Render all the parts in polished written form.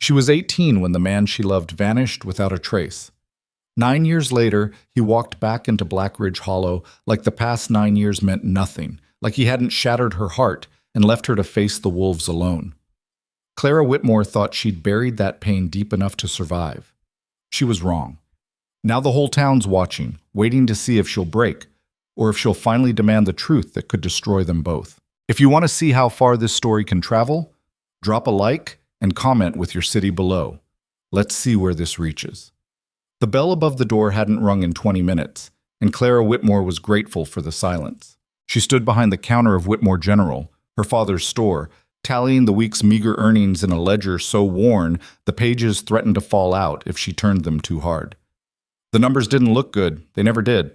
She was 18 when the man she loved vanished without a trace. 9 years later, he walked back into Black Ridge Hollow like the past 9 years meant nothing, like he hadn't shattered her heart and left her to face the wolves alone. Clara Whitmore thought she'd buried that pain deep enough to survive. She was wrong. Now the whole town's watching, waiting to see if she'll break, or if she'll finally demand the truth that could destroy them both. If you want to see how far this story can travel, drop a like and comment with your city below. Let's see where this reaches. The bell above the door hadn't rung in 20 minutes, and Clara Whitmore was grateful for the silence. She stood behind the counter of Whitmore General, her father's store, tallying the week's meager earnings in a ledger so worn the pages threatened to fall out if she turned them too hard. The numbers didn't look good, they never did.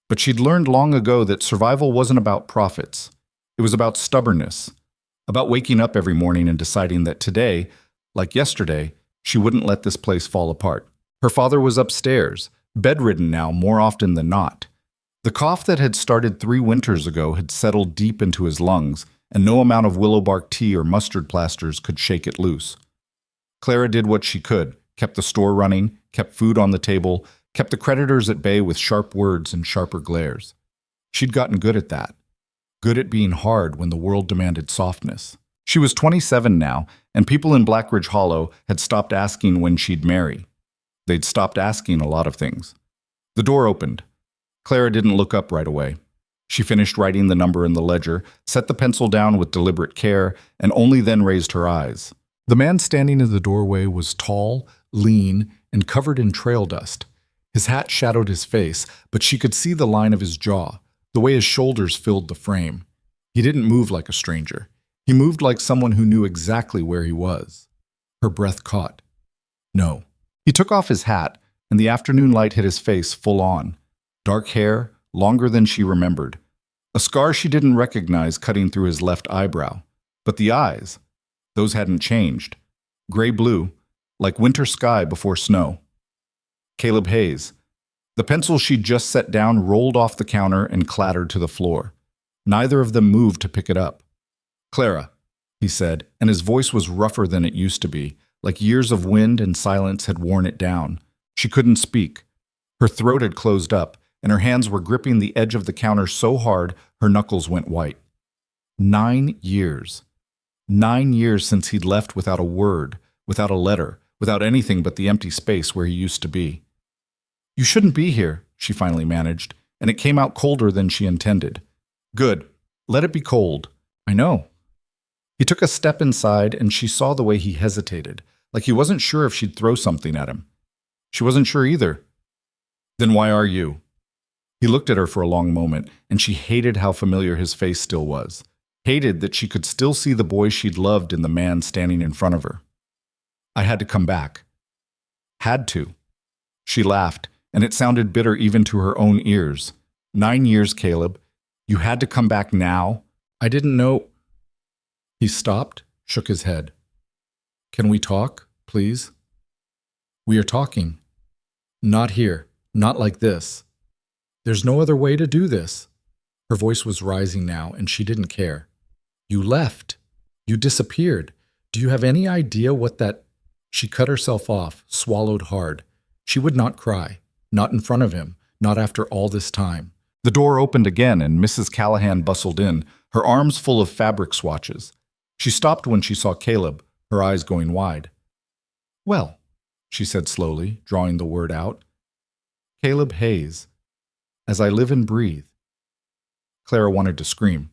But she'd learned long ago that survival wasn't about profits. It was about stubbornness, about waking up every morning and deciding that today, like yesterday, she wouldn't let this place fall apart. Her father was upstairs, bedridden now more often than not. The cough that had started 3 winters ago had settled deep into his lungs, and no amount of willow bark tea or mustard plasters could shake it loose. Clara did what she could, kept the store running, kept food on the table, kept the creditors at bay with sharp words and sharper glares. She'd gotten good at that. Good at being hard when the world demanded softness. She was 27 now, and people in Black Ridge Hollow had stopped asking when she'd marry. They'd stopped asking a lot of things. The door opened. Clara didn't look up right away. She finished writing the number in the ledger, set the pencil down with deliberate care, and only then raised her eyes. The man standing in the doorway was tall, lean, and covered in trail dust. His hat shadowed his face, but she could see the line of his jaw, the way his shoulders filled the frame. He didn't move like a stranger. He moved like someone who knew exactly where he was. Her breath caught. No. He took off his hat, and the afternoon light hit his face full on. Dark hair, longer than she remembered. A scar she didn't recognize cutting through his left eyebrow. But the eyes, those hadn't changed. Gray-blue, like winter sky before snow. Caleb Hayes. The pencil she'd just set down rolled off the counter and clattered to the floor. Neither of them moved to pick it up. "Clara," he said, and his voice was rougher than it used to be, like years of wind and silence had worn it down. She couldn't speak. Her throat had closed up, and her hands were gripping the edge of the counter so hard her knuckles went white. 9 years. 9 years since he'd left without a word, without a letter, without anything but the empty space where he used to be. "You shouldn't be here," she finally managed, and it came out colder than she intended. "Good. Let it be cold. I know." He took a step inside, and she saw the way he hesitated, like he wasn't sure if she'd throw something at him. She wasn't sure either. "Then why are you?" He looked at her for a long moment, and she hated how familiar his face still was. Hated that she could still see the boy she'd loved in the man standing in front of her. "I had to come back." Had to. She laughed, and it sounded bitter even to her own ears. 9 years, Caleb. You had to come back now? I didn't know. He stopped, shook his head. "Can we talk, please?" "We are talking. Not here. Not like this. There's no other way to do this." Her voice was rising now, and she didn't care. "You left. You disappeared. Do you have any idea what that—" She cut herself off, swallowed hard. She would not cry. Not in front of him. Not after all this time. The door opened again, and Mrs. Callahan bustled in, her arms full of fabric swatches. She stopped when she saw Caleb, her eyes going wide. "Well," she said slowly, drawing the word out. "Caleb Hayes. As I live and breathe." Clara wanted to scream.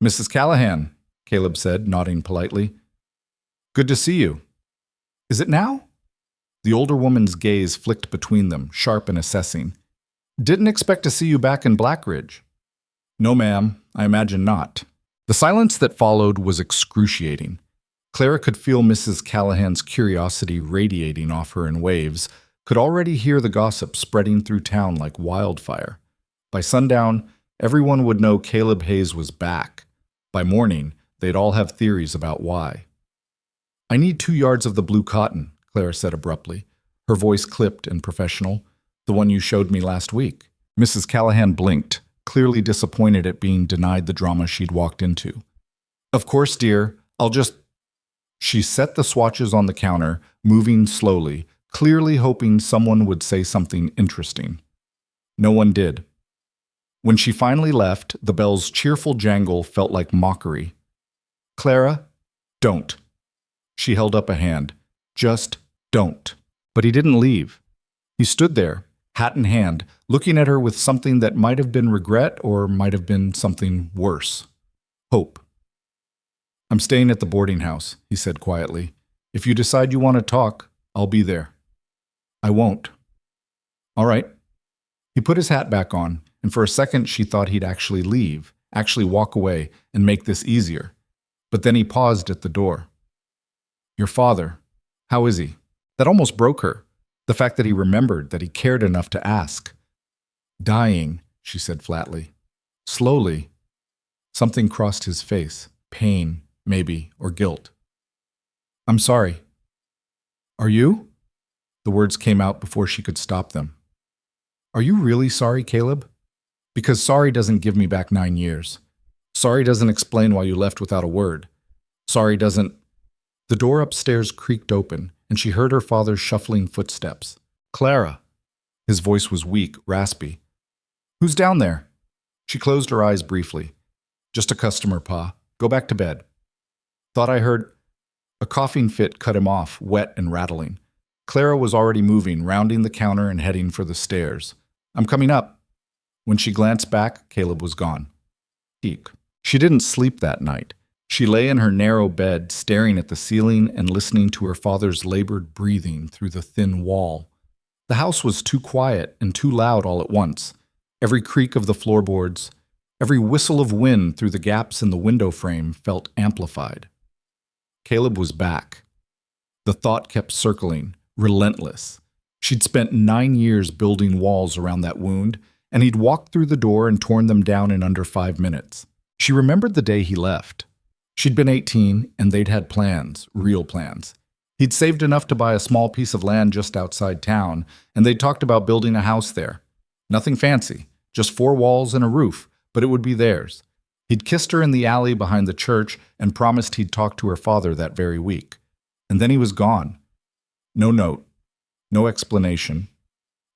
"Mrs. Callahan," Caleb said, nodding politely. "Good to see you. Is it now?" The older woman's gaze flicked between them, sharp and assessing. "Didn't expect to see you back in Black Ridge." "No, ma'am, I imagine not." The silence that followed was excruciating. Clara could feel Mrs. Callahan's curiosity radiating off her in waves, could already hear the gossip spreading through town like wildfire. By sundown, everyone would know Caleb Hayes was back. By morning, they'd all have theories about why. "I need 2 yards of the blue cotton," Clara said abruptly, her voice clipped and professional. "The one you showed me last week." Mrs. Callahan blinked, clearly disappointed at being denied the drama she'd walked into. "Of course, dear. I'll just—" She set the swatches on the counter, moving slowly, clearly hoping someone would say something interesting. No one did. When she finally left, the bell's cheerful jangle felt like mockery. "Clara, don't." She held up a hand. "Just don't." But he didn't leave. He stood there, hat in hand, looking at her with something that might have been regret or might have been something worse. Hope. "I'm staying at the boarding house," he said quietly. "If you decide you want to talk, I'll be there." "I won't." "All right." He put his hat back on, and for a second she thought he'd actually leave, actually walk away, and make this easier. But then he paused at the door. "Your father, how is he?" That almost broke her, the fact that he remembered, that he cared enough to ask. "Dying," she said flatly. "Slowly." Something crossed his face, pain, maybe, or guilt. "I'm sorry." "Are you?" The words came out before she could stop them. "Are you really sorry, Caleb? Because sorry doesn't give me back 9 years. Sorry doesn't explain why you left without a word. Sorry doesn't—" The door upstairs creaked open, and she heard her father's shuffling footsteps. "Clara." His voice was weak, raspy. "Who's down there?" She closed her eyes briefly. "Just a customer, Pa. Go back to bed." "Thought I heard—" A coughing fit cut him off, wet and rattling. Clara was already moving, rounding the counter and heading for the stairs. "I'm coming up." When she glanced back, Caleb was gone. Eek. She didn't sleep that night. She lay in her narrow bed, staring at the ceiling and listening to her father's labored breathing through the thin wall. The house was too quiet and too loud all at once. Every creak of the floorboards, every whistle of wind through the gaps in the window frame felt amplified. Caleb was back. The thought kept circling, relentless. She'd spent 9 years building walls around that wound, and he'd walked through the door and torn them down in under 5 minutes. She remembered the day he left. She'd been 18, and they'd had plans, real plans. He'd saved enough to buy a small piece of land just outside town, and they'd talked about building a house there. Nothing fancy, just 4 walls and a roof, but it would be theirs. He'd kissed her in the alley behind the church and promised he'd talk to her father that very week. And then he was gone. No note, no explanation,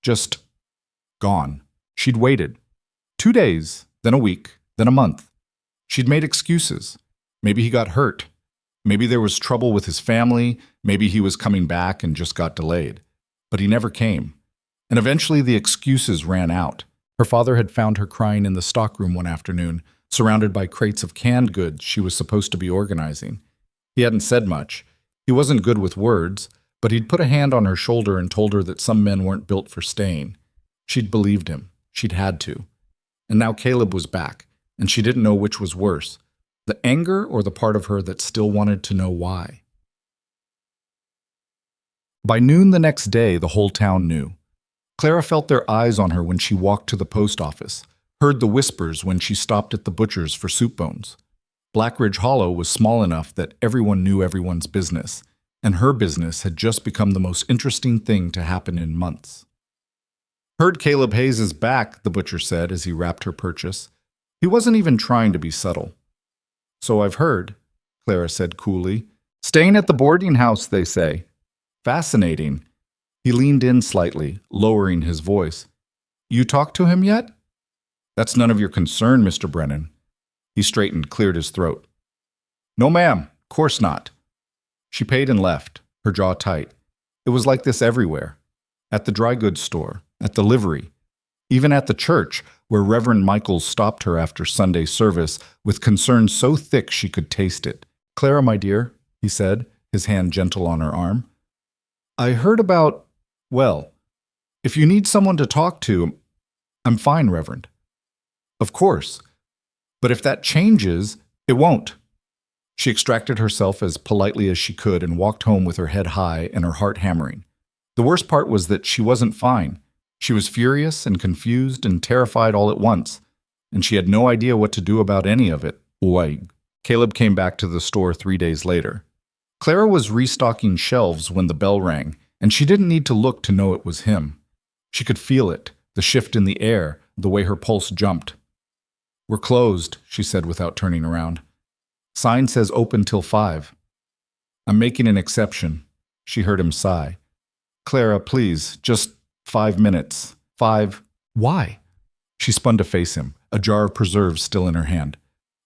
just gone. She'd waited. 2 days, then a week, then a month. She'd made excuses. Maybe he got hurt. Maybe there was trouble with his family. Maybe he was coming back and just got delayed. But he never came. And eventually the excuses ran out. Her father had found her crying in the stockroom one afternoon, surrounded by crates of canned goods she was supposed to be organizing. He hadn't said much. He wasn't good with words, but he'd put a hand on her shoulder and told her that some men weren't built for staying. She'd believed him. She'd had to. And now Caleb was back, and she didn't know which was worse, the anger or the part of her that still wanted to know why. By noon the next day, the whole town knew. Clara felt their eyes on her when she walked to the post office, heard the whispers when she stopped at the butcher's for soup bones. Blackridge Hollow was small enough that everyone knew everyone's business, and her business had just become the most interesting thing to happen in months. "Heard Caleb Hayes is back," the butcher said as he wrapped her purchase. He wasn't even trying to be subtle. "So I've heard," Clara said coolly. "Staying at the boarding house, they say." "Fascinating." He leaned in slightly, lowering his voice. "You talked to him yet?" "That's none of your concern, Mr. Brennan." He straightened, cleared his throat. "No, ma'am, course not." She paid and left, her jaw tight. It was like this everywhere. At the dry goods store, at the livery, even at the church, where Reverend Michaels stopped her after Sunday service with concern so thick she could taste it. "Clara, my dear," he said, his hand gentle on her arm. "I heard about, well, if you need someone to talk to, I'm fine, Reverend." "Of course. But if that changes, it won't." She extracted herself as politely as she could and walked home with her head high and her heart hammering. The worst part was that she wasn't fine. She was furious and confused and terrified all at once, and she had no idea what to do about any of it. Caleb came back to the store 3 days later. Clara was restocking shelves when the bell rang, and she didn't need to look to know it was him. She could feel it, the shift in the air, the way her pulse jumped. "We're closed," she said without turning around. "Sign says open till 5. I'm making an exception. She heard him sigh. Clara, please, just 5 minutes. 5. Why? She spun to face him, a jar of preserves still in her hand.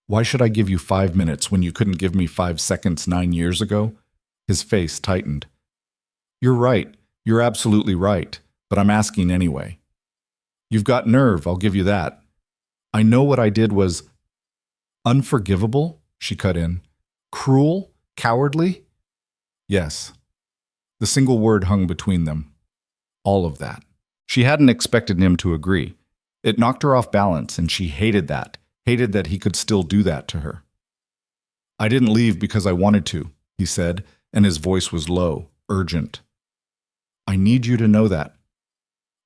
Why should I give you 5 minutes when you couldn't give me 5 seconds 9 years ago? His face tightened. You're right. You're absolutely right. But I'm asking anyway. You've got nerve, I'll give you that. I know what I did was unforgivable, she cut in. Cruel? Cowardly? Yes. The single word hung between them. All of that. She hadn't expected him to agree. It knocked her off balance, and she hated that he could still do that to her. I didn't leave because I wanted to, he said, and his voice was low, urgent. I need you to know that.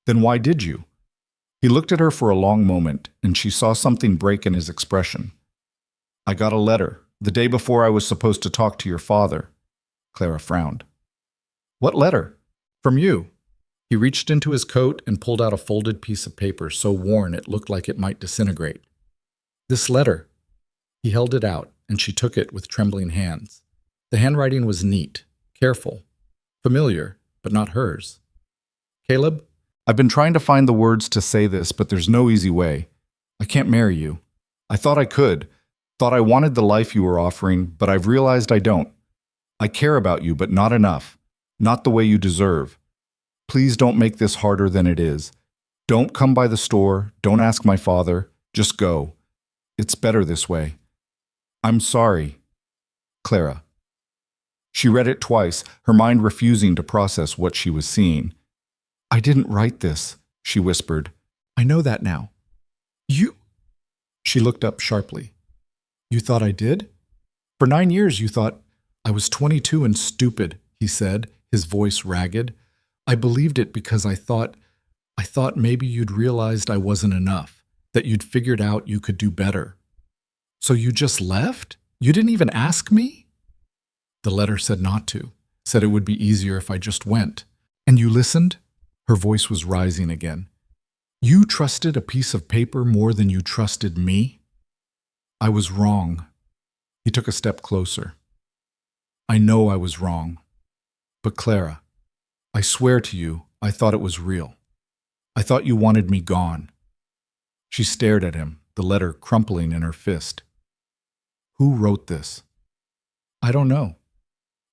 Then why did you? He looked at her for a long moment, and she saw something break in his expression. I got a letter, the day before I was supposed to talk to your father. Clara frowned. What letter? From you. He reached into his coat and pulled out a folded piece of paper so worn it looked like it might disintegrate. This letter. He held it out, and she took it with trembling hands. The handwriting was neat, careful, familiar, but not hers. Caleb, I've been trying to find the words to say this, but there's no easy way. I can't marry you. I thought I could, thought I wanted the life you were offering, but I've realized I don't. I care about you, but not enough, not the way you deserve. Please don't make this harder than it is. Don't come by the store, don't ask my father, just go. It's better this way. I'm sorry. Clara. She read it twice, her mind refusing to process what she was seeing. I didn't write this, she whispered. I know that now. You? She looked up sharply. You thought I did? For 9 years you thought I was 22 and stupid, he said, his voice ragged. I believed it because I thought maybe you'd realized I wasn't enough, that you'd figured out you could do better. So you just left? You didn't even ask me? The letter said not to, said it would be easier if I just went. And you listened? Her voice was rising again. You trusted a piece of paper more than you trusted me? I was wrong. He took a step closer. I know I was wrong. But Clara, I swear to you, I thought it was real. I thought you wanted me gone. She stared at him, the letter crumpling in her fist. Who wrote this? I don't know.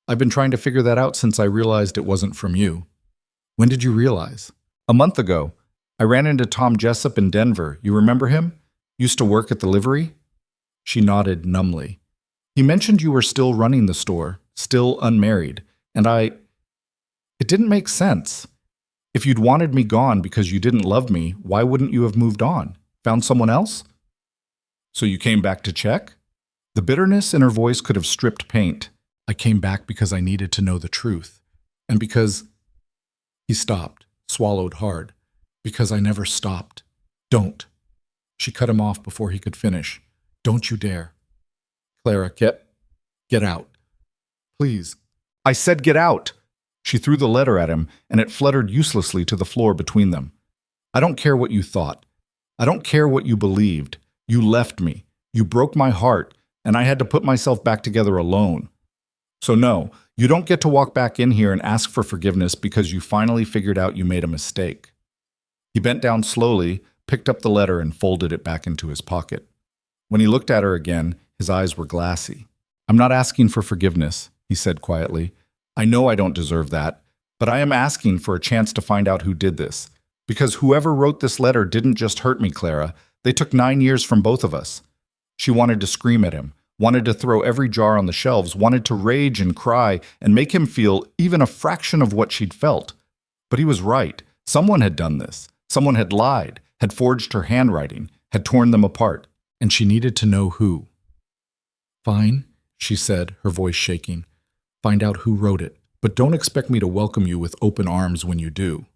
I've been trying to figure that out since I realized it wasn't from you. When did you realize? A month ago. I ran into Tom Jessup in Denver. You remember him? Used to work at the livery? She nodded numbly. He mentioned you were still running the store, still unmarried, and it didn't make sense. If you'd wanted me gone because you didn't love me, why wouldn't you have moved on? Found someone else? So you came back to check? The bitterness in her voice could have stripped paint. I came back because I needed to know the truth. And because... He stopped, swallowed hard. Because I never stopped. Don't. She cut him off before he could finish. Don't you dare. Clara, get out. Please. I said get out. She threw the letter at him, and it fluttered uselessly to the floor between them. I don't care what you thought. I don't care what you believed. You left me. You broke my heart, and I had to put myself back together alone. So no, you don't get to walk back in here and ask for forgiveness because you finally figured out you made a mistake. He bent down slowly, picked up the letter, and folded it back into his pocket. When he looked at her again, his eyes were glassy. I'm not asking for forgiveness, he said quietly. I know I don't deserve that, but I am asking for a chance to find out who did this. Because whoever wrote this letter didn't just hurt me, Clara. They took 9 years from both of us. She wanted to scream at him, wanted to throw every jar on the shelves, wanted to rage and cry and make him feel even a fraction of what she'd felt. But he was right. Someone had done this. Someone had lied, had forged her handwriting, had torn them apart, and she needed to know who. Fine, she said, her voice shaking. Find out who wrote it, but don't expect me to welcome you with open arms when you do.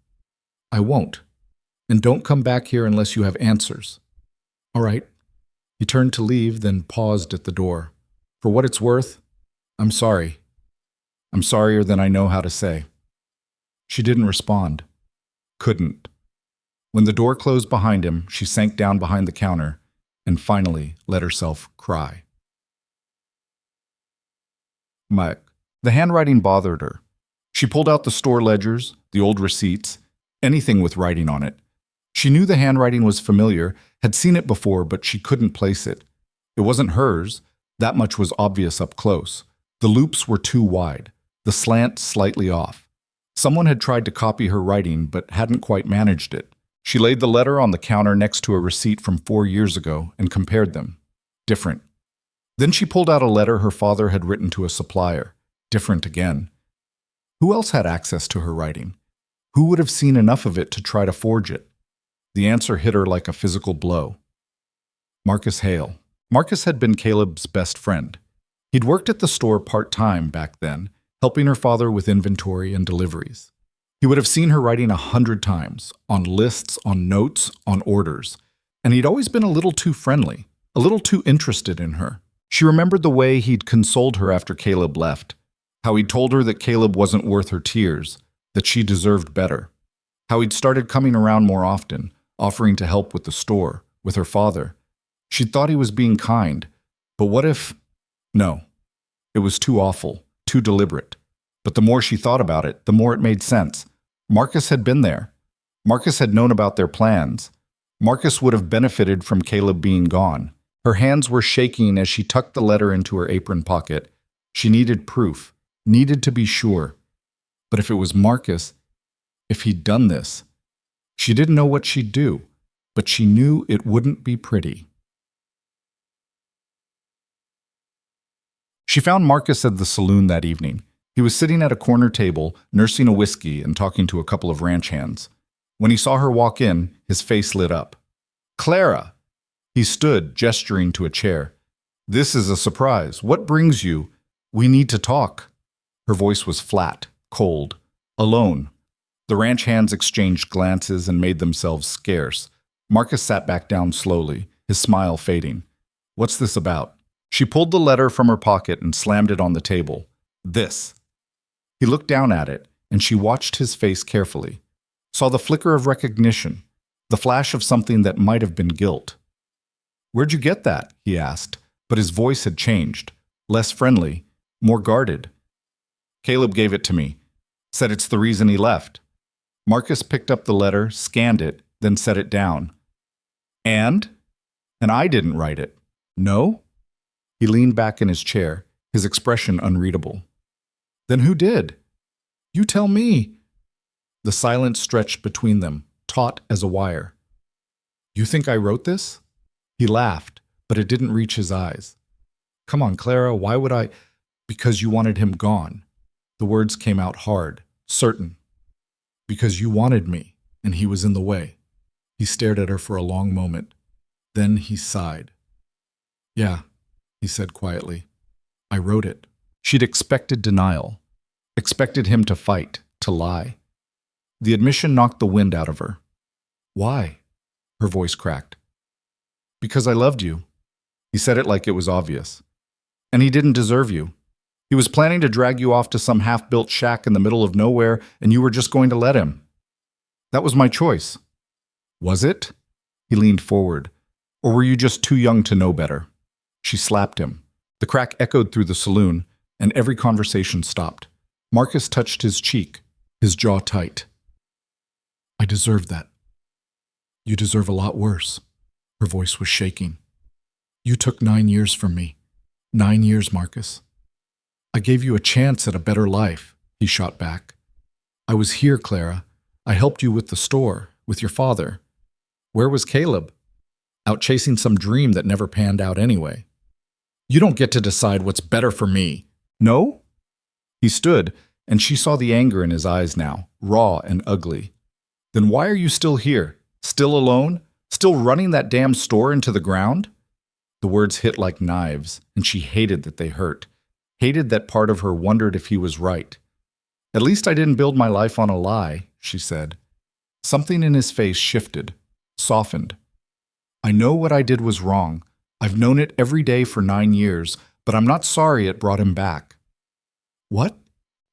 I won't. And don't come back here unless you have answers. All right. He turned to leave, then paused at the door. For what it's worth, I'm sorry. I'm sorrier than I know how to say. She didn't respond. Couldn't. When the door closed behind him, she sank down behind the counter and finally let herself cry. Mike. The handwriting bothered her. She pulled out the store ledgers, the old receipts, anything with writing on it. She knew the handwriting was familiar, had seen it before, but she couldn't place it. It wasn't hers. That much was obvious up close. The loops were too wide, the slant slightly off. Someone had tried to copy her writing, but hadn't quite managed it. She laid the letter on the counter next to a receipt from 4 years ago and compared them. Different. Then she pulled out a letter her father had written to a supplier. Different again. Who else had access to her writing? Who would have seen enough of it to try to forge it? The answer hit her like a physical blow. Marcus Hale. Marcus had been Caleb's best friend. He'd worked at the store part-time back then, helping her father with inventory and deliveries. He would have seen her writing 100 times, on lists, on notes, on orders, and he'd always been a little too friendly, a little too interested in her. She remembered the way he'd consoled her after Caleb left, how he'd told her that Caleb wasn't worth her tears, that she deserved better, how he'd started coming around more often, offering to help with the store, with her father. She'd thought he was being kind, but what if… No. It was too awful, too deliberate. But the more she thought about it, the more it made sense. Marcus had been there. Marcus had known about their plans. Marcus would have benefited from Caleb being gone. Her hands were shaking as she tucked the letter into her apron pocket. She needed proof, needed to be sure. But if it was Marcus, if he'd done this, she didn't know what she'd do, but she knew it wouldn't be pretty. She found Marcus at the saloon that evening. He was sitting at a corner table, nursing a whiskey and talking to a couple of ranch hands. When he saw her walk in, his face lit up. "Clara!" He stood, gesturing to a chair. "This is a surprise. What brings you? We need to talk." Her voice was flat, cold, alone. The ranch hands exchanged glances and made themselves scarce. Marcus sat back down slowly, his smile fading. "What's this about?" She pulled the letter from her pocket and slammed it on the table. "This." He looked down at it, and she watched his face carefully. Saw the flicker of recognition, the flash of something that might have been guilt. "Where'd you get that?" he asked, but his voice had changed. Less friendly, more guarded. "Caleb gave it to me. Said it's the reason he left." Marcus picked up the letter, scanned it, then set it down. And I didn't write it." "No?" He leaned back in his chair, his expression unreadable. "Then who did?" "You tell me." The silence stretched between them, taut as a wire. "You think I wrote this?" He laughed, but it didn't reach his eyes. "Come on, Clara, why would I?" "Because you wanted him gone." The words came out hard, certain. "Because you wanted me, and he was in the way." He stared at her for a long moment. Then he sighed. "Yeah," he said quietly. "I wrote it." She'd expected denial, expected him to fight, to lie. The admission knocked the wind out of her. "Why?" Her voice cracked. "Because I loved you." He said it like it was obvious. "And he didn't deserve you. He was planning to drag you off to some half-built shack in the middle of nowhere, and you were just going to let him. That was my choice." "Was it?" He leaned forward. "Or were you just too young to know better?" She slapped him. The crack echoed through the saloon, and every conversation stopped. Marcus touched his cheek, his jaw tight. "I deserved that." "You deserve a lot worse." Her voice was shaking. "You took 9 years from me. 9 years, Marcus." "I gave you a chance at a better life," he shot back. "I was here, Clara. I helped you with the store, with your father. Where was Caleb? Out chasing some dream that never panned out anyway. You don't get to decide what's better for me." "No?" He stood, and she saw the anger in his eyes now, raw and ugly. "Then why are you still here? Still alone? Still running that damn store into the ground?" The words hit like knives, and she hated that they hurt. Hated that part of her wondered if he was right. "At least I didn't build my life on a lie," she said. Something in his face shifted, softened. "I know what I did was wrong. I've known it every day for 9 years, but I'm not sorry it brought him back." "What?"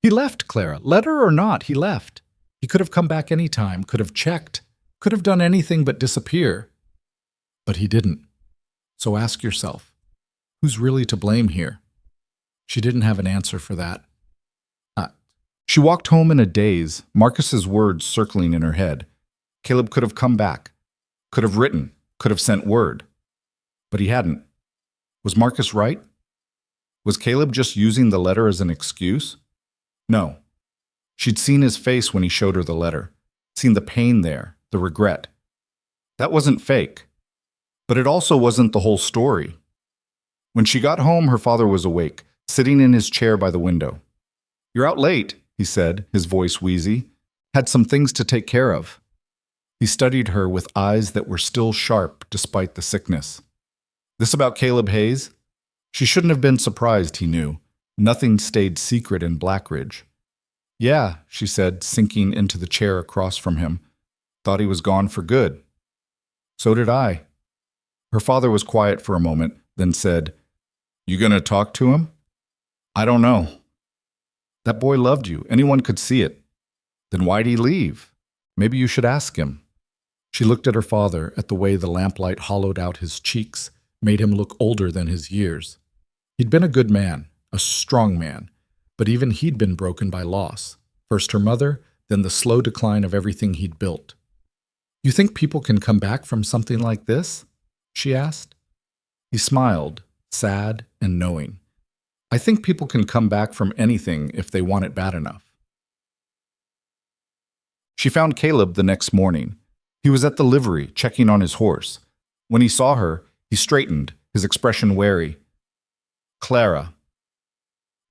"He left, Clara. Letter or not, he left. He could have come back any time, could have checked, could have done anything but disappear. But he didn't. So ask yourself, who's really to blame here?" She didn't have an answer for that. She walked home in a daze, Marcus's words circling in her head. Caleb could have come back, could have written, could have sent word. But he hadn't. Was Marcus right? Was Caleb just using the letter as an excuse? No. She'd seen his face when he showed her the letter, seen the pain there, the regret. That wasn't fake. But it also wasn't the whole story. When she got home, her father was awake, sitting in his chair by the window. "You're out late," he said, his voice wheezy. "Had some things to take care of." He studied her with eyes that were still sharp despite the sickness. "This about Caleb Hayes?" She shouldn't have been surprised, he knew. Nothing stayed secret in Blackridge. "Yeah," she said, sinking into the chair across from him. "Thought he was gone for good." "So did I." Her father was quiet for a moment, then said, "You gonna talk to him?" "I don't know." "That boy loved you. Anyone could see it." "Then why'd he leave? Maybe you should ask him." She looked at her father, at the way the lamplight hollowed out his cheeks, made him look older than his years. He'd been a good man, a strong man, but even he'd been broken by loss. First her mother, then the slow decline of everything he'd built. "You think people can come back from something like this?" she asked. He smiled, sad and knowing. "I think people can come back from anything if they want it bad enough." She found Caleb the next morning. He was at the livery, checking on his horse. When he saw her, he straightened, his expression wary. "Clara."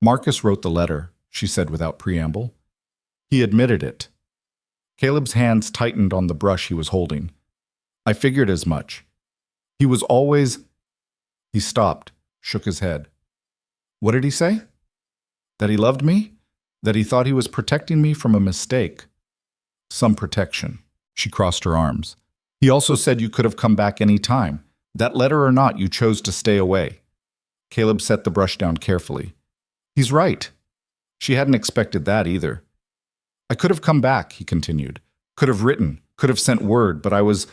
"Marcus wrote the letter," she said without preamble. He admitted it. Caleb's hands tightened on the brush he was holding. "I figured as much. He was always—" He stopped, shook his head. "What did he say?" "That he loved me? That he thought he was protecting me from a mistake." "Some protection." She crossed her arms. "He also said you could have come back any time. That letter or not, you chose to stay away." Caleb set the brush down carefully. "He's right." She hadn't expected that either. "I could have come back," he continued. "Could have written, could have sent word, but I was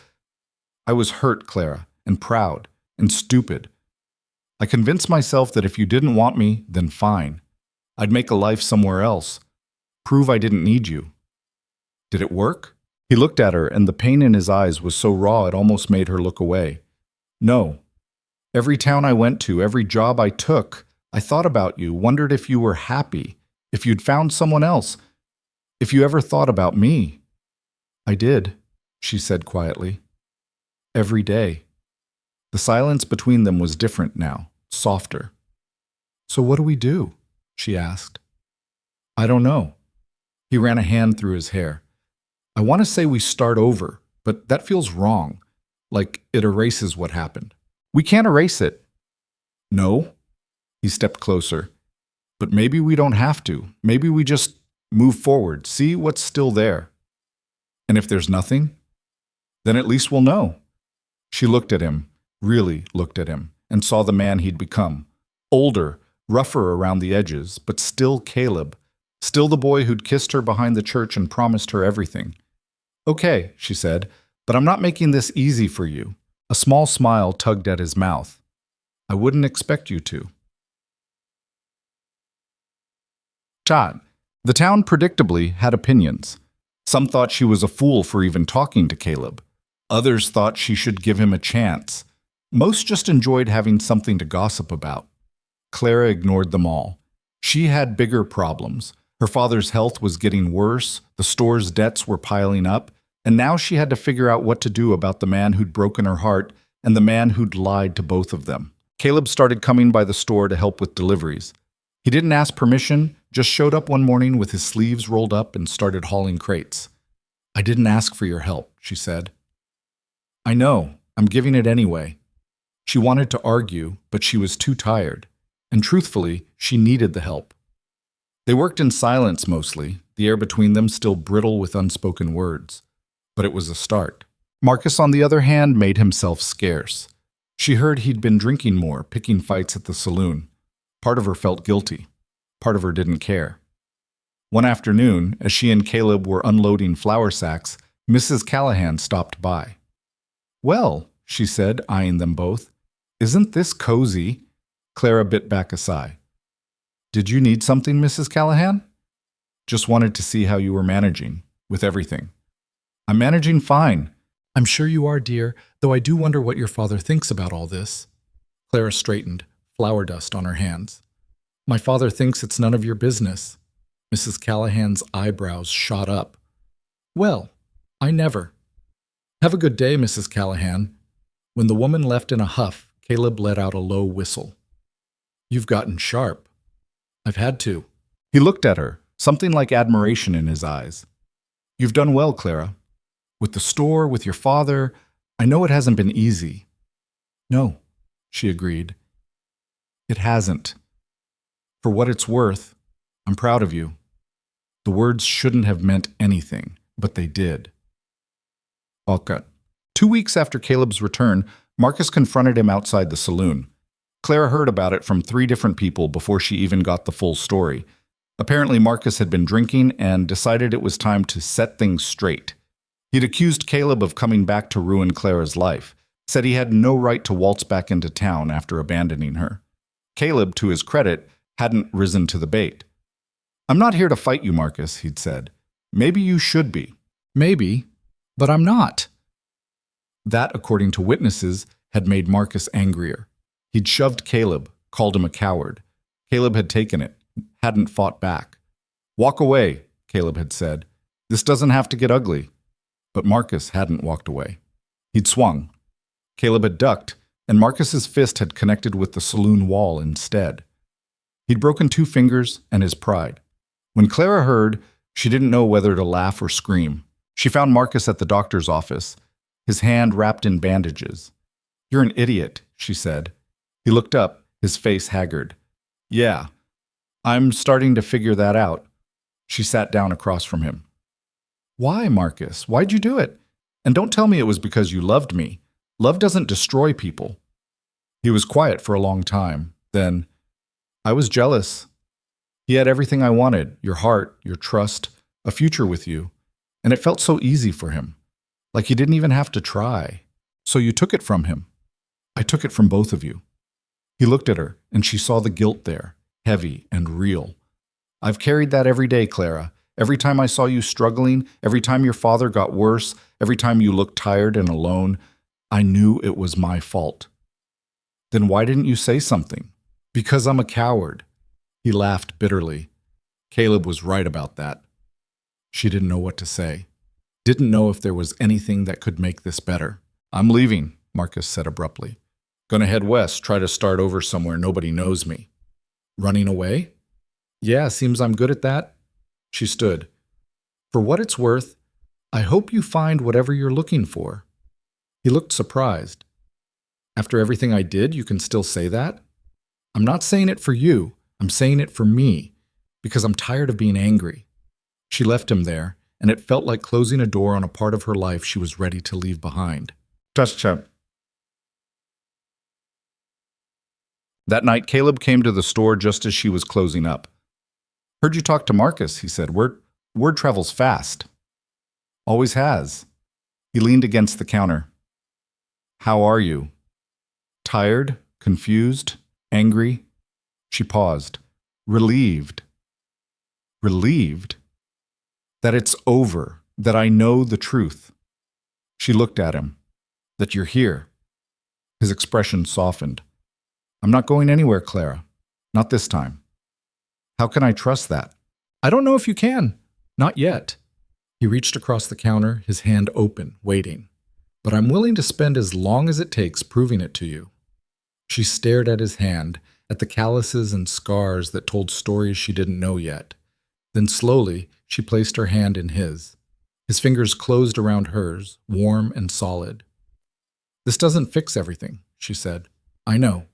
hurt, Clara, and proud, and stupid. I convinced myself that if you didn't want me, then fine. I'd make a life somewhere else. Prove I didn't need you." "Did it work?" He looked at her, and the pain in his eyes was so raw it almost made her look away. "No. Every town I went to, every job I took, I thought about you, wondered if you were happy, if you'd found someone else, if you ever thought about me." "I did," she said quietly. "Every day." The silence between them was different now, softer. "So what do we do?" she asked. "I don't know." He ran a hand through his hair. "I want to say we start over, but that feels wrong, like it erases what happened. We can't erase it." "No?" He stepped closer. "But maybe we don't have to. Maybe we just move forward, see what's still there. And if there's nothing, then at least we'll know." She looked at him, really looked at him, and saw the man he'd become. Older, rougher around the edges, but still Caleb. Still the boy who'd kissed her behind the church and promised her everything. "Okay," she said, "but I'm not making this easy for you." A small smile tugged at his mouth. "I wouldn't expect you to." Chad. The town predictably had opinions. Some thought she was a fool for even talking to Caleb. Others thought she should give him a chance. Most just enjoyed having something to gossip about. Clara ignored them all. She had bigger problems. Her father's health was getting worse, the store's debts were piling up, and now she had to figure out what to do about the man who'd broken her heart and the man who'd lied to both of them. Caleb started coming by the store to help with deliveries. He didn't ask permission, just showed up one morning with his sleeves rolled up and started hauling crates. "I didn't ask for your help," she said. "I know, I'm giving it anyway." She wanted to argue, but she was too tired. And truthfully, she needed the help. They worked in silence mostly, the air between them still brittle with unspoken words. But it was a start. Marcus, on the other hand, made himself scarce. She heard he'd been drinking more, picking fights at the saloon. Part of her felt guilty. Part of her didn't care. One afternoon, as she and Caleb were unloading flour sacks, Mrs. Callahan stopped by. "Well," she said, eyeing them both, "isn't this cozy?" Clara bit back a sigh. "Did you need something, Mrs. Callahan?" Just wanted to see how you were managing, with everything. I'm managing fine. I'm sure you are, dear, though I do wonder what your father thinks about all this. Clara straightened, flour dust on her hands. My father thinks it's none of your business. Mrs. Callahan's eyebrows shot up. Well, I never. Have a good day, Mrs. Callahan. When the woman left in a huff, Caleb let out a low whistle. You've gotten sharp. I've had to. He looked at her, something like admiration in his eyes. You've done well, Clara. With the store, with your father, I know it hasn't been easy. No, she agreed. It hasn't. For what it's worth, I'm proud of you. The words shouldn't have meant anything, but they did. Cut. 2 weeks after Caleb's return, Marcus confronted him outside the saloon. Clara heard about it from 3 different people before she even got the full story. Apparently, Marcus had been drinking and decided it was time to set things straight. He'd accused Caleb of coming back to ruin Clara's life, said he had no right to waltz back into town after abandoning her. Caleb, to his credit, hadn't risen to the bait. I'm not here to fight you, Marcus, he'd said. Maybe you should be. Maybe, but I'm not. That, according to witnesses, had made Marcus angrier. He'd shoved Caleb, called him a coward. Caleb had taken it, hadn't fought back. Walk away, Caleb had said. This doesn't have to get ugly. But Marcus hadn't walked away. He'd swung. Caleb had ducked, and Marcus's fist had connected with the saloon wall instead. He'd broken 2 fingers and his pride. When Clara heard, she didn't know whether to laugh or scream. She found Marcus at the doctor's office, his hand wrapped in bandages. You're an idiot, she said. He looked up, his face haggard. Yeah, I'm starting to figure that out. She sat down across from him. Why, Marcus? Why'd you do it? And don't tell me it was because you loved me. Love doesn't destroy people. He was quiet for a long time. Then, I was jealous. He had everything I wanted, your heart, your trust, a future with you. And it felt so easy for him. Like he didn't even have to try. So you took it from him. I took it from both of you. He looked at her, and she saw the guilt there, heavy and real. I've carried that every day, Clara. Every time I saw you struggling, every time your father got worse, every time you looked tired and alone, I knew it was my fault. Then why didn't you say something? Because I'm a coward. He laughed bitterly. Caleb was right about that. She didn't know what to say. Didn't know if there was anything that could make this better. I'm leaving, Marcus said abruptly. Gonna head west, try to start over somewhere nobody knows me. Running away? Yeah, seems I'm good at that. She stood. For what it's worth, I hope you find whatever you're looking for. He looked surprised. After everything I did, you can still say that? I'm not saying it for you. I'm saying it for me, because I'm tired of being angry. She left him there, and it felt like closing a door on a part of her life she was ready to leave behind. That night, Caleb came to the store just as she was closing up. Heard you talk to Marcus, he said. Word travels fast. Always has. He leaned against the counter. How are you? Tired? Confused? Angry? She paused. Relieved. Relieved? That it's over. That I know the truth. She looked at him. That you're here. His expression softened. I'm not going anywhere, Clara. Not this time. How can I trust that? I don't know if you can. Not yet. He reached across the counter, his hand open, waiting. But I'm willing to spend as long as it takes proving it to you. She stared at his hand, at the calluses and scars that told stories she didn't know yet. Then slowly, she placed her hand in his. His fingers closed around hers, warm and solid. This doesn't fix everything, she said. I know.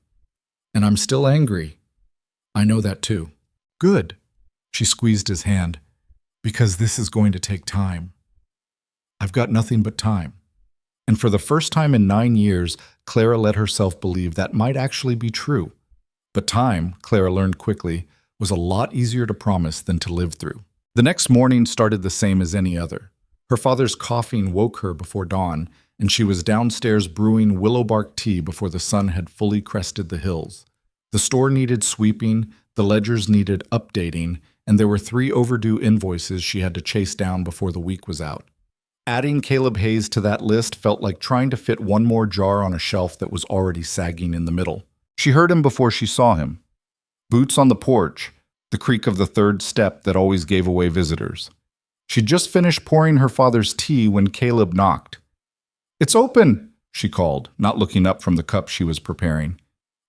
And I'm still angry. I know that too. Good. She squeezed his hand. Because this is going to take time. I've got nothing but time. And for the first time in 9 years, Clara let herself believe that might actually be true. But time, Clara learned quickly, was a lot easier to promise than to live through. The next morning started the same as any other. Her father's coughing woke her before dawn, and she was downstairs brewing willow bark tea before the sun had fully crested the hills. The store needed sweeping, the ledgers needed updating, and there were 3 overdue invoices she had to chase down before the week was out. Adding Caleb Hayes to that list felt like trying to fit one more jar on a shelf that was already sagging in the middle. She heard him before she saw him. Boots on the porch, the creak of the 3rd step that always gave away visitors. She'd just finished pouring her father's tea when Caleb knocked. "It's open," she called, not looking up from the cup she was preparing.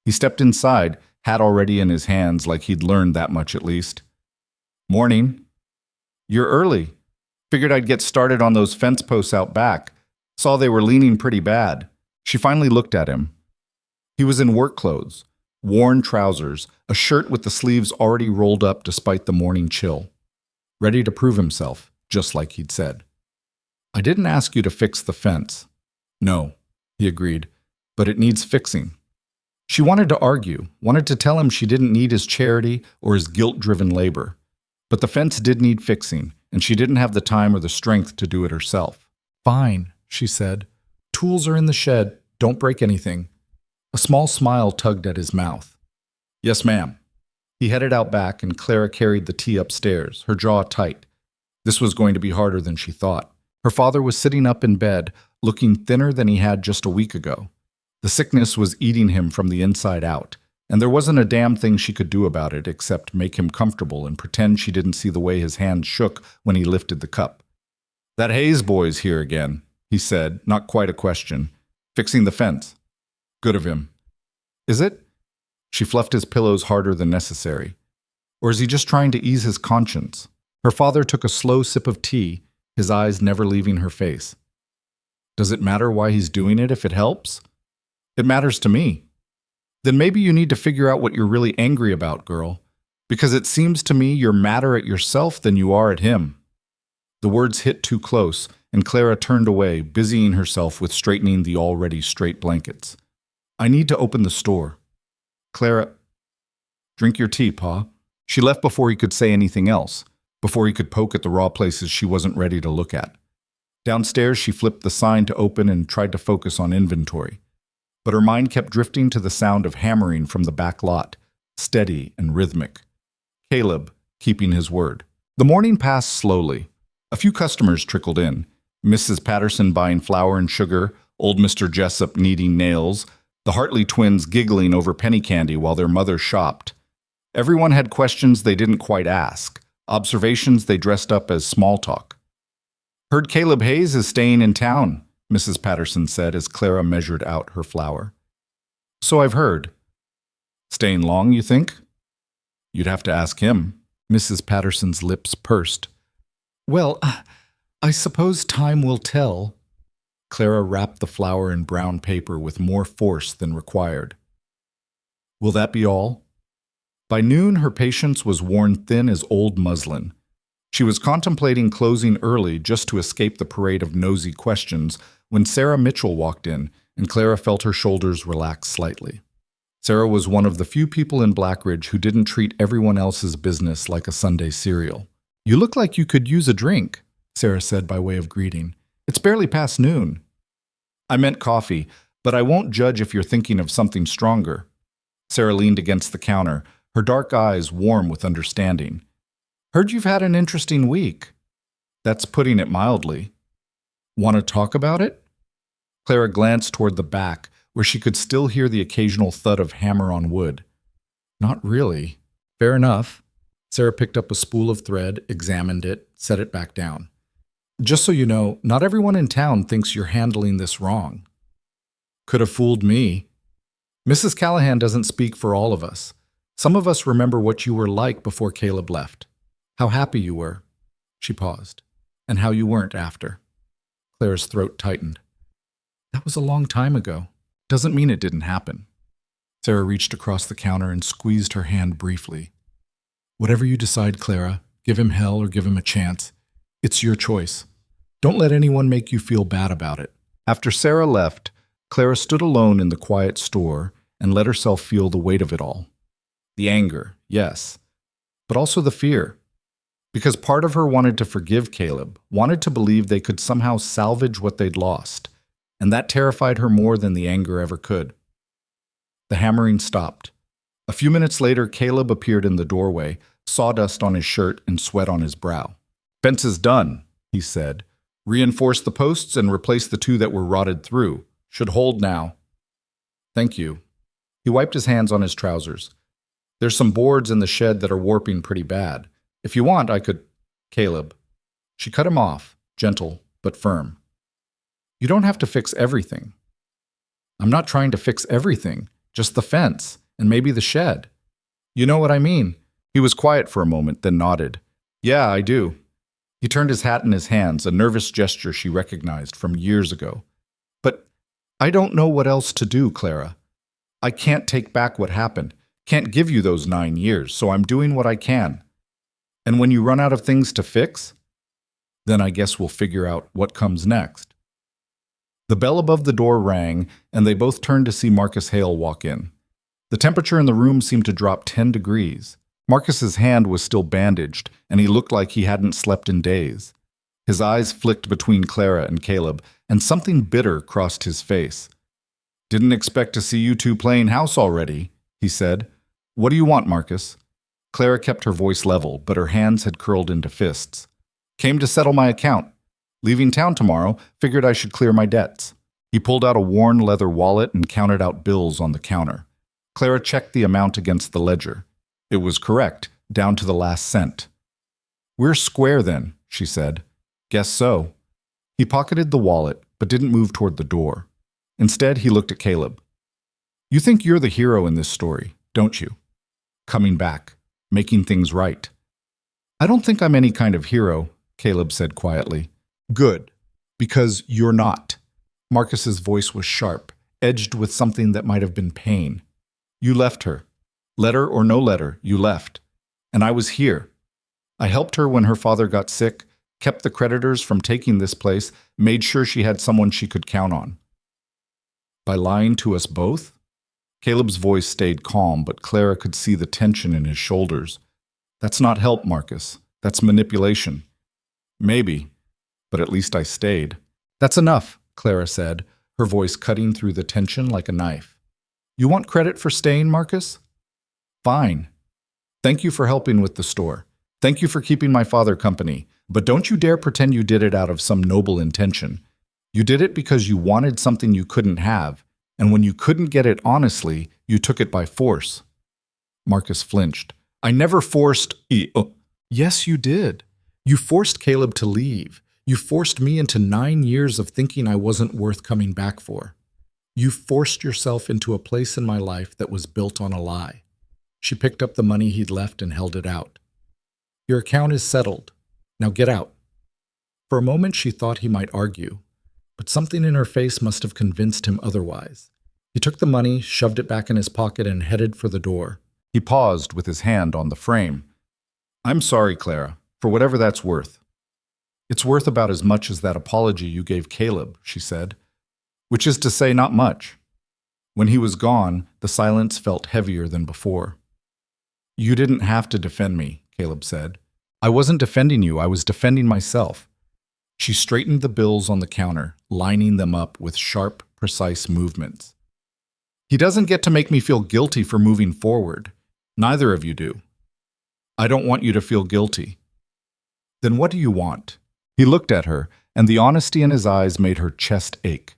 He stepped inside, hat already in his hands, like he'd learned that much at least. "Morning." "You're early. Figured I'd get started on those fence posts out back. Saw they were leaning pretty bad." She finally looked at him. He was in work clothes, worn trousers, a shirt with the sleeves already rolled up despite the morning chill. Ready to prove himself, just like he'd said. "I didn't ask you to fix the fence." "No," he agreed, "but it needs fixing." She wanted to argue, wanted to tell him she didn't need his charity or his guilt-driven labor. But the fence did need fixing, and she didn't have the time or the strength to do it herself. "Fine," she said. "Tools are in the shed. Don't break anything." A small smile tugged at his mouth. "Yes, ma'am." He headed out back, and Clara carried the tea upstairs, her jaw tight. This was going to be harder than she thought. Her father was sitting up in bed, looking thinner than he had just a week ago. The sickness was eating him from the inside out, and there wasn't a damn thing she could do about it except make him comfortable and pretend she didn't see the way his hand shook when he lifted the cup. "That Hayes boy's here again," he said, not quite a question. "Fixing the fence." "Good of him." "Is it?" She fluffed his pillows harder than necessary. "Or is he just trying to ease his conscience?" Her father took a slow sip of tea, his eyes never leaving her face. "Does it matter why he's doing it if it helps?" "It matters to me." "Then maybe you need to figure out what you're really angry about, girl. Because it seems to me you're madder at yourself than you are at him." The words hit too close, and Clara turned away, busying herself with straightening the already straight blankets. "I need to open the store." "Clara..." "Drink your tea, Pa." She left before he could say anything else, before he could poke at the raw places she wasn't ready to look at. Downstairs, she flipped the sign to open and tried to focus on inventory. But her mind kept drifting to the sound of hammering from the back lot, steady and rhythmic. Caleb, keeping his word. The morning passed slowly. A few customers trickled in. Mrs. Patterson buying flour and sugar, old Mr. Jessup needing nails, the Hartley twins giggling over penny candy while their mother shopped. Everyone had questions they didn't quite ask, observations they dressed up as small talk. "Heard Caleb Hayes is staying in town," Mrs. Patterson said as Clara measured out her flour. "So I've heard." "Staying long, you think?" "You'd have to ask him." Mrs. Patterson's lips pursed. "Well, I suppose time will tell." Clara wrapped the flour in brown paper with more force than required. "Will that be all?" By noon, her patience was worn thin as old muslin. She was contemplating closing early just to escape the parade of nosy questions when Sarah Mitchell walked in, and Clara felt her shoulders relax slightly. Sarah was one of the few people in Blackridge who didn't treat everyone else's business like a Sunday cereal. "You look like you could use a drink," Sarah said by way of greeting. "It's barely past noon." "I meant coffee, but I won't judge if you're thinking of something stronger." Sarah leaned against the counter, her dark eyes warm with understanding. "Heard you've had an interesting week." "That's putting it mildly." "Want to talk about it?" Clara glanced toward the back, where she could still hear the occasional thud of hammer on wood. "Not really." "Fair enough." Sarah picked up a spool of thread, examined it, set it back down. "Just so you know, not everyone in town thinks you're handling this wrong." "Could have fooled me." "Mrs. Callahan doesn't speak for all of us. Some of us remember what you were like before Caleb left. How happy you were." She paused. "And how you weren't after." Clara's throat tightened. "That was a long time ago. Doesn't mean it didn't happen." Sarah reached across the counter and squeezed her hand briefly. "Whatever you decide, Clara, give him hell or give him a chance. It's your choice. Don't let anyone make you feel bad about it." After Sarah left, Clara stood alone in the quiet store and let herself feel the weight of it all. The anger, yes, but also the fear. Because part of her wanted to forgive Caleb, wanted to believe they could somehow salvage what they'd lost, and that terrified her more than the anger ever could. The hammering stopped. A few minutes later, Caleb appeared in the doorway, sawdust on his shirt and sweat on his brow. "Fence is done," he said. "Reinforce the posts and replace the two that were rotted through. Should hold now." "Thank you." He wiped his hands on his trousers. "There's some boards in the shed that are warping pretty bad. If you want, I could—" "Caleb." She cut him off, gentle but firm. "You don't have to fix everything." "I'm not trying to fix everything, just the fence, and maybe the shed." "You know what I mean." He was quiet for a moment, then nodded. "Yeah, I do." He turned his hat in his hands, a nervous gesture she recognized from years ago. "But I don't know what else to do, Clara. I can't take back what happened, can't give you those 9 years, so I'm doing what I can. And when you run out of things to fix, then I guess we'll figure out what comes next." The bell above the door rang, and they both turned to see Marcus Hale walk in. The temperature in the room seemed to drop 10 degrees. Marcus's hand was still bandaged, and he looked like he hadn't slept in days. His eyes flicked between Clara and Caleb, and something bitter crossed his face. "Didn't expect to see you two playing house already," he said. "What do you want, Marcus?" Clara kept her voice level, but her hands had curled into fists. "Came to settle my account. Leaving town tomorrow, figured I should clear my debts." He pulled out a worn leather wallet and counted out bills on the counter. Clara checked the amount against the ledger. It was correct, down to the last cent. "We're square then," she said. "Guess so." He pocketed the wallet, but didn't move toward the door. Instead, he looked at Caleb. "You think you're the hero in this story, don't you? Coming back, making things right." "I don't think I'm any kind of hero," Caleb said quietly. "Good, because you're not." Marcus's voice was sharp, edged with something that might have been pain. "You left her. Letter or no letter, you left. And I was here. I helped her when her father got sick, kept the creditors from taking this place, made sure she had someone she could count on." "By lying to us both?" Caleb's voice stayed calm, but Clara could see the tension in his shoulders. "That's not help, Marcus. That's manipulation." "Maybe, but at least I stayed." "That's enough," Clara said, her voice cutting through the tension like a knife. "You want credit for staying, Marcus? Fine. Thank you for helping with the store. Thank you for keeping my father company. But don't you dare pretend you did it out of some noble intention. You did it because you wanted something you couldn't have, and when you couldn't get it honestly, you took it by force." Marcus flinched. "I never forced—" "Yes, you did. You forced Caleb to leave. You forced me into 9 years of thinking I wasn't worth coming back for. You forced yourself into a place in my life that was built on a lie." She picked up the money he'd left and held it out. "Your account is settled. Now get out." For a moment she thought he might argue, but something in her face must have convinced him otherwise. He took the money, shoved it back in his pocket, and headed for the door. He paused with his hand on the frame. "I'm sorry, Clara, for whatever that's worth." "It's worth about as much as that apology you gave Caleb," she said. "Which is to say, not much." When he was gone, the silence felt heavier than before. "You didn't have to defend me," Caleb said. "I wasn't defending you, I was defending myself." She straightened the bills on the counter, lining them up with sharp, precise movements. "He doesn't get to make me feel guilty for moving forward. Neither of you do. I don't want you to feel guilty." "Then what do you want?" He looked at her, and the honesty in his eyes made her chest ache.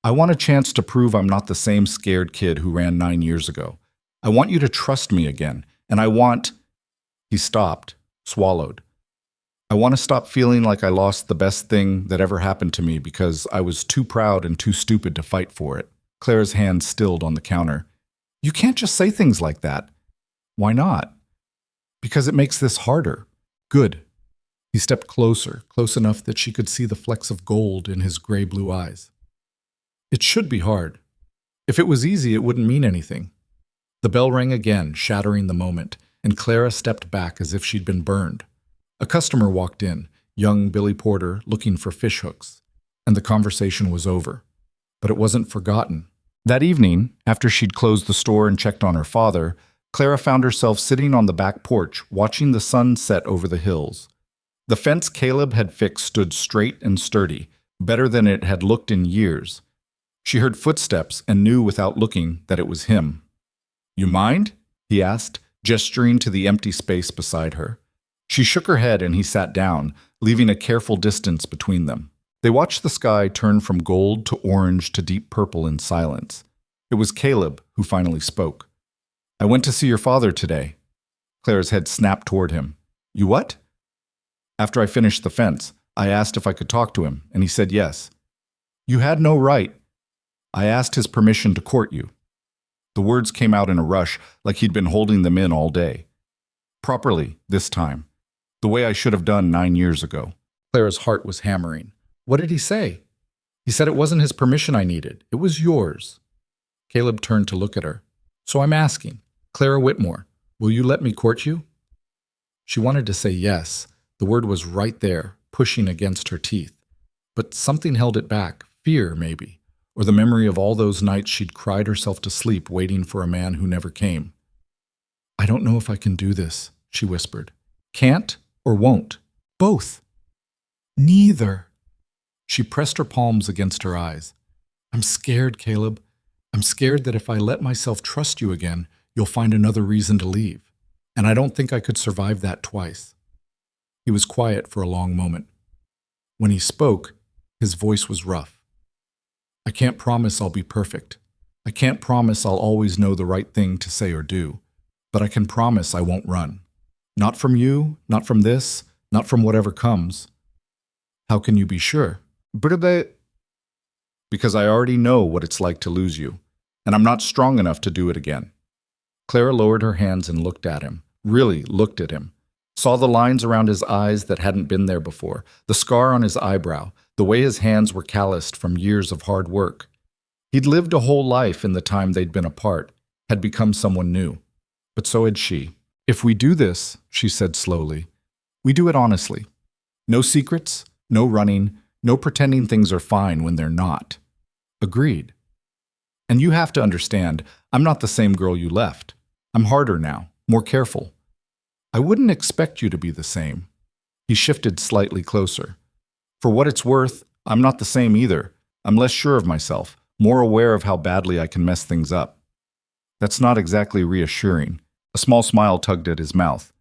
"I want a chance to prove I'm not the same scared kid who ran 9 years ago. I want you to trust me again, and I want—" He stopped, swallowed. "I want to stop feeling like I lost the best thing that ever happened to me because I was too proud and too stupid to fight for it." Clara's hand stilled on the counter. "You can't just say things like that." "Why not?" "Because it makes this harder." "Good." He stepped closer, close enough that she could see the flecks of gold in his gray-blue eyes. "It should be hard. If it was easy, it wouldn't mean anything." The bell rang again, shattering the moment, and Clara stepped back as if she'd been burned. A customer walked in, young Billy Porter, looking for fish hooks, and the conversation was over. But it wasn't forgotten. That evening, after she'd closed the store and checked on her father, Clara found herself sitting on the back porch, watching the sun set over the hills. The fence Caleb had fixed stood straight and sturdy, better than it had looked in years. She heard footsteps and knew without looking that it was him. "You mind?" he asked, gesturing to the empty space beside her. She shook her head and he sat down, leaving a careful distance between them. They watched the sky turn from gold to orange to deep purple in silence. It was Caleb who finally spoke. "I went to see your father today." Clara's head snapped toward him. "You what?" "After I finished the fence, I asked if I could talk to him, and he said yes." "You had no right." "I asked his permission to court you." The words came out in a rush, like he'd been holding them in all day. "Properly, this time. The way I should have done 9 years ago." Clara's heart was hammering. "What did he say?" "He said it wasn't his permission I needed. It was yours." Caleb turned to look at her. "So I'm asking, Clara Whitmore, will you let me court you?" She wanted to say yes. The word was right there, pushing against her teeth. But something held it back, fear maybe, or the memory of all those nights she'd cried herself to sleep waiting for a man who never came. "I don't know if I can do this," she whispered. "Can't or won't? Both." "Neither." She pressed her palms against her eyes. "I'm scared, Caleb. I'm scared that if I let myself trust you again, you'll find another reason to leave. And I don't think I could survive that twice." He was quiet for a long moment. When he spoke, his voice was rough. "I can't promise I'll be perfect. I can't promise I'll always know the right thing to say or do. But I can promise I won't run. Not from you, not from this, not from whatever comes." "How can you be sure?" "Because I already know what it's like to lose you, and I'm not strong enough to do it again." Clara lowered her hands and looked at him, really looked at him. Saw the lines around his eyes that hadn't been there before, the scar on his eyebrow, the way his hands were calloused from years of hard work. He'd lived a whole life in the time they'd been apart, had become someone new. But so had she. "If we do this," she said slowly, "we do it honestly. No secrets, no running, no pretending things are fine when they're not." "Agreed. And you have to understand, I'm not the same girl you left. I'm harder now, more careful. I wouldn't expect you to be the same." He shifted slightly closer. "For what it's worth, I'm not the same either. I'm less sure of myself, more aware of how badly I can mess things up." That's not exactly reassuring. A small smile tugged at his mouth.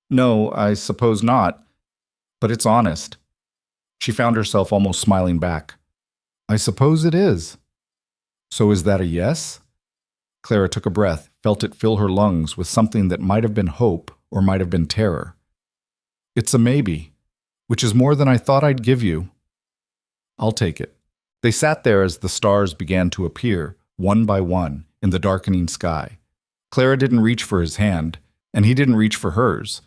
"No, I suppose not. But it's honest." She found herself almost smiling back. "I suppose it is." "So is that a yes?" Clara took a breath, felt it fill her lungs with something that might have been hope or might have been terror. "It's a maybe, which is more than I thought I'd give you." "I'll take it." They sat there as the stars began to appear, one by one, in the darkening sky. Clara didn't reach for his hand, and he didn't reach for hers.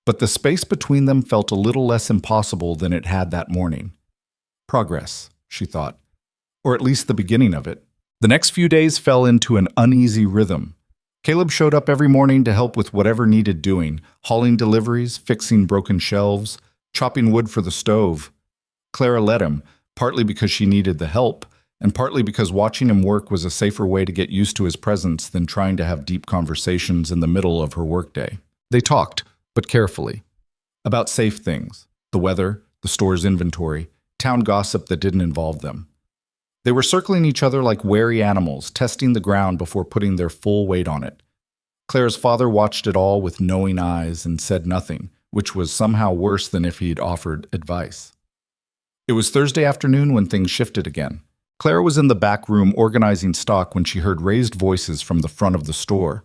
But the space between them felt a little less impossible than it had that morning. Progress, she thought, or at least the beginning of it. The next few days fell into an uneasy rhythm. Caleb showed up every morning to help with whatever needed doing, hauling deliveries, fixing broken shelves, chopping wood for the stove. Clara let him, partly because she needed the help, and partly because watching him work was a safer way to get used to his presence than trying to have deep conversations in the middle of her workday. They talked, but carefully, about safe things, the weather, the store's inventory, town gossip that didn't involve them. They were circling each other like wary animals, testing the ground before putting their full weight on it. Clara's father watched it all with knowing eyes and said nothing, which was somehow worse than if he'd offered advice. It was Thursday afternoon when things shifted again. Clara was in the back room organizing stock when she heard raised voices from the front of the store.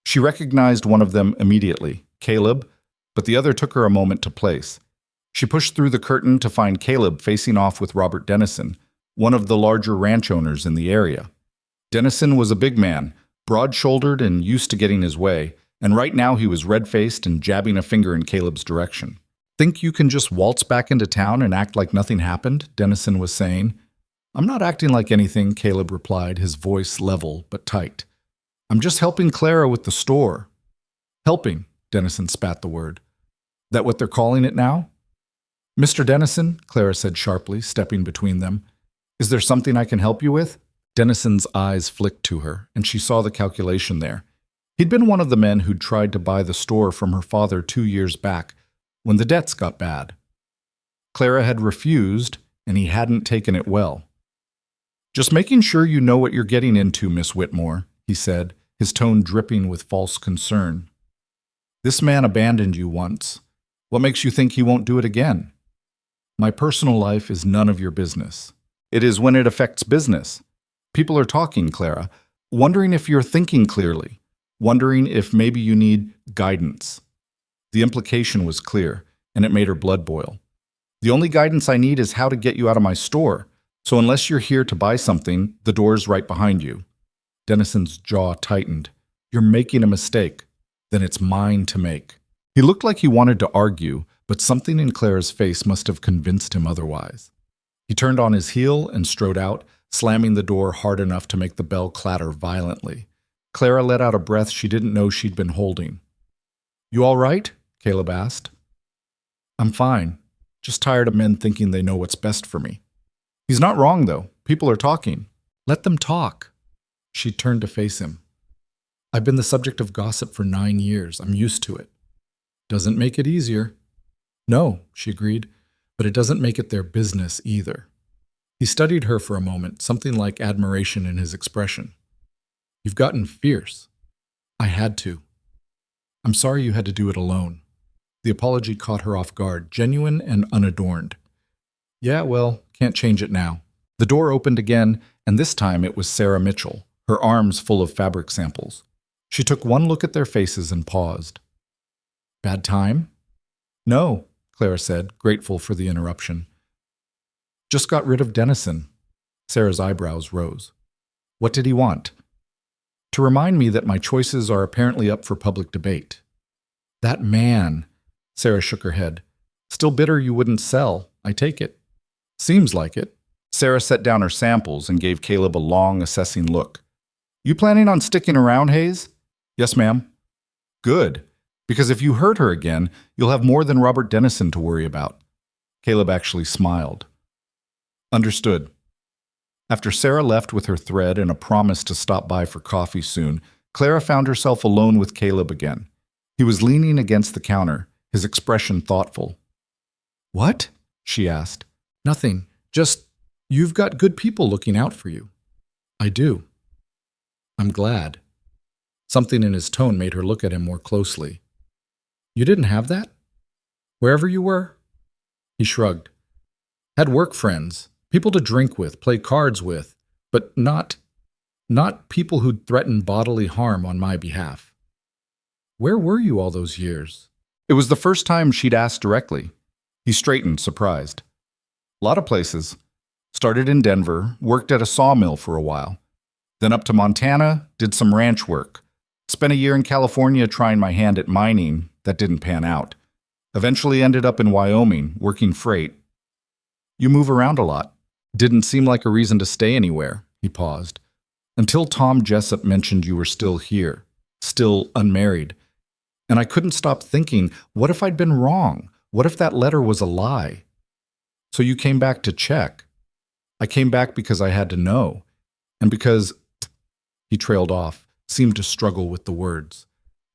She recognized one of them immediately, Caleb, but the other took her a moment to place. She pushed through the curtain to find Caleb facing off with Robert Dennison, one of the larger ranch owners in the area. Dennison was a big man, broad-shouldered and used to getting his way, and right now he was red-faced and jabbing a finger in Caleb's direction. "Think you can just waltz back into town and act like nothing happened?" Dennison was saying. "I'm not acting like anything," Caleb replied, his voice level but tight. "I'm just helping Clara with the store." "Helping," Dennison spat the word. "That what they're calling it now?" "Mr. Dennison," Clara said sharply, stepping between them, "is there something I can help you with?" Dennison's eyes flicked to her, and she saw the calculation there. He'd been one of the men who'd tried to buy the store from her father 2 years back, when the debts got bad. Clara had refused, and he hadn't taken it well. "Just making sure you know what you're getting into, Miss Whitmore," he said, his tone dripping with false concern. This man abandoned you once. What makes you think he won't do it again? My personal life is none of your business. It is when it affects business. People are talking, Clara, wondering if you're thinking clearly, wondering if maybe you need guidance. The implication was clear, and it made her blood boil. The only guidance I need is how to get you out of my store. So unless you're here to buy something, the door's right behind you. Dennison's jaw tightened. You're making a mistake. Then it's mine to make. He looked like he wanted to argue, but something in Clara's face must have convinced him otherwise. He turned on his heel and strode out, slamming the door hard enough to make the bell clatter violently. Clara let out a breath she didn't know she'd been holding. You all right? Caleb asked. I'm fine. Just tired of men thinking they know what's best for me. He's not wrong, though. People are talking. Let them talk. She turned to face him. I've been the subject of gossip for 9 years. I'm used to it. Doesn't make it easier. No, she agreed, but it doesn't make it their business either. He studied her for a moment, something like admiration in his expression. You've gotten fierce. I had to. I'm sorry you had to do it alone. The apology caught her off guard, genuine and unadorned. Yeah, well, can't change it now. The door opened again, and this time it was Sarah Mitchell, her arms full of fabric samples. She took one look at their faces and paused. Bad time? No, Clara said, grateful for the interruption. Just got rid of Dennison. Sarah's eyebrows rose. What did he want? To remind me that my choices are apparently up for public debate. That man, Sarah shook her head. Still bitter you wouldn't sell, I take it. Seems like it. Sarah set down her samples and gave Caleb a long, assessing look. You planning on sticking around, Hayes? Yes, ma'am. Good, because if you hurt her again, you'll have more than Robert Dennison to worry about. Caleb actually smiled. Understood. After Sarah left with her thread and a promise to stop by for coffee soon, Clara found herself alone with Caleb again. He was leaning against the counter, his expression thoughtful. What? She asked. Nothing. Just, you've got good people looking out for you. I do. I'm glad. Something in his tone made her look at him more closely. You didn't have that? Wherever you were? He shrugged. Had work friends, people to drink with, play cards with, but not people who'd threaten bodily harm on my behalf. Where were you all those years? It was the first time she'd asked directly. He straightened, surprised. A lot of places. Started in Denver, worked at a sawmill for a while. Then up to Montana, did some ranch work. Spent a year in California trying my hand at mining. That didn't pan out. Eventually ended up in Wyoming, working freight. You move around a lot. Didn't seem like a reason to stay anywhere, he paused. Until Tom Jessup mentioned you were still here, still unmarried. And I couldn't stop thinking, what if I'd been wrong? What if that letter was a lie? So you came back to check. I came back because I had to know. And because, he trailed off, seemed to struggle with the words.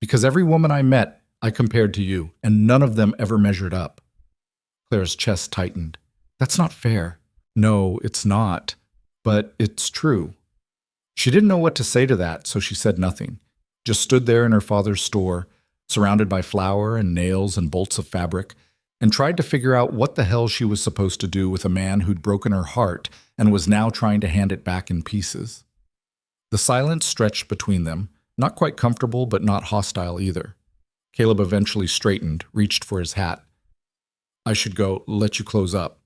Because every woman I met, I compared to you, and none of them ever measured up. Clara's chest tightened. That's not fair. No, it's not. But it's true. She didn't know what to say to that, so she said nothing. Just stood there in her father's store, surrounded by flour and nails and bolts of fabric, and tried to figure out what the hell she was supposed to do with a man who'd broken her heart and was now trying to hand it back in pieces. The silence stretched between them, not quite comfortable but not hostile either. Caleb eventually straightened, reached for his hat. I should go, let you close up.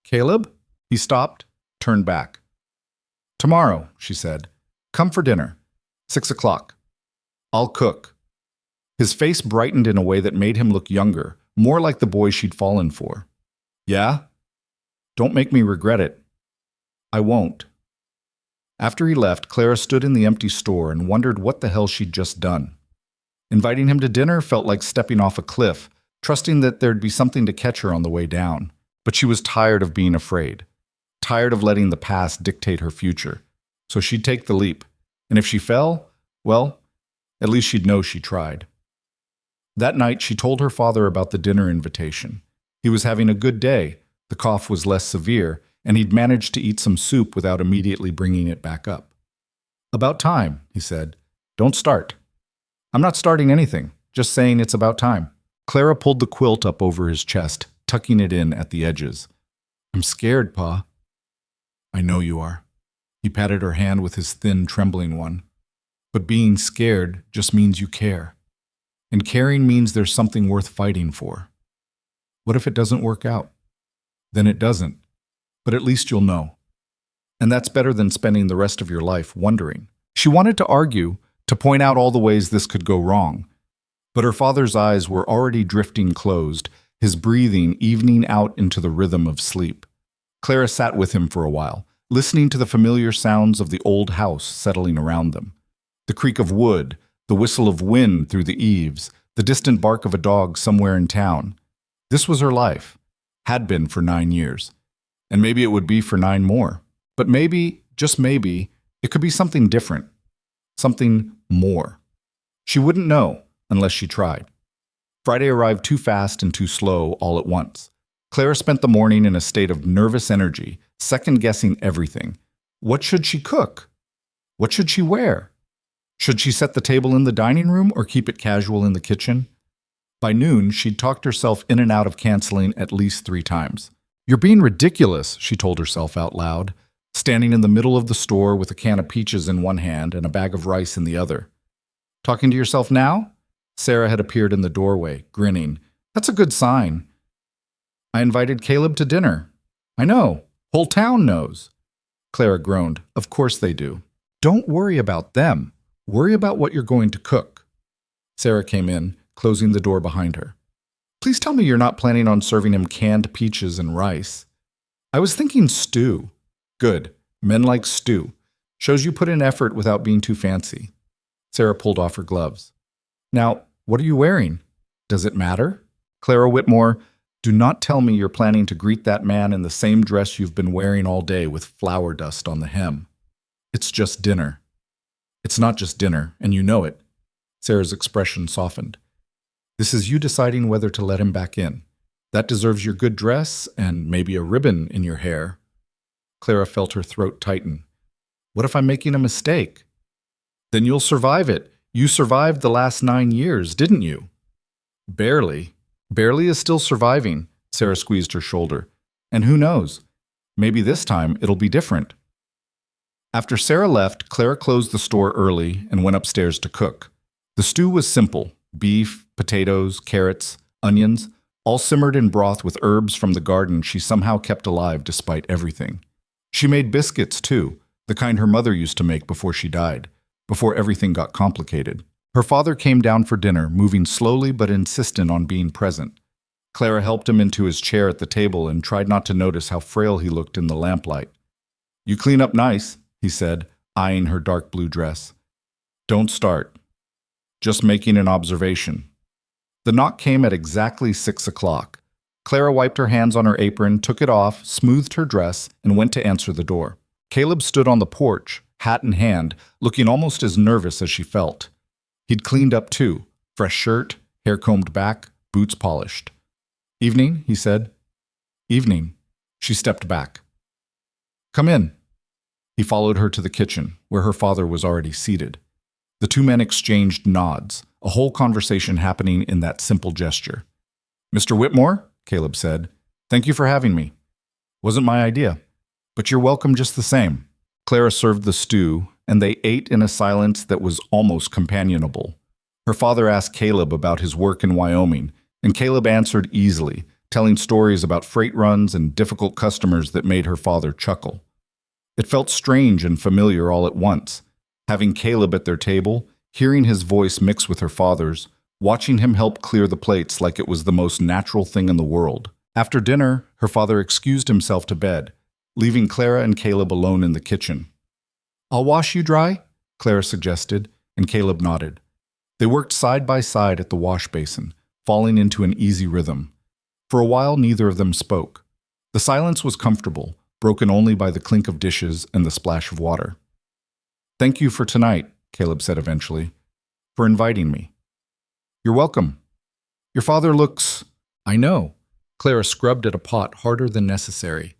Caleb? He stopped, turned back. Tomorrow, she said. Come for dinner. 6 o'clock. I'll cook. His face brightened in a way that made him look younger, more like the boy she'd fallen for. Yeah? Don't make me regret it. I won't. After he left, Clara stood in the empty store and wondered what the hell she'd just done. Inviting him to dinner felt like stepping off a cliff, trusting that there'd be something to catch her on the way down. But she was tired of being afraid, tired of letting the past dictate her future. So she'd take the leap. And if she fell, well, at least she'd know she tried. That night, she told her father about the dinner invitation. He was having a good day, the cough was less severe, and he'd managed to eat some soup without immediately bringing it back up. About time, he said. Don't start. I'm not starting anything. just saying it's about time. Clara pulled the quilt up over his chest, tucking it in at the edges. I'm scared, Pa. I know you are. He patted her hand with his thin, trembling one. But being scared just means you care. And caring means there's something worth fighting for. What if it doesn't work out? Then it doesn't. But at least you'll know. And that's better than spending the rest of your life wondering. She wanted to argue, to point out all the ways this could go wrong. But her father's eyes were already drifting closed, his breathing evening out into the rhythm of sleep. Clara sat with him for a while, listening to the familiar sounds of the old house settling around them. The creak of wood, the whistle of wind through the eaves, the distant bark of a dog somewhere in town. This was her life, had been for 9 years. And maybe it would be for 9 more. But maybe, just maybe, it could be something different. Something more. She wouldn't know unless she tried. Friday arrived too fast and too slow all at once. Clara spent the morning in a state of nervous energy, second-guessing everything. What should she cook? What should she wear? Should she set the table in the dining room or keep it casual in the kitchen? By noon, she'd talked herself in and out of canceling at least 3 times. You're being ridiculous, she told herself out loud, standing in the middle of the store with a can of peaches in one hand and a bag of rice in the other. Talking to yourself now? Sarah had appeared in the doorway, grinning. That's a good sign. I invited Caleb to dinner. I know. Whole town knows. Clara groaned. Of course they do. Don't worry about them. Worry about what you're going to cook. Sarah came in, closing the door behind her. Please tell me you're not planning on serving him canned peaches and rice. I was thinking stew. Good. Men like stew. Shows you put in effort without being too fancy. Sarah pulled off her gloves. Now, what are you wearing? Does it matter? Clara Whitmore, do not tell me you're planning to greet that man in the same dress you've been wearing all day with flour dust on the hem. It's just dinner. It's not just dinner, and you know it. Sarah's expression softened. This is you deciding whether to let him back in. That deserves your good dress and maybe a ribbon in your hair. Clara felt her throat tighten. What if I'm making a mistake? Then you'll survive it. You survived the last 9 years, didn't you? Barely. Barely is still surviving, Sarah squeezed her shoulder. And who knows? Maybe this time it'll be different. After Sarah left, Clara closed the store early and went upstairs to cook. The stew was simple. Beef, potatoes, carrots, onions, all simmered in broth with herbs from the garden she somehow kept alive despite everything. She made biscuits, too, the kind her mother used to make before she died, before everything got complicated. Her father came down for dinner, moving slowly but insistent on being present. Clara helped him into his chair at the table and tried not to notice how frail he looked in the lamplight. You clean up nice, he said, eyeing her dark blue dress. Don't start. Just making an observation. The knock came at exactly 6 o'clock. Clara wiped her hands on her apron, took it off, smoothed her dress, and went to answer the door. Caleb stood on the porch, hat in hand, looking almost as nervous as she felt. He'd cleaned up too, fresh shirt, hair combed back, boots polished. Evening, he said. Evening. She stepped back. Come in. He followed her to the kitchen, where her father was already seated. The 2 men exchanged nods, a whole conversation happening in that simple gesture. Mr. Whitmore, Caleb said, thank you for having me. Wasn't my idea, but you're welcome just the same. Clara served the stew, and they ate in a silence that was almost companionable. Her father asked Caleb about his work in Wyoming, and Caleb answered easily, telling stories about freight runs and difficult customers that made her father chuckle. It felt strange and familiar all at once, having Caleb at their table, hearing his voice mix with her father's, watching him help clear the plates like it was the most natural thing in the world. After dinner, her father excused himself to bed, leaving Clara and Caleb alone in the kitchen. I'll wash you dry, Clara suggested, and Caleb nodded. They worked side by side at the wash basin, falling into an easy rhythm. For a while, neither of them spoke. The silence was comfortable, broken only by the clink of dishes and the splash of water. Thank you for tonight, Caleb said eventually, for inviting me. You're welcome. Your father looks... I know. Clara scrubbed at a pot harder than necessary.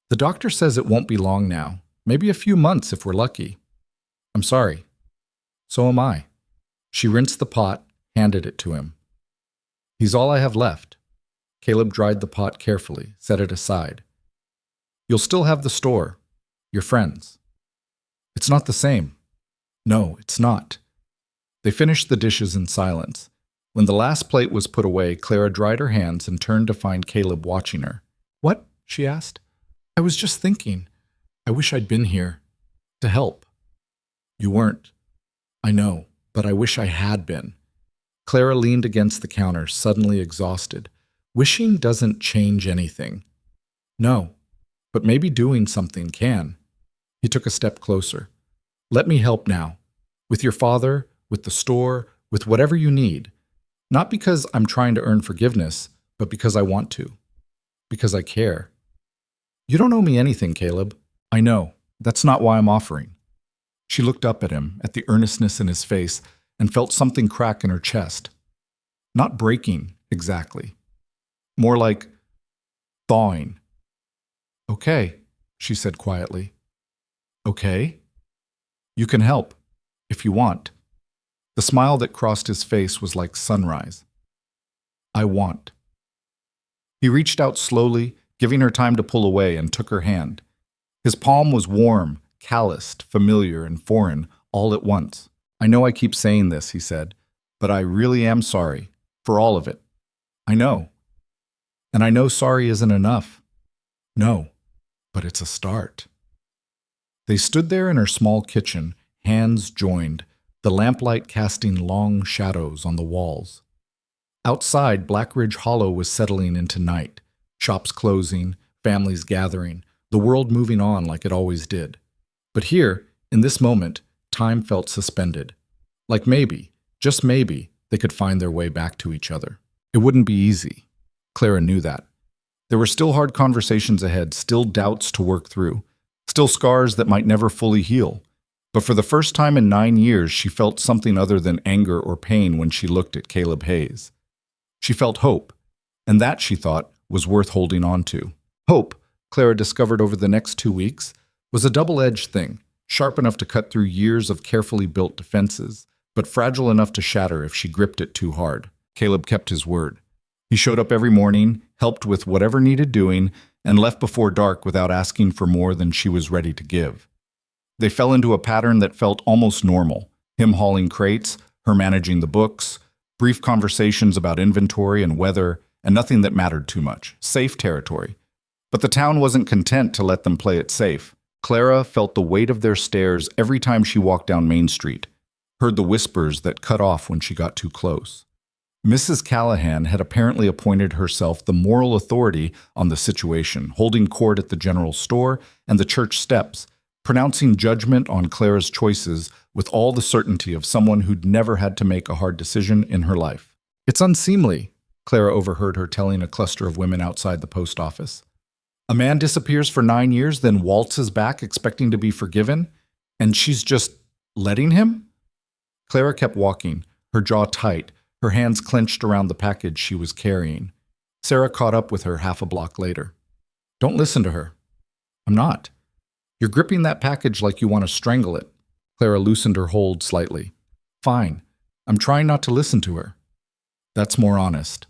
The doctor says it won't be long now. Maybe a few months if we're lucky. I'm sorry. So am I. She rinsed the pot, handed it to him. He's all I have left. Caleb dried the pot carefully, set it aside. You'll still have the store, your friends. It's not the same. No, it's not. They finished the dishes in silence. When the last plate was put away, Clara dried her hands and turned to find Caleb watching her. What? She asked. I was just thinking. I wish I'd been here. To help. You weren't. I know, but I wish I had been. Clara leaned against the counter, suddenly exhausted. Wishing doesn't change anything. No, but maybe doing something can. He took a step closer. Let me help now. With your father, with the store, with whatever you need. Not because I'm trying to earn forgiveness, but because I want to. Because I care. You don't owe me anything, Caleb. I know. That's not why I'm offering. She looked up at him, at the earnestness in his face, and felt something crack in her chest. Not breaking, exactly. More like thawing. Okay, she said quietly. Okay? You can help, if you want. The smile that crossed his face was like sunrise. I want. He reached out slowly, giving her time to pull away, and took her hand. His palm was warm, calloused, familiar, and foreign, all at once. I know I keep saying this, he said, but I really am sorry, for all of it. I know. And I know sorry isn't enough. No, but it's a start. They stood there in her small kitchen, hands joined, the lamplight casting long shadows on the walls. Outside, Black Ridge Hollow was settling into night, shops closing, families gathering, the world moving on like it always did. But here, in this moment, time felt suspended. Like maybe, just maybe, they could find their way back to each other. It wouldn't be easy. Clara knew that. There were still hard conversations ahead, still doubts to work through, still scars that might never fully heal. But for the first time in 9 years, she felt something other than anger or pain when she looked at Caleb Hayes. She felt hope, and that, she thought, was worth holding on to. Hope, Clara discovered over the next 2 weeks, was a double-edged thing, sharp enough to cut through years of carefully built defenses, but fragile enough to shatter if she gripped it too hard. Caleb kept his word. He showed up every morning, helped with whatever needed doing, and left before dark without asking for more than she was ready to give. They fell into a pattern that felt almost normal, him hauling crates, her managing the books, brief conversations about inventory and weather, and nothing that mattered too much, safe territory. But the town wasn't content to let them play it safe. Clara felt the weight of their stares every time she walked down Main Street, heard the whispers that cut off when she got too close. Mrs. Callahan had apparently appointed herself the moral authority on the situation, holding court at the general store and the church steps, pronouncing judgment on Clara's choices with all the certainty of someone who'd never had to make a hard decision in her life. It's unseemly, Clara overheard her telling a cluster of women outside the post office. A man disappears for 9 years, then waltzes back expecting to be forgiven, and she's just letting him? Clara kept walking, her jaw tight, her hands clenched around the package she was carrying. Sarah caught up with her half a block later. Don't listen to her. I'm not. You're gripping that package like you want to strangle it. Clara loosened her hold slightly. Fine. I'm trying not to listen to her. That's more honest.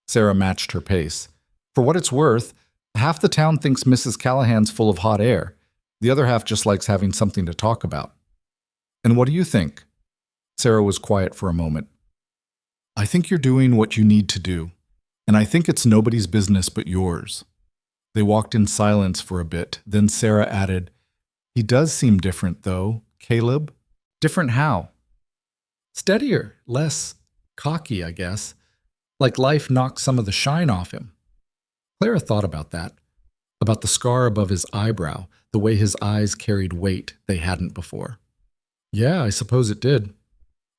Sarah matched her pace. For what it's worth, half the town thinks Mrs. Callahan's full of hot air. The other half just likes having something to talk about. And what do you think? Sarah was quiet for a moment. I think you're doing what you need to do, and I think it's nobody's business but yours. They walked in silence for a bit, then Sarah added, He does seem different, though, Caleb. Different how? Steadier, less cocky, I guess. Like life knocked some of the shine off him. Clara thought about that, about the scar above his eyebrow, the way his eyes carried weight they hadn't before. Yeah, I suppose it did.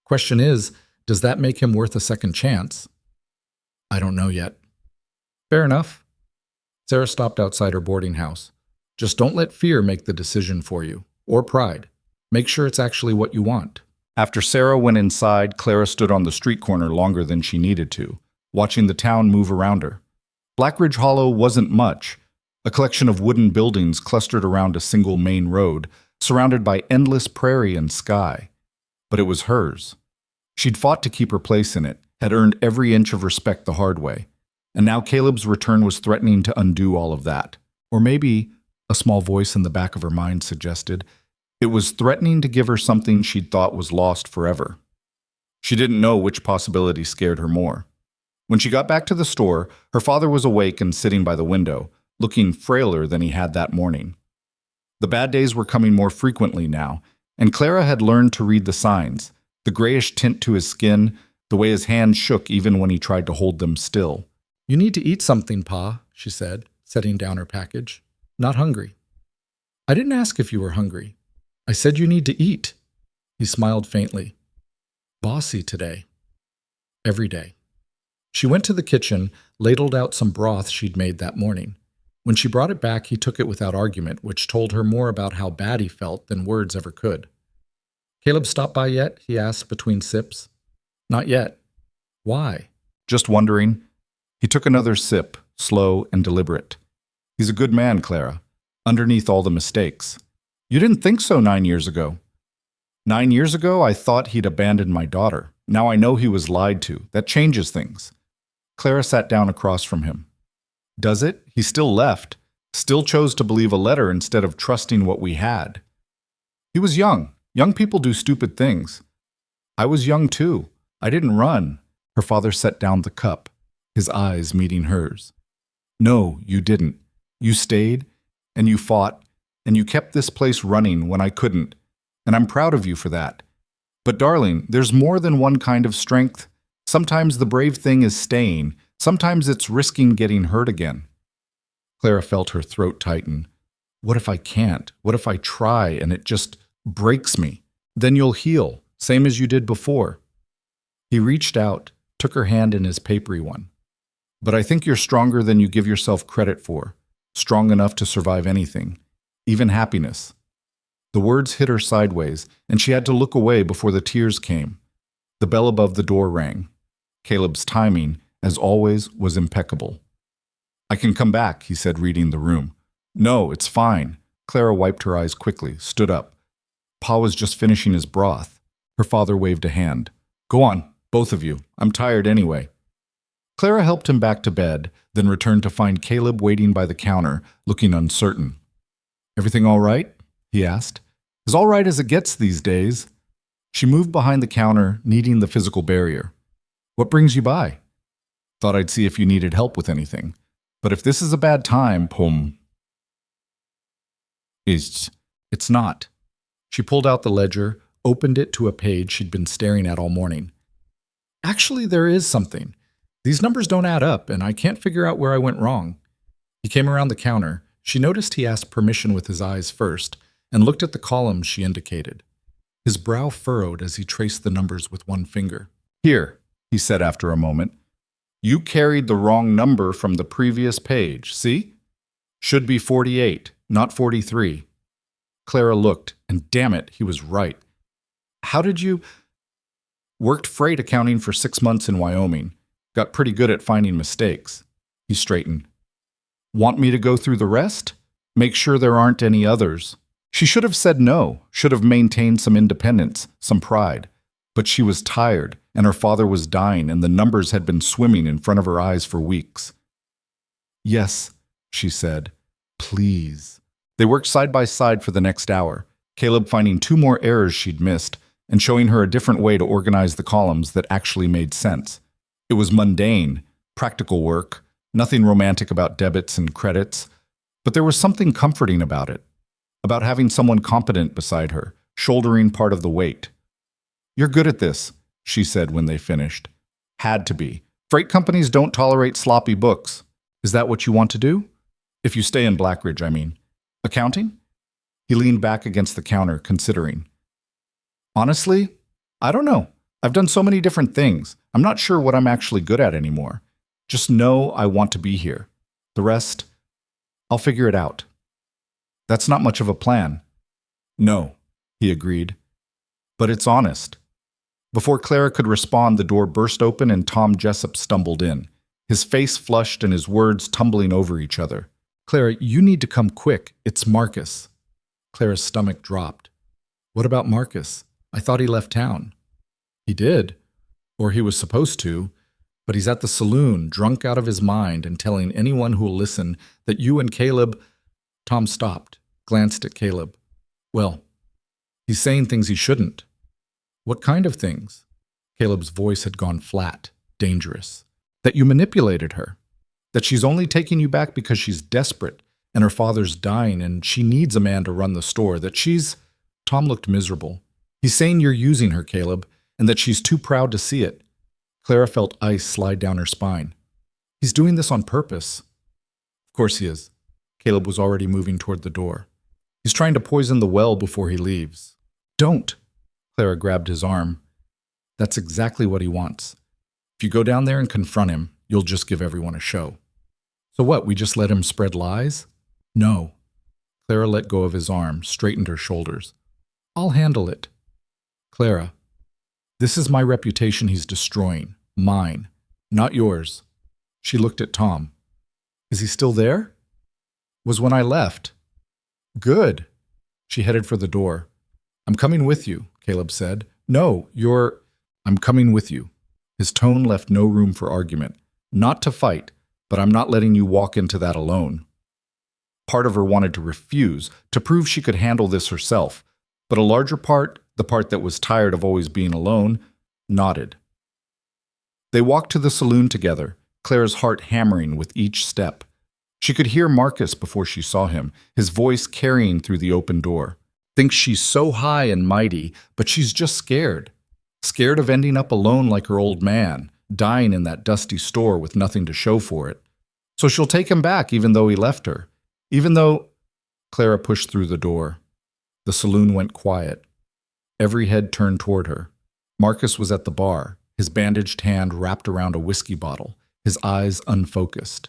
Question is, does that make him worth a second chance? I don't know yet. Fair enough. Sarah stopped outside her boarding house. Just don't let fear make the decision for you, or pride. Make sure it's actually what you want. After Sarah went inside, Clara stood on the street corner longer than she needed to, watching the town move around her. Black Ridge Hollow wasn't much, a collection of wooden buildings clustered around a single main road, surrounded by endless prairie and sky. But it was hers. She'd fought to keep her place in it, had earned every inch of respect the hard way. And now Caleb's return was threatening to undo all of that. Or maybe, a small voice in the back of her mind suggested, it was threatening to give her something she'd thought was lost forever. She didn't know which possibility scared her more. When she got back to the store, her father was awake and sitting by the window, looking frailer than he had that morning. The bad days were coming more frequently now, and Clara had learned to read the signs, the grayish tint to his skin, the way his hands shook even when he tried to hold them still. "You need to eat something, Pa," she said, setting down her package. "Not hungry." "I didn't ask if you were hungry. I said you need to eat." He smiled faintly. "Bossy today." Every day. She went to the kitchen, ladled out some broth she'd made that morning. When she brought it back, he took it without argument, which told her more about how bad he felt than words ever could. "Caleb stopped by yet?" he asked between sips. "Not yet." "Why?" "Just wondering." He took another sip, slow and deliberate. "He's a good man, Clara, underneath all the mistakes. You didn't think so 9 years ago." 9 years ago, I thought he'd abandoned my daughter. Now I know he was lied to. That changes things." Clara sat down across from him. "Does it? He still left. Still chose to believe a letter instead of trusting what we had. He was young. Young people do stupid things. I was young too. I didn't run." Her father set down the cup, his eyes meeting hers. "No, you didn't. You stayed, and you fought, and you kept this place running when I couldn't, and I'm proud of you for that. But darling, there's more than one kind of strength. Sometimes the brave thing is staying. Sometimes it's risking getting hurt again." Clara felt her throat tighten. "What if I can't? What if I try and it just breaks me? Then you'll heal, same as you did before." He reached out, took her hand in his papery one. "But I think you're stronger than you give yourself credit for. Strong enough to survive anything, even happiness." The words hit her sideways, and she had to look away before the tears came. The bell above the door rang. Caleb's timing, as always, was impeccable. "I can come back," he said, reading the room. "No, it's fine." Clara wiped her eyes quickly, stood up. Pa was just finishing his broth. Her father waved a hand. "Go on, both of you. I'm tired anyway." Clara helped him back to bed, then returned to find Caleb waiting by the counter, looking uncertain. "Everything all right?" he asked. "As all right as it gets these days." She moved behind the counter, needing the physical barrier. "What brings you by?" "Thought I'd see if you needed help with anything. But if this is a bad time, It's not." She pulled out the ledger, opened it to a page she'd been staring at all morning. "Actually, there is something. These numbers don't add up, and I can't figure out where I went wrong." He came around the counter. She noticed he asked permission with his eyes first, and looked at the columns she indicated. His brow furrowed as he traced the numbers with one finger. "Here," he said after a moment. "You carried the wrong number from the previous page, see? Should be 48, not 43. Clara looked, and damn it, he was right. "How did you—" "Worked freight accounting for 6 months in Wyoming. Got pretty good at finding mistakes." He straightened. "Want me to go through the rest? Make sure there aren't any others." She should have said no, should have maintained some independence, some pride. But she was tired, and her father was dying, and the numbers had been swimming in front of her eyes for weeks. "Yes," she said. "Please." They worked side by side for the next hour, Caleb finding 2 more errors she'd missed, and showing her a different way to organize the columns that actually made sense. It was mundane, practical work, nothing romantic about debits and credits, but there was something comforting about it, about having someone competent beside her, shouldering part of the weight. "You're good at this," she said when they finished. "Had to be. Freight companies don't tolerate sloppy books. Is that what you want to do? If you stay in Blackridge, I mean. Accounting?" He leaned back against the counter, considering. "Honestly, I don't know. I've done so many different things. I'm not sure what I'm actually good at anymore. Just know I want to be here. The rest, I'll figure it out." "That's not much of a plan." "No," he agreed. "But it's honest." Before Clara could respond, the door burst open and Tom Jessup stumbled in, his face flushed and his words tumbling over each other. "Clara, you need to come quick. It's Marcus." Clara's stomach dropped. "What about Marcus? I thought he left town." "He did. Or he was supposed to, but he's at the saloon, drunk out of his mind and telling anyone who'll listen that you and Caleb— Tom stopped, glanced at Caleb. Well, he's saying things he shouldn't. What kind of things? Caleb's voice had gone flat, dangerous. That you manipulated her. That she's only taking you back because she's desperate and her father's dying and she needs a man to run the store. That she's— Tom looked miserable. He's saying you're using her, Caleb, and that she's too proud to see it. Clara felt ice slide down her spine. He's doing this on purpose. Of course he is. Caleb was already moving toward the door. He's trying to poison the well before he leaves. Don't! Clara grabbed his arm. That's exactly what he wants. If you go down there and confront him, you'll just give everyone a show. So what, we just let him spread lies? No. Clara let go of his arm, straightened her shoulders. I'll handle it. Clara, this is my reputation he's destroying. Mine, not yours. She looked at Tom. Is he still there? Was when I left. Good. She headed for the door. I'm coming with you, Caleb said. No, I'm coming with you. His tone left no room for argument. Not to fight, but I'm not letting you walk into that alone. Part of her wanted to refuse, to prove she could handle this herself, but a larger part, the part that was tired of always being alone, nodded. They walked to the saloon together, Clara's heart hammering with each step. She could hear Marcus before she saw him, his voice carrying through the open door. Thinks she's so high and mighty, but she's just scared. Scared of ending up alone like her old man, dying in that dusty store with nothing to show for it. So she'll take him back even though he left her. Even though— Clara pushed through the door. The saloon went quiet. Every head turned toward her. Marcus was at the bar, his bandaged hand wrapped around a whiskey bottle, his eyes unfocused.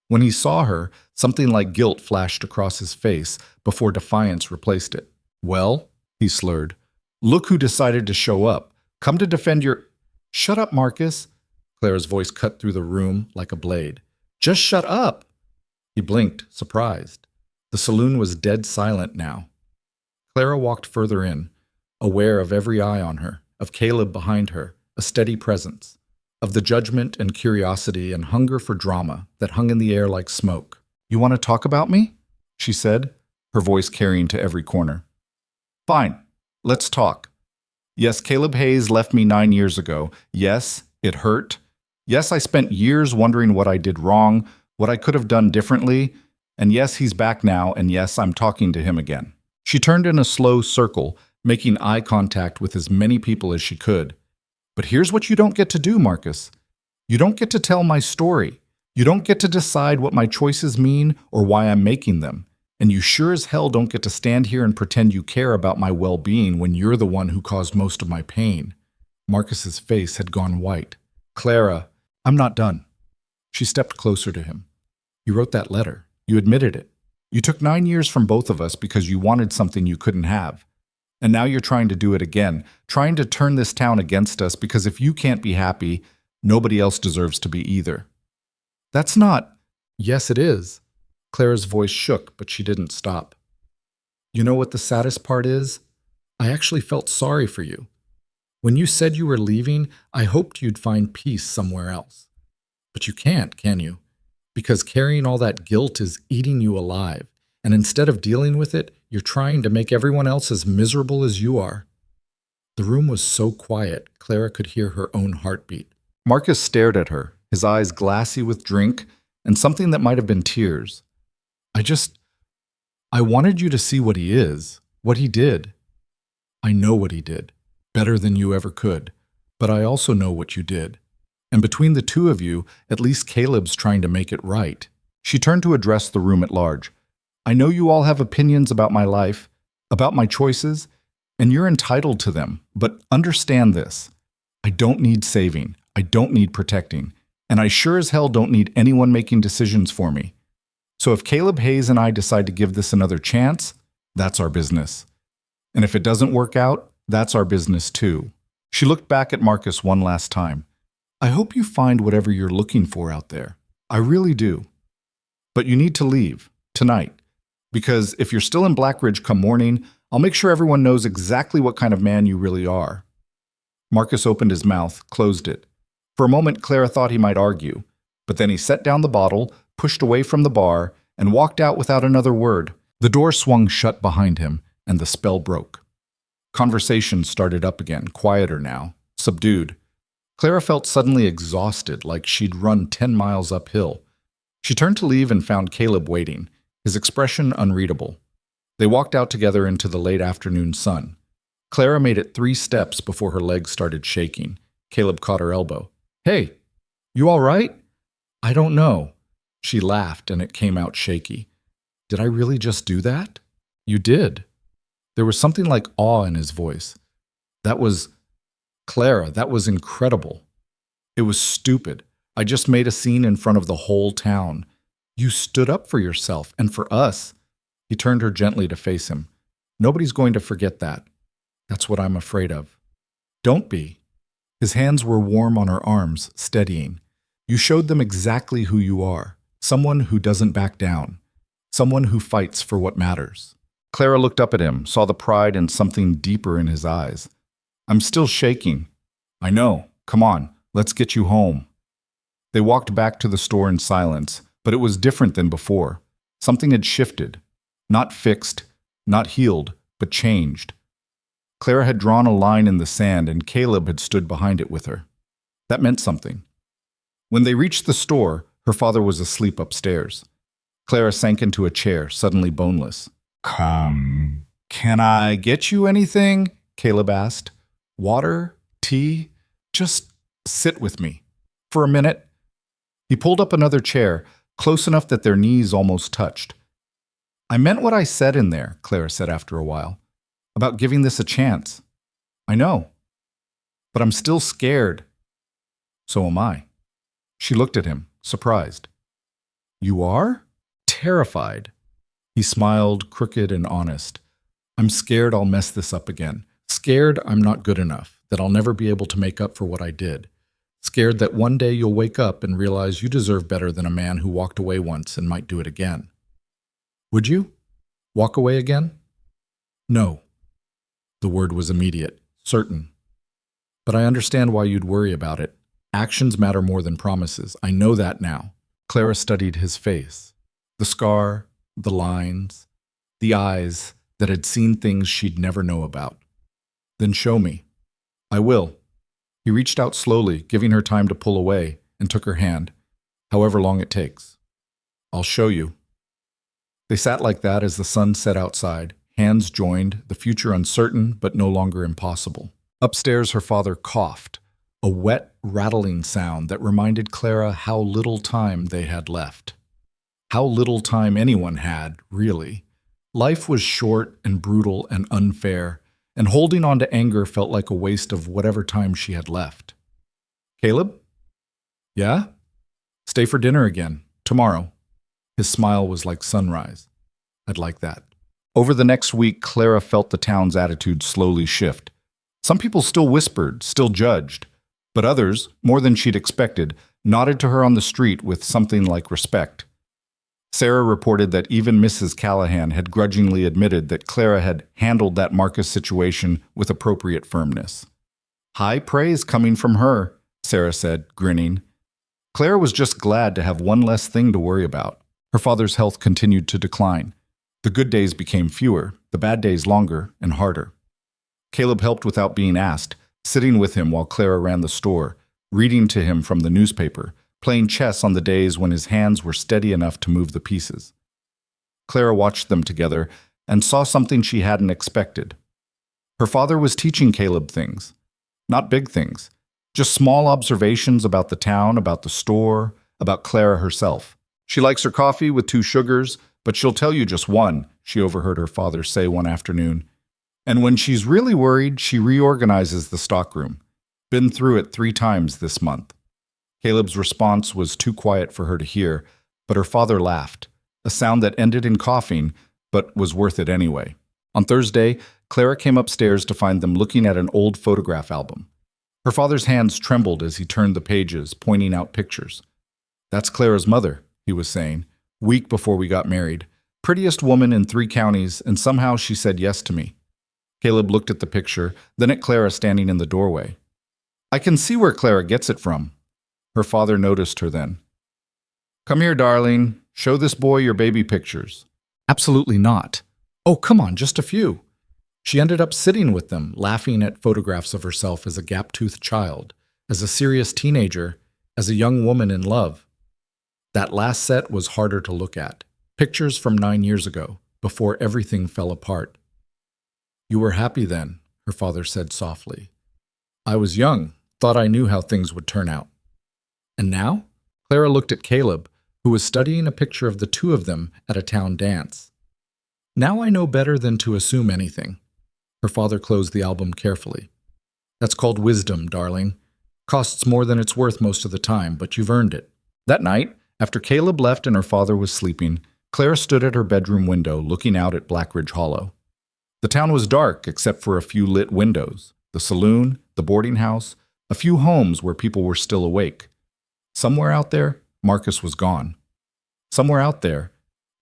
When he saw her, something like guilt flashed across his face before defiance replaced it. Well, he slurred, look who decided to show up. Come to defend your— Shut up, Marcus. Clara's voice cut through the room like a blade. Just shut up. He blinked, surprised. The saloon was dead silent now. Clara walked further in, aware of every eye on her, of Caleb behind her, a steady presence, of the judgment and curiosity and hunger for drama that hung in the air like smoke. You want to talk about me? She said, her voice carrying to every corner. Fine, let's talk. Yes, Caleb Hayes left me 9 years ago. Yes, it hurt. Yes, I spent years wondering what I did wrong, what I could have done differently. And yes, he's back now, and yes, I'm talking to him again. She turned in a slow circle, making eye contact with as many people as she could. But here's what you don't get to do, Marcus. You don't get to tell my story. You don't get to decide what my choices mean or why I'm making them. And you sure as hell don't get to stand here and pretend you care about my well-being when you're the one who caused most of my pain. Marcus's face had gone white. Clara, I'm not done. She stepped closer to him. You wrote that letter. You admitted it. You took 9 years from both of us because you wanted something you couldn't have. And now you're trying to do it again, trying to turn this town against us because if you can't be happy, nobody else deserves to be either. That's not— Yes, it is. Clara's voice shook, but she didn't stop. You know what the saddest part is? I actually felt sorry for you. When you said you were leaving, I hoped you'd find peace somewhere else. But you can't, can you? Because carrying all that guilt is eating you alive, and instead of dealing with it, you're trying to make everyone else as miserable as you are. The room was so quiet, Clara could hear her own heartbeat. Marcus stared at her, his eyes glassy with drink and something that might have been tears. I wanted you to see what he is, what he did. I know what he did, better than you ever could, but I also know what you did. And between the two of you, at least Caleb's trying to make it right. She turned to address the room at large. I know you all have opinions about my life, about my choices, and you're entitled to them, but understand this. I don't need saving. I don't need protecting. And I sure as hell don't need anyone making decisions for me. So if Caleb Hayes and I decide to give this another chance, that's our business. And if it doesn't work out, that's our business too. She looked back at Marcus one last time. I hope you find whatever you're looking for out there. I really do. But you need to leave, tonight. Because if you're still in Blackridge come morning, I'll make sure everyone knows exactly what kind of man you really are. Marcus opened his mouth, closed it. For a moment, Clara thought he might argue, but then he set down the bottle, pushed away from the bar, and walked out without another word. The door swung shut behind him, and the spell broke. Conversation started up again, quieter now, subdued. Clara felt suddenly exhausted, like she'd run 10 miles uphill. She turned to leave and found Caleb waiting, his expression unreadable. They walked out together into the late afternoon sun. Clara made it 3 steps before her legs started shaking. Caleb caught her elbow. "Hey, you all right?" "I don't know." She laughed, and it came out shaky. "Did I really just do that?" "You did." There was something like awe in his voice. "That was... Clara, that was incredible." "It was stupid. I just made a scene in front of the whole town. You stood up for yourself, and for us." He turned her gently to face him. "Nobody's going to forget that. That's what I'm afraid of." "Don't be." His hands were warm on her arms, steadying. "You showed them exactly who you are. Someone who doesn't back down. Someone who fights for what matters." Clara looked up at him, saw the pride and something deeper in his eyes. "I'm still shaking." "I know. Come on, let's get you home." They walked back to the store in silence, but it was different than before. Something had shifted. Not fixed, not healed, but changed. Clara had drawn a line in the sand, and Caleb had stood behind it with her. That meant something. When they reached the store, her father was asleep upstairs. Clara sank into a chair, suddenly boneless. "Come, can I get you anything?" Caleb asked. "Water? Tea? Just sit with me. For a minute." He pulled up another chair, close enough that their knees almost touched. "I meant what I said in there," Clara said after a while. "About giving this a chance." "I know. But I'm still scared." "So am I." She looked at him, surprised. "You are?" "Terrified." He smiled, crooked and honest. "I'm scared I'll mess this up again. Scared I'm not good enough, that I'll never be able to make up for what I did. Scared that one day you'll wake up and realize you deserve better than a man who walked away once and might do it again." "Would you? Walk away again?" "No." The word was immediate, certain. "But I understand why you'd worry about it. Actions matter more than promises. I know that now." Clara studied his face. The scar, the lines, the eyes that had seen things she'd never know about. "Then show me." "I will." He reached out slowly, giving her time to pull away, and took her hand, however long it takes. "I'll show you." They sat like that as the sun set outside, hands joined, the future uncertain but no longer impossible. Upstairs, her father coughed, a wet, rattling sound that reminded Clara how little time they had left. How little time anyone had, really. Life was short and brutal and unfair, and holding on to anger felt like a waste of whatever time she had left. "Caleb?" "Yeah?" "Stay for dinner again, tomorrow." His smile was like sunrise. "I'd like that." Over the next week, Clara felt the town's attitude slowly shift. Some people still whispered, still judged, but others, more than she'd expected, nodded to her on the street with something like respect. Sarah reported that even Mrs. Callahan had grudgingly admitted that Clara had handled that Marcus situation with appropriate firmness. "High praise coming from her," Sarah said, grinning. Clara was just glad to have one less thing to worry about. Her father's health continued to decline. The good days became fewer, the bad days longer and harder. Caleb helped without being asked, sitting with him while Clara ran the store, reading to him from the newspaper, playing chess on the days when his hands were steady enough to move the pieces. Clara watched them together and saw something she hadn't expected. Her father was teaching Caleb things. Not big things, just small observations about the town, about the store, about Clara herself. "She likes her coffee with 2 sugars, but she'll tell you just 1, she overheard her father say one afternoon. "And when she's really worried, she reorganizes the stockroom. Been through it 3 times this month." Caleb's response was too quiet for her to hear, but her father laughed, a sound that ended in coughing, but was worth it anyway. On Thursday, Clara came upstairs to find them looking at an old photograph album. Her father's hands trembled as he turned the pages, pointing out pictures. "That's Clara's mother," he was saying, "week before we got married. Prettiest woman in 3 counties, and somehow she said yes to me." Caleb looked at the picture, then at Clara standing in the doorway. I can see where Clara gets it from. Her father noticed her then. Come here, darling. Show this boy your baby pictures. Absolutely not. Oh, come on, just a few. She ended up sitting with them, laughing at photographs of herself as a gap-toothed child, as a serious teenager, as a young woman in love. That last set was harder to look at. Pictures from 9 years ago, before everything fell apart. You were happy then, her father said softly. I was young, thought I knew how things would turn out. And now? Clara looked at Caleb, who was studying a picture of the two of them at a town dance. Now I know better than to assume anything. Her father closed the album carefully. That's called wisdom, darling. Costs more than it's worth most of the time, but you've earned it. That night, after Caleb left and her father was sleeping, Clara stood at her bedroom window looking out at Blackridge Hollow. The town was dark except for a few lit windows, the saloon, the boarding house, a few homes where people were still awake. Somewhere out there, Marcus was gone. Somewhere out there,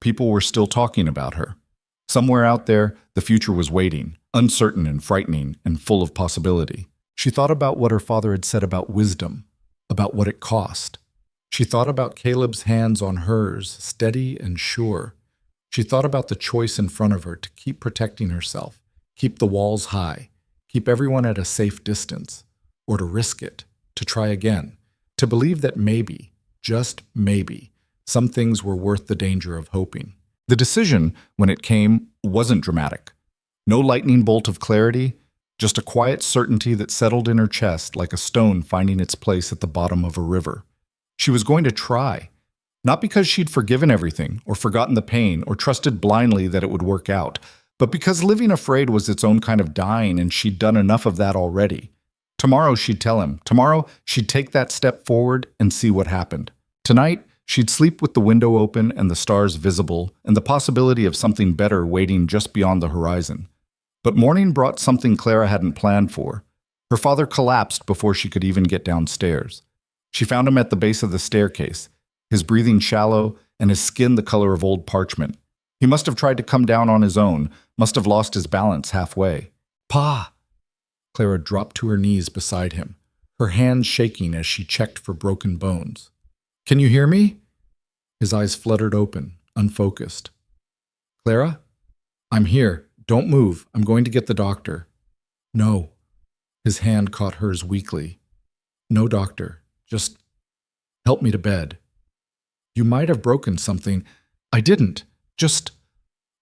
people were still talking about her. Somewhere out there, the future was waiting, uncertain and frightening and full of possibility. She thought about what her father had said about wisdom, about what it cost. She thought about Caleb's hands on hers, steady and sure. She thought about the choice in front of her to keep protecting herself, keep the walls high, keep everyone at a safe distance, or to risk it, to try again, to believe that maybe, just maybe, some things were worth the danger of hoping. The decision, when it came, wasn't dramatic. No lightning bolt of clarity, just a quiet certainty that settled in her chest like a stone finding its place at the bottom of a river. She was going to try, not because she'd forgiven everything or forgotten the pain or trusted blindly that it would work out, but because living afraid was its own kind of dying and she'd done enough of that already. Tomorrow she'd tell him. Tomorrow she'd take that step forward and see what happened. Tonight, she'd sleep with the window open and the stars visible and the possibility of something better waiting just beyond the horizon. But morning brought something Clara hadn't planned for. Her father collapsed before she could even get downstairs. She found him at the base of the staircase, his breathing shallow and his skin the color of old parchment. He must have tried to come down on his own, must have lost his balance halfway. Pa! Clara dropped to her knees beside him, her hands shaking as she checked for broken bones. Can you hear me? His eyes fluttered open, unfocused. Clara? I'm here. Don't move. I'm going to get the doctor. No. His hand caught hers weakly. No, doctor. Just help me to bed. You might have broken something. I didn't. Just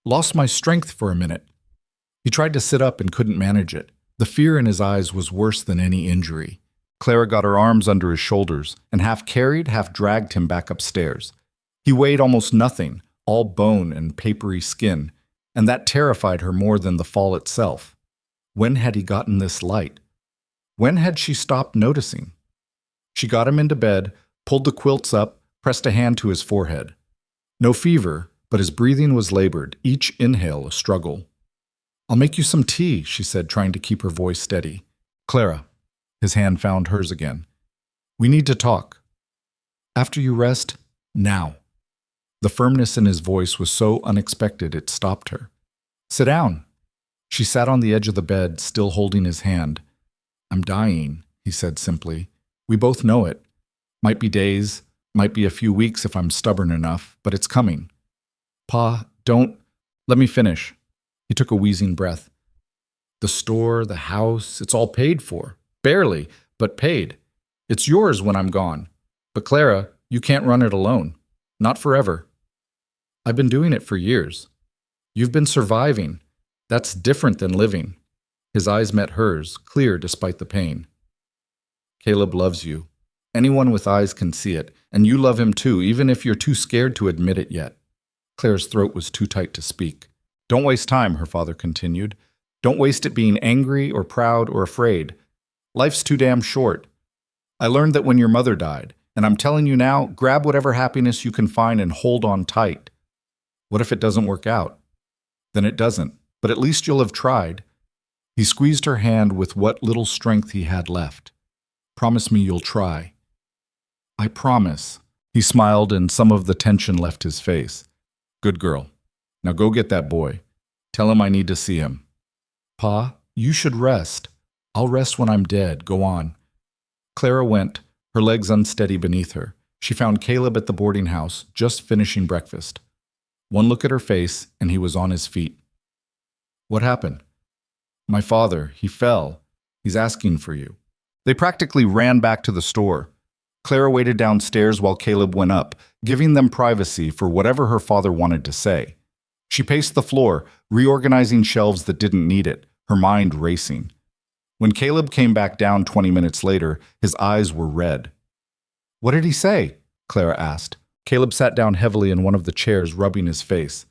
lost my strength for a minute. He tried to sit up and couldn't manage it. The fear in his eyes was worse than any injury. Clara got her arms under his shoulders and half carried, half dragged him back upstairs. He weighed almost nothing, all bone and papery skin, and that terrified her more than the fall itself. When had he gotten this light? When had she stopped noticing? She got him into bed, pulled the quilts up, pressed a hand to his forehead. No fever, but his breathing was labored, each inhale a struggle. I'll make you some tea, she said, trying to keep her voice steady. Clara. His hand found hers again. We need to talk. After you rest, now. The firmness in his voice was so unexpected it stopped her. Sit down. She sat on the edge of the bed, still holding his hand. I'm dying, he said simply. We both know it. Might be days, might be a few weeks if I'm stubborn enough, but it's coming. Pa, don't. Let me finish. He took a wheezing breath. The store, the house, it's all paid for. Barely, but paid. It's yours when I'm gone. But Clara, you can't run it alone. Not forever. I've been doing it for years. You've been surviving. That's different than living. His eyes met hers, clear despite the pain. Caleb loves you. Anyone with eyes can see it, and you love him too, even if you're too scared to admit it yet. Clara's throat was too tight to speak. Don't waste time, her father continued. Don't waste it being angry or proud or afraid. Life's too damn short. I learned that when your mother died, and I'm telling you now, grab whatever happiness you can find and hold on tight. What if it doesn't work out? Then it doesn't, but at least you'll have tried. He squeezed her hand with what little strength he had left. Promise me you'll try. I promise. He smiled and some of the tension left his face. Good girl. Now go get that boy. Tell him I need to see him. Pa, you should rest. I'll rest when I'm dead. Go on. Clara went, her legs unsteady beneath her. She found Caleb at the boarding house, just finishing breakfast. One look at her face, and he was on his feet. What happened? My father, he fell. He's asking for you. They practically ran back to the store. Clara waited downstairs while Caleb went up, giving them privacy for whatever her father wanted to say. She paced the floor, reorganizing shelves that didn't need it, her mind racing. When Caleb came back down 20 minutes later, his eyes were red. What did he say? Clara asked. Caleb sat down heavily in one of the chairs, rubbing his face.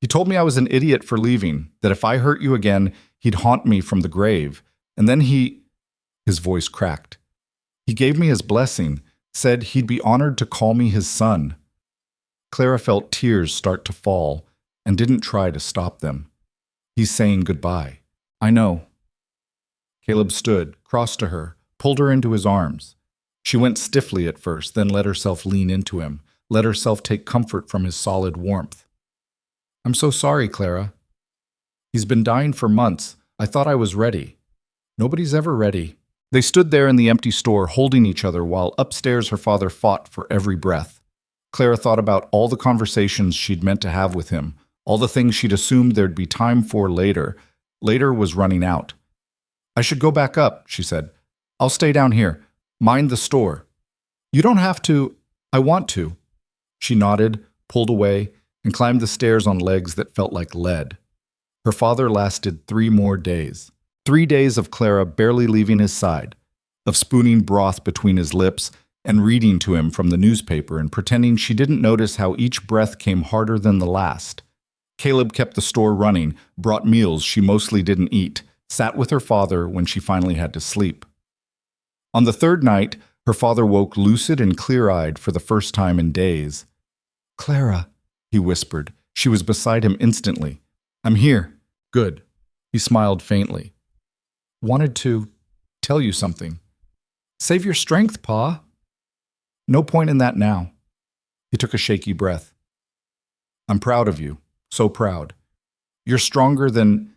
He told me I was an idiot for leaving, that if I hurt you again, he'd haunt me from the grave. And then his voice cracked. He gave me his blessing, said he'd be honored to call me his son. Clara felt tears start to fall and didn't try to stop them. He's saying goodbye. I know. Caleb stood, crossed to her, pulled her into his arms. She went stiffly at first, then let herself lean into him, let herself take comfort from his solid warmth. I'm so sorry, Clara. He's been dying for months. I thought I was ready. Nobody's ever ready. They stood there in the empty store, holding each other, while upstairs her father fought for every breath. Clara thought about all the conversations she'd meant to have with him, all the things she'd assumed there'd be time for later. Later was running out. I should go back up, she said. I'll stay down here. Mind the store. You don't have to. I want to. She nodded, pulled away, and climbed the stairs on legs that felt like lead. Her father lasted 3 more days. 3 days of Clara barely leaving his side, of spooning broth between his lips and reading to him from the newspaper and pretending she didn't notice how each breath came harder than the last. Caleb kept the store running, brought meals she mostly didn't eat, sat with her father when she finally had to sleep. On the 3rd night, her father woke lucid and clear-eyed for the first time in days. Clara, he whispered. She was beside him instantly. I'm here. Good. He smiled faintly. Wanted to tell you something. Save your strength, Pa. No point in that now. He took a shaky breath. I'm proud of you. So proud. You're stronger than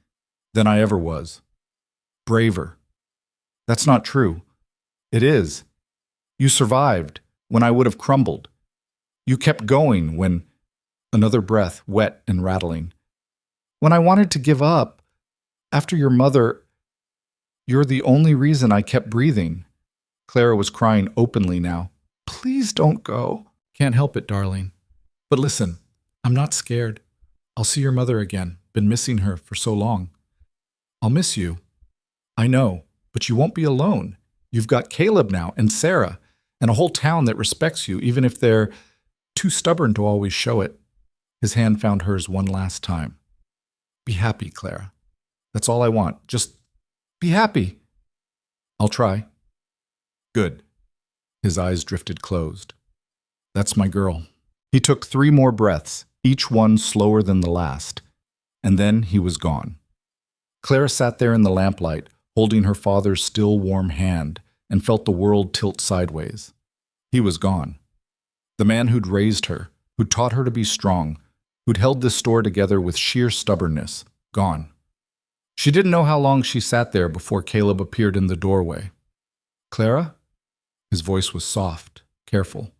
I ever was. Braver. That's not true. It is. You survived when I would have crumbled. You kept going when... Another breath, wet and rattling. When I wanted to give up, after your mother... You're the only reason I kept breathing. Clara was crying openly now. Please don't go. Can't help it, darling. But listen, I'm not scared. I'll see your mother again. Been missing her for so long. I'll miss you. I know, but you won't be alone. You've got Caleb now and Sarah and a whole town that respects you, even if they're too stubborn to always show it. His hand found hers one last time. Be happy, Clara. That's all I want. Just be happy. I'll try. Good. His eyes drifted closed. That's my girl. He took 3 more breaths, each one slower than the last, and then he was gone. Clara sat there in the lamplight, holding her father's still warm hand, and felt the world tilt sideways. He was gone. The man who'd raised her, who'd taught her to be strong, who'd held this store together with sheer stubbornness, gone. She didn't know how long she sat there before Caleb appeared in the doorway. Clara? His voice was soft, careful.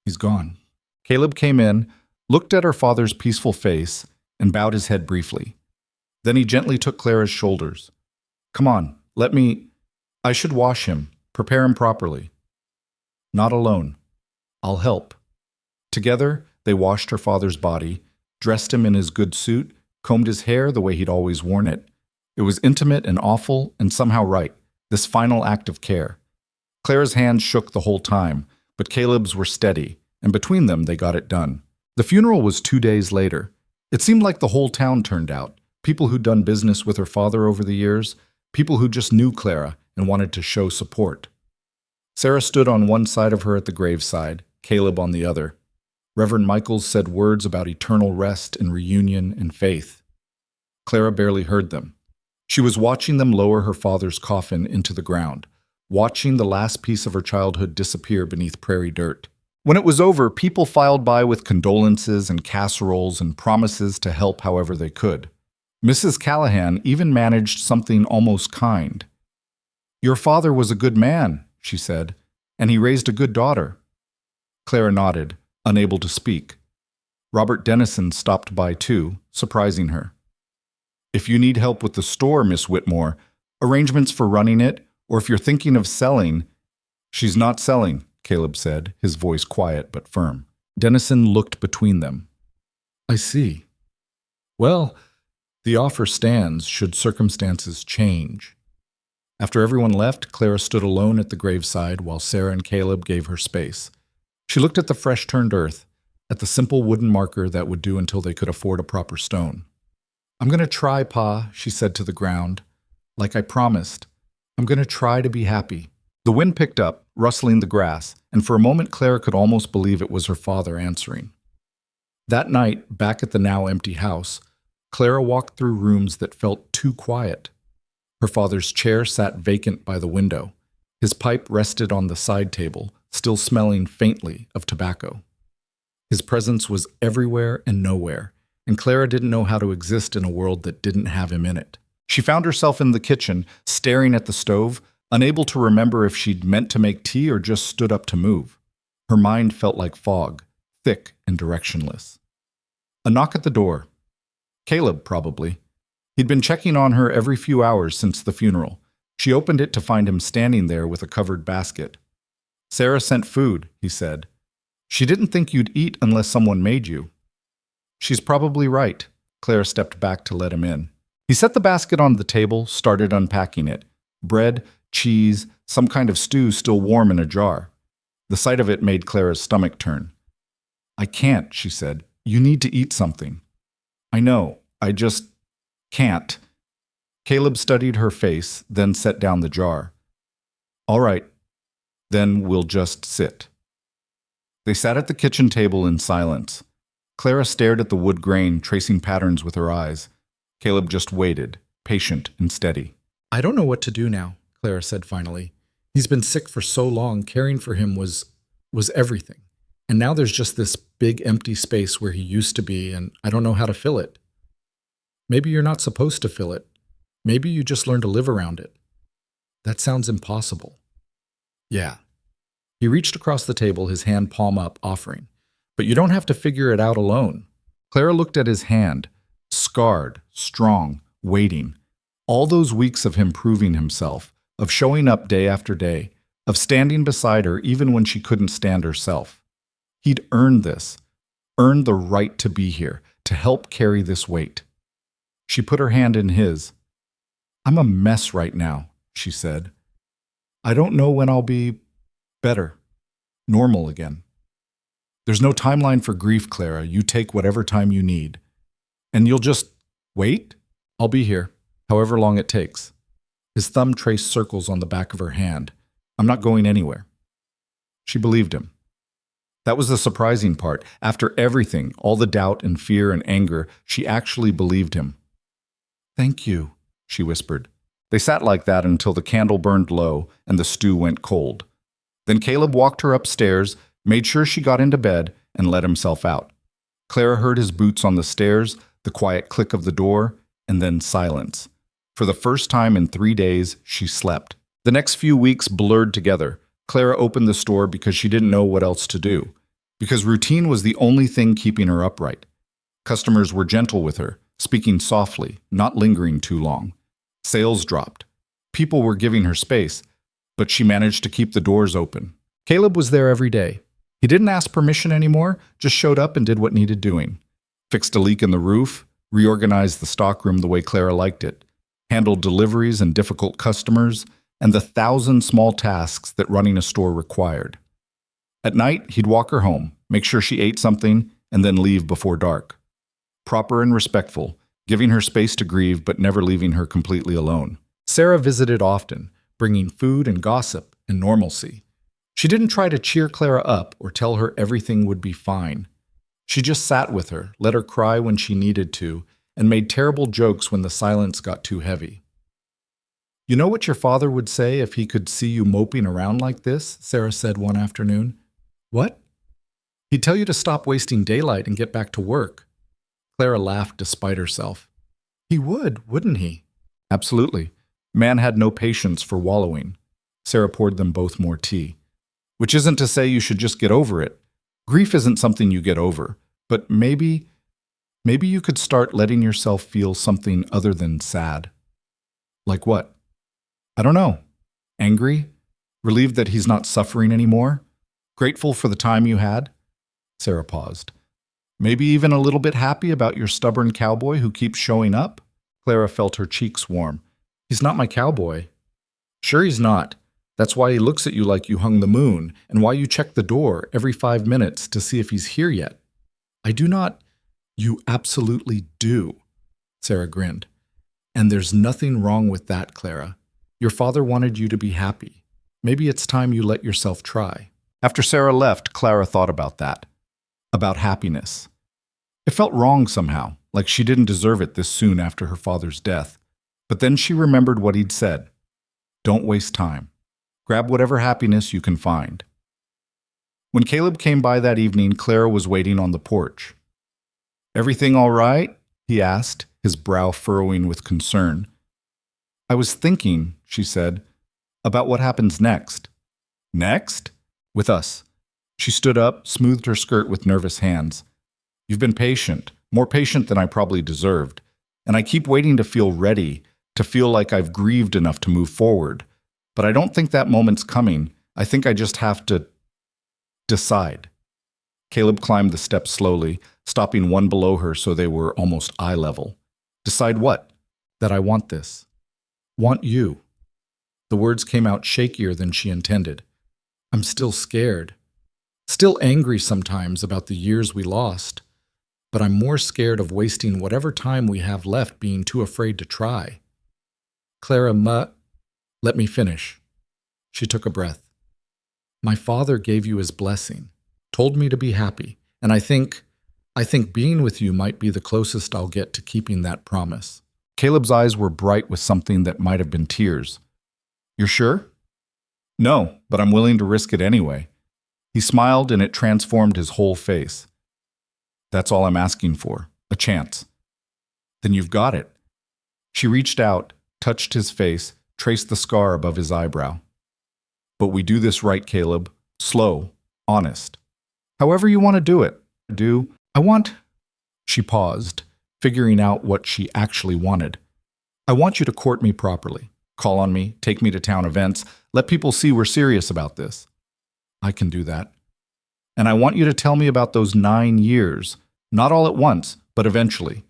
He's gone. Caleb came in, looked at her father's peaceful face, and bowed his head briefly. Then he gently took Clara's shoulders. Come on, I should wash him, prepare him properly. Not alone. I'll help. Together, they washed her father's body, dressed him in his good suit, combed his hair the way he'd always worn it. It was intimate and awful and somehow right, this final act of care. Clara's hands shook the whole time, but Caleb's were steady, and between them they got it done. The funeral was 2 days later. It seemed like the whole town turned out, people who'd done business with her father over the years, people who just knew Clara and wanted to show support. Sarah stood on one side of her at the graveside, Caleb on the other. Reverend Michaels said words about eternal rest and reunion and faith. Clara barely heard them. She was watching them lower her father's coffin into the ground, watching the last piece of her childhood disappear beneath prairie dirt. When it was over, people filed by with condolences and casseroles and promises to help however they could. Mrs. Callahan even managed something almost kind. Your father was a good man, she said. And he raised a good daughter. Clara nodded, unable to speak. Robert Dennison stopped by too, surprising her. If you need help with the store, Miss Whitmore, arrangements for running it, or if you're thinking of selling— She's not selling, Caleb said, his voice quiet but firm. Dennison looked between them. I see. Well, the offer stands should circumstances change. After everyone left, Clara stood alone at the graveside while Sarah and Caleb gave her space. She looked at the fresh-turned earth, at the simple wooden marker that would do until they could afford a proper stone. I'm going to try, Pa, she said to the ground. Like I promised. I'm going to try to be happy. The wind picked up, rustling the grass, and for a moment Clara could almost believe it was her father answering. That night, back at the now empty house, Clara walked through rooms that felt too quiet. Her father's chair sat vacant by the window. His pipe rested on the side table, still smelling faintly of tobacco. His presence was everywhere and nowhere, and Clara didn't know how to exist in a world that didn't have him in it. She found herself in the kitchen, staring at the stove, unable to remember if she'd meant to make tea or just stood up to move. Her mind felt like fog, thick and directionless. A knock at the door. Caleb, probably. He'd been checking on her every few hours since the funeral. She opened it to find him standing there with a covered basket. Sarah sent food, he said. She didn't think you'd eat unless someone made you. She's probably right. Clara stepped back to let him in. He set the basket on the table, started unpacking it. Bread, cheese, some kind of stew still warm in a jar. The sight of it made Clara's stomach turn. I can't, she said. You need to eat something. I know, I just can't. Caleb studied her face, then set down the jar. All right, then we'll just sit. They sat at the kitchen table in silence. Clara stared at the wood grain, tracing patterns with her eyes. Caleb just waited, patient and steady. I don't know what to do now, Clara said finally. He's been sick for so long, caring for him was everything. And now there's just this big empty space where he used to be, and I don't know how to fill it. Maybe you're not supposed to fill it. Maybe you just learn to live around it. That sounds impossible. Yeah. He reached across the table, his hand palm up, offering. But you don't have to figure it out alone. Clara looked at his hand, scarred, strong, waiting. All those weeks of him proving himself, of showing up day after day, of standing beside her even when she couldn't stand herself. He'd earned this, earned the right to be here, to help carry this weight. She put her hand in his. I'm a mess right now, she said. I don't know when I'll be better, normal again. There's no timeline for grief, Clara. You take whatever time you need. And you'll just wait? I'll be here, however long it takes. His thumb traced circles on the back of her hand. I'm not going anywhere. She believed him. That was the surprising part. After everything, all the doubt and fear and anger, she actually believed him. Thank you, she whispered. They sat like that until the candle burned low and the stew went cold. Then Caleb walked her upstairs, made sure she got into bed, and let himself out. Clara heard his boots on the stairs, the quiet click of the door, and then silence. For the first time in 3 days, she slept. The next few weeks blurred together. Clara opened the store because she didn't know what else to do. Because routine was the only thing keeping her upright. Customers were gentle with her, speaking softly, not lingering too long. Sales dropped. People were giving her space, but she managed to keep the doors open. Caleb was there every day. He didn't ask permission anymore, just showed up and did what needed doing. Fixed a leak in the roof, reorganized the stockroom the way Clara liked it, handled deliveries and difficult customers, and the 1,000 small tasks that running a store required. At night, he'd walk her home, make sure she ate something, and then leave before dark. Proper and respectful, giving her space to grieve but never leaving her completely alone. Sarah visited often, bringing food and gossip and normalcy. She didn't try to cheer Clara up or tell her everything would be fine. She just sat with her, let her cry when she needed to, and made terrible jokes when the silence got too heavy. You know what your father would say if he could see you moping around like this? Sarah said one afternoon. What? He'd tell you to stop wasting daylight and get back to work. Clara laughed despite herself. He would, wouldn't he? Absolutely. Man had no patience for wallowing. Sarah poured them both more tea. Which isn't to say you should just get over it. Grief isn't something you get over, but maybe you could start letting yourself feel something other than sad. Like what? I don't know. Angry? Relieved that he's not suffering anymore? Grateful for the time you had? Sarah paused. Maybe even a little bit happy about your stubborn cowboy who keeps showing up? Clara felt her cheeks warm. He's not my cowboy. Sure he's not. That's why he looks at you like you hung the moon, and why you check the door every 5 minutes to see if he's here yet. I do not. You absolutely do, Sarah grinned. And there's nothing wrong with that, Clara. Your father wanted you to be happy. Maybe it's time you let yourself try. After Sarah left, Clara thought about that. About happiness. It felt wrong somehow, like she didn't deserve it this soon after her father's death. But then she remembered what he'd said. Don't waste time. Grab whatever happiness you can find. When Caleb came by that evening, Clara was waiting on the porch. Everything all right? He asked, his brow furrowing with concern. I was thinking, she said, about what happens next. Next? With us. She stood up, smoothed her skirt with nervous hands. You've been patient, more patient than I probably deserved, and I keep waiting to feel ready, to feel like I've grieved enough to move forward. But I don't think that moment's coming. I think I just have to decide. Caleb climbed the steps slowly, stopping one below her so they were almost eye level. Decide what? That I want this. Want you. The words came out shakier than she intended. I'm still scared. Still angry sometimes about the years we lost. But I'm more scared of wasting whatever time we have left being too afraid to try. Clara, let me finish. She took a breath. My father gave you his blessing, told me to be happy, and I think being with you might be the closest I'll get to keeping that promise. Caleb's eyes were bright with something that might have been tears. You're sure? No, but I'm willing to risk it anyway. He smiled and it transformed his whole face. That's all I'm asking for, a chance. Then you've got it. She reached out, touched his face, traced the scar above his eyebrow. But we do this right, Caleb. Slow, honest. However you want to do it. She paused, figuring out what she actually wanted. I want you to court me properly. Call on me, take me to town events, let people see we're serious about this. I can do that. And I want you to tell me about those 9 years, not all at once, but eventually.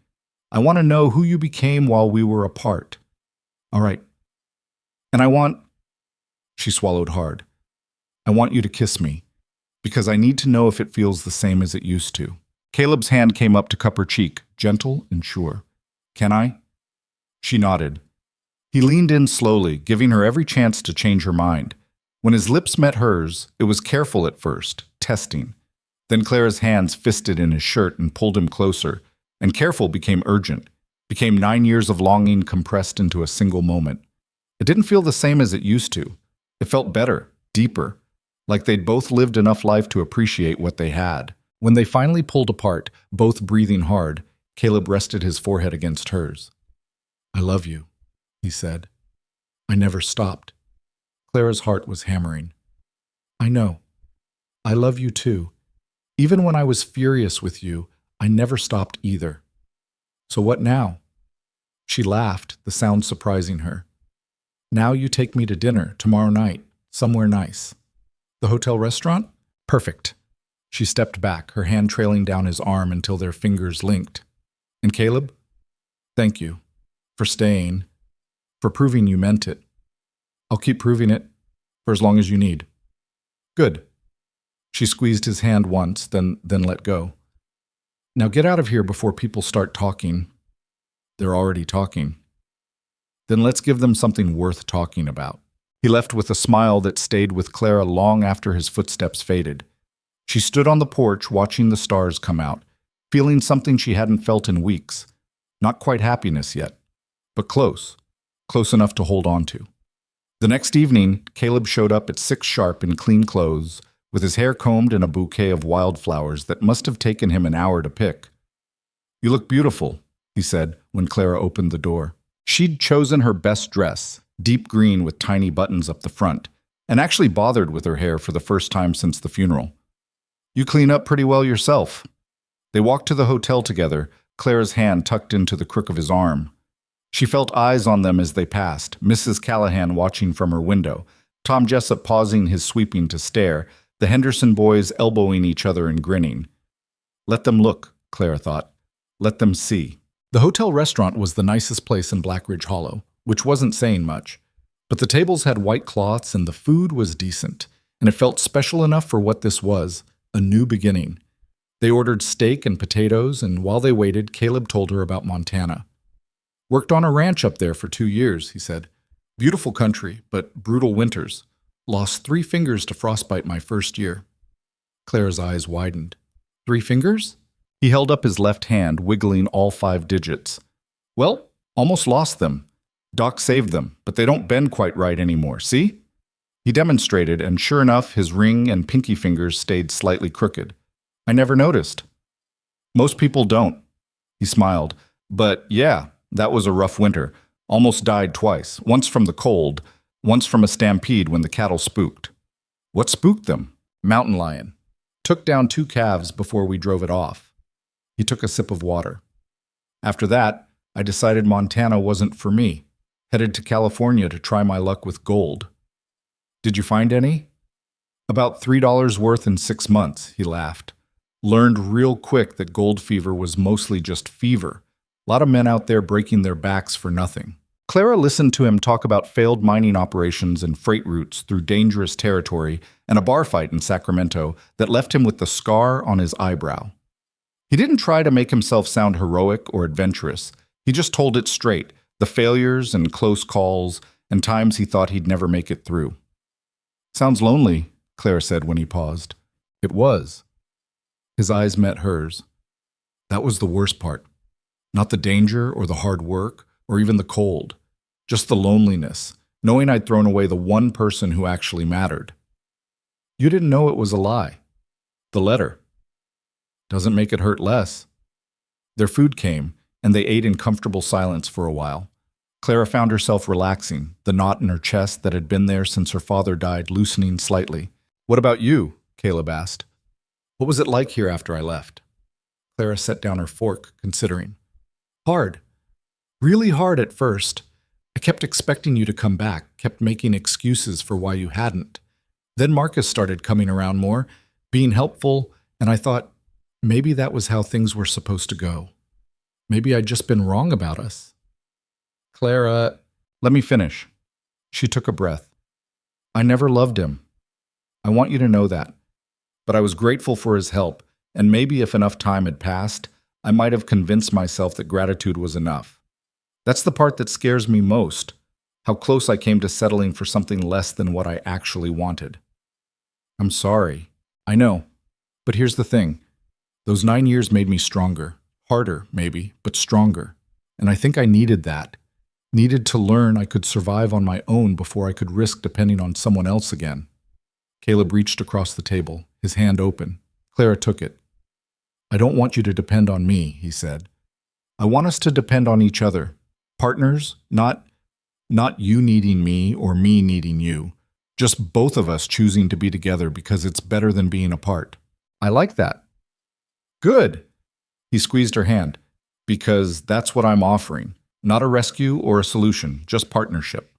I want to know who you became while we were apart. All right. And she swallowed hard. I want you to kiss me, because I need to know if it feels the same as it used to. Caleb's hand came up to cup her cheek, gentle and sure. Can I? She nodded. He leaned in slowly, giving her every chance to change her mind. When his lips met hers, it was careful at first, testing. Then Clara's hands fisted in his shirt and pulled him closer, and careful became urgent, became 9 years of longing compressed into a single moment. It didn't feel the same as it used to. It felt better, deeper, like they'd both lived enough life to appreciate what they had. When they finally pulled apart, both breathing hard, Caleb rested his forehead against hers. I love you, he said. I never stopped. Clara's heart was hammering. I know. I love you too. Even when I was furious with you, I never stopped either. So what now? She laughed, the sound surprising her. Now you take me to dinner tomorrow night, somewhere nice. The hotel restaurant? Perfect. She stepped back, her hand trailing down his arm until their fingers linked. And Caleb? Thank you. For staying. For proving you meant it. I'll keep proving it for as long as you need. Good. She squeezed his hand once, then let go. Now get out of here before people start talking. They're already talking. Then let's give them something worth talking about. He left with a smile that stayed with Clara long after his footsteps faded. She stood on the porch watching the stars come out, feeling something she hadn't felt in weeks. Not quite happiness yet, but close enough to hold on to. The next evening, Caleb showed up at 6 sharp in clean clothes, with his hair combed and a bouquet of wildflowers that must have taken him an hour to pick. You look beautiful, he said when Clara opened the door. She'd chosen her best dress, deep green with tiny buttons up the front, and actually bothered with her hair for the first time since the funeral. You clean up pretty well yourself. They walked to the hotel together, Clara's hand tucked into the crook of his arm. She felt eyes on them as they passed, Mrs. Callahan watching from her window, Tom Jessup pausing his sweeping to stare, the Henderson boys elbowing each other and grinning. Let them look, Clara thought. Let them see. The hotel restaurant was the nicest place in Black Ridge Hollow, which wasn't saying much. But the tables had white cloths and the food was decent, and it felt special enough for what this was, a new beginning. They ordered steak and potatoes, and while they waited, Caleb told her about Montana. Worked on a ranch up there for 2 years, he said. Beautiful country, but brutal winters. Lost 3 fingers to frostbite my first year. Clara's eyes widened. 3 fingers? He held up his left hand, wiggling all 5 digits. Well, almost lost them. Doc saved them, but they don't bend quite right anymore, see? He demonstrated, and sure enough, his ring and pinky fingers stayed slightly crooked. I never noticed. Most people don't. He smiled. But yeah, that was a rough winter. Almost died twice, once from the cold, once from a stampede when the cattle spooked. What spooked them? Mountain lion. Took down 2 calves before we drove it off. He took a sip of water. After that, I decided Montana wasn't for me. Headed to California to try my luck with gold. Did you find any? About $3 worth in 6 months, he laughed. Learned real quick that gold fever was mostly just fever. A lot of men out there breaking their backs for nothing. Clara listened to him talk about failed mining operations and freight routes through dangerous territory and a bar fight in Sacramento that left him with the scar on his eyebrow. He didn't try to make himself sound heroic or adventurous. He just told it straight, the failures and close calls and times he thought he'd never make it through. Sounds lonely, Clara said when he paused. It was. His eyes met hers. That was the worst part. Not the danger or the hard work or even the cold. Just the loneliness, knowing I'd thrown away the one person who actually mattered. You didn't know it was a lie. The letter. Doesn't make it hurt less. Their food came, and they ate in comfortable silence for a while. Clara found herself relaxing, the knot in her chest that had been there since her father died loosening slightly. What about you? Caleb asked. What was it like here after I left? Clara set down her fork, considering. Hard. Really hard at first. I kept expecting you to come back, kept making excuses for why you hadn't. Then Marcus started coming around more, being helpful, and I thought, maybe that was how things were supposed to go. Maybe I'd just been wrong about us. Clara, let me finish. She took a breath. I never loved him. I want you to know that. But I was grateful for his help, and maybe if enough time had passed, I might have convinced myself that gratitude was enough. That's the part that scares me most, how close I came to settling for something less than what I actually wanted. I'm sorry. I know. But here's the thing. Those 9 years made me stronger. Harder, maybe, but stronger. And I think I needed that. Needed to learn I could survive on my own before I could risk depending on someone else again. Caleb reached across the table, his hand open. Clara took it. I don't want you to depend on me, he said. I want us to depend on each other. Partners, not you needing me or me needing you. Just both of us choosing to be together because it's better than being apart. I like that. Good. He squeezed her hand. Because that's what I'm offering. Not a rescue or a solution, just partnership.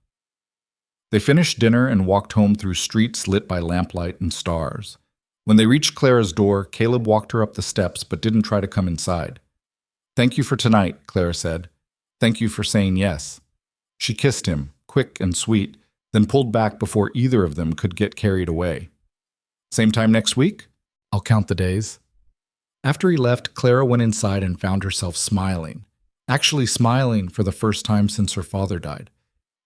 They finished dinner and walked home through streets lit by lamplight and stars. When they reached Clara's door, Caleb walked her up the steps but didn't try to come inside. Thank you for tonight, Clara said. Thank you for saying yes. She kissed him, quick and sweet, then pulled back before either of them could get carried away. Same time next week? I'll count the days. After he left, Clara went inside and found herself smiling. Actually smiling for the first time since her father died.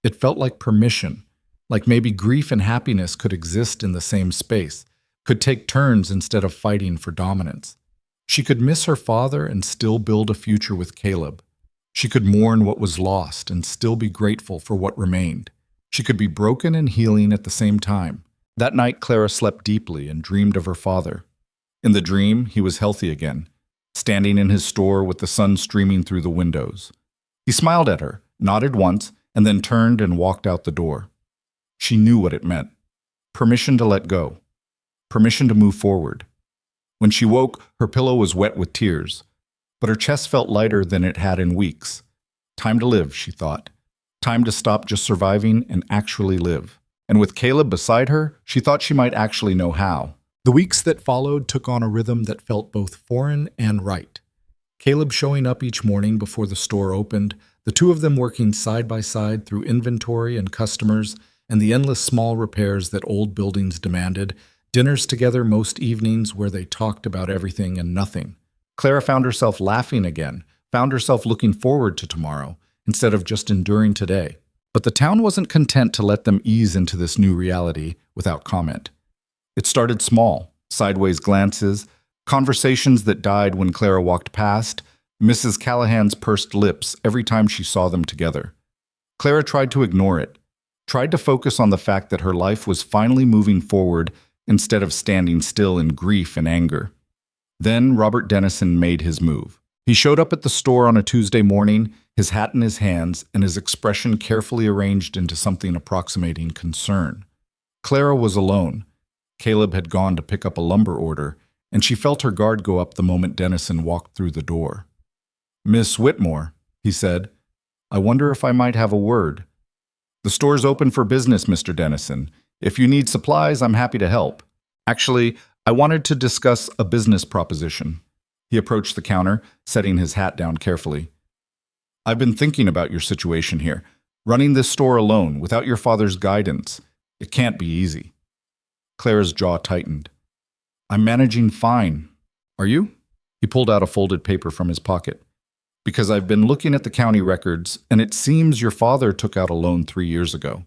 It felt like permission, like maybe grief and happiness could exist in the same space, could take turns instead of fighting for dominance. She could miss her father and still build a future with Caleb. She could mourn what was lost and still be grateful for what remained. She could be broken and healing at the same time. That night, Clara slept deeply and dreamed of her father. In the dream, he was healthy again, standing in his store with the sun streaming through the windows. He smiled at her, nodded once, and then turned and walked out the door. She knew what it meant. Permission to let go. Permission to move forward. When she woke, her pillow was wet with tears, but her chest felt lighter than it had in weeks. Time to live, she thought. Time to stop just surviving and actually live. And with Caleb beside her, she thought she might actually know how. The weeks that followed took on a rhythm that felt both foreign and right. Caleb showing up each morning before the store opened, the two of them working side by side through inventory and customers and the endless small repairs that old buildings demanded, dinners together most evenings where they talked about everything and nothing. Clara found herself laughing again, found herself looking forward to tomorrow, instead of just enduring today. But the town wasn't content to let them ease into this new reality without comment. It started small, sideways glances, conversations that died when Clara walked past, Mrs. Callahan's pursed lips every time she saw them together. Clara tried to ignore it, tried to focus on the fact that her life was finally moving forward instead of standing still in grief and anger. Then Robert Dennison made his move. He showed up at the store on a Tuesday morning, his hat in his hands and his expression carefully arranged into something approximating concern. Clara was alone. Caleb had gone to pick up a lumber order, and she felt her guard go up the moment Dennison walked through the door. "Miss Whitmore," he said, "I wonder if I might have a word." "The store's open for business, Mr. Dennison. If you need supplies, I'm happy to help. Actually, I wanted to discuss a business proposition." He approached the counter, setting his hat down carefully. "I've been thinking about your situation here. Running this store alone, without your father's guidance, it can't be easy." Clara's jaw tightened. "I'm managing fine. Are you?" He pulled out a folded paper from his pocket. "Because I've been looking at the county records, and it seems your father took out a loan 3 years ago.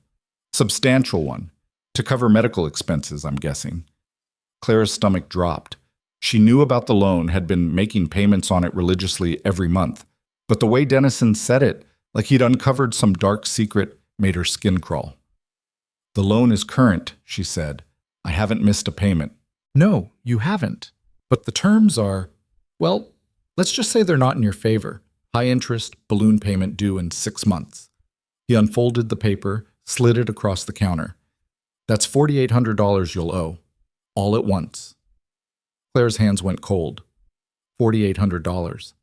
Substantial one. To cover medical expenses, I'm guessing." Clara's stomach dropped. She knew about the loan, had been making payments on it religiously every month. But the way Dennison said it, like he'd uncovered some dark secret, made her skin crawl. "The loan is current," she said. "I haven't missed a payment." "No, you haven't. But the terms are, well, let's just say they're not in your favor. High interest, balloon payment due in 6 months. He unfolded the paper, slid it across the counter. "That's $4,800 you'll owe. All at once." Claire's hands went cold. $4,800.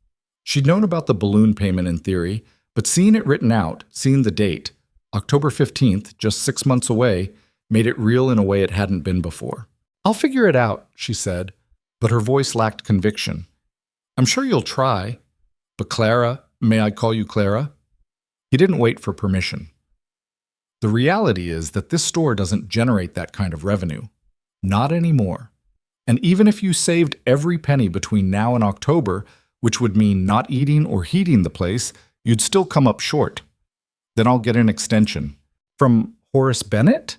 She'd known about the balloon payment in theory, but seeing it written out, seeing the date, October 15th, just 6 months away, made it real in a way it hadn't been before. "I'll figure it out," she said, but her voice lacked conviction. "I'm sure you'll try. But Clara, may I call you Clara?" He didn't wait for permission. "The reality is that this store doesn't generate that kind of revenue. Not anymore. And even if you saved every penny between now and October, which would mean not eating or heating the place, you'd still come up short. Then I'll get an extension." "From Horace Bennett?"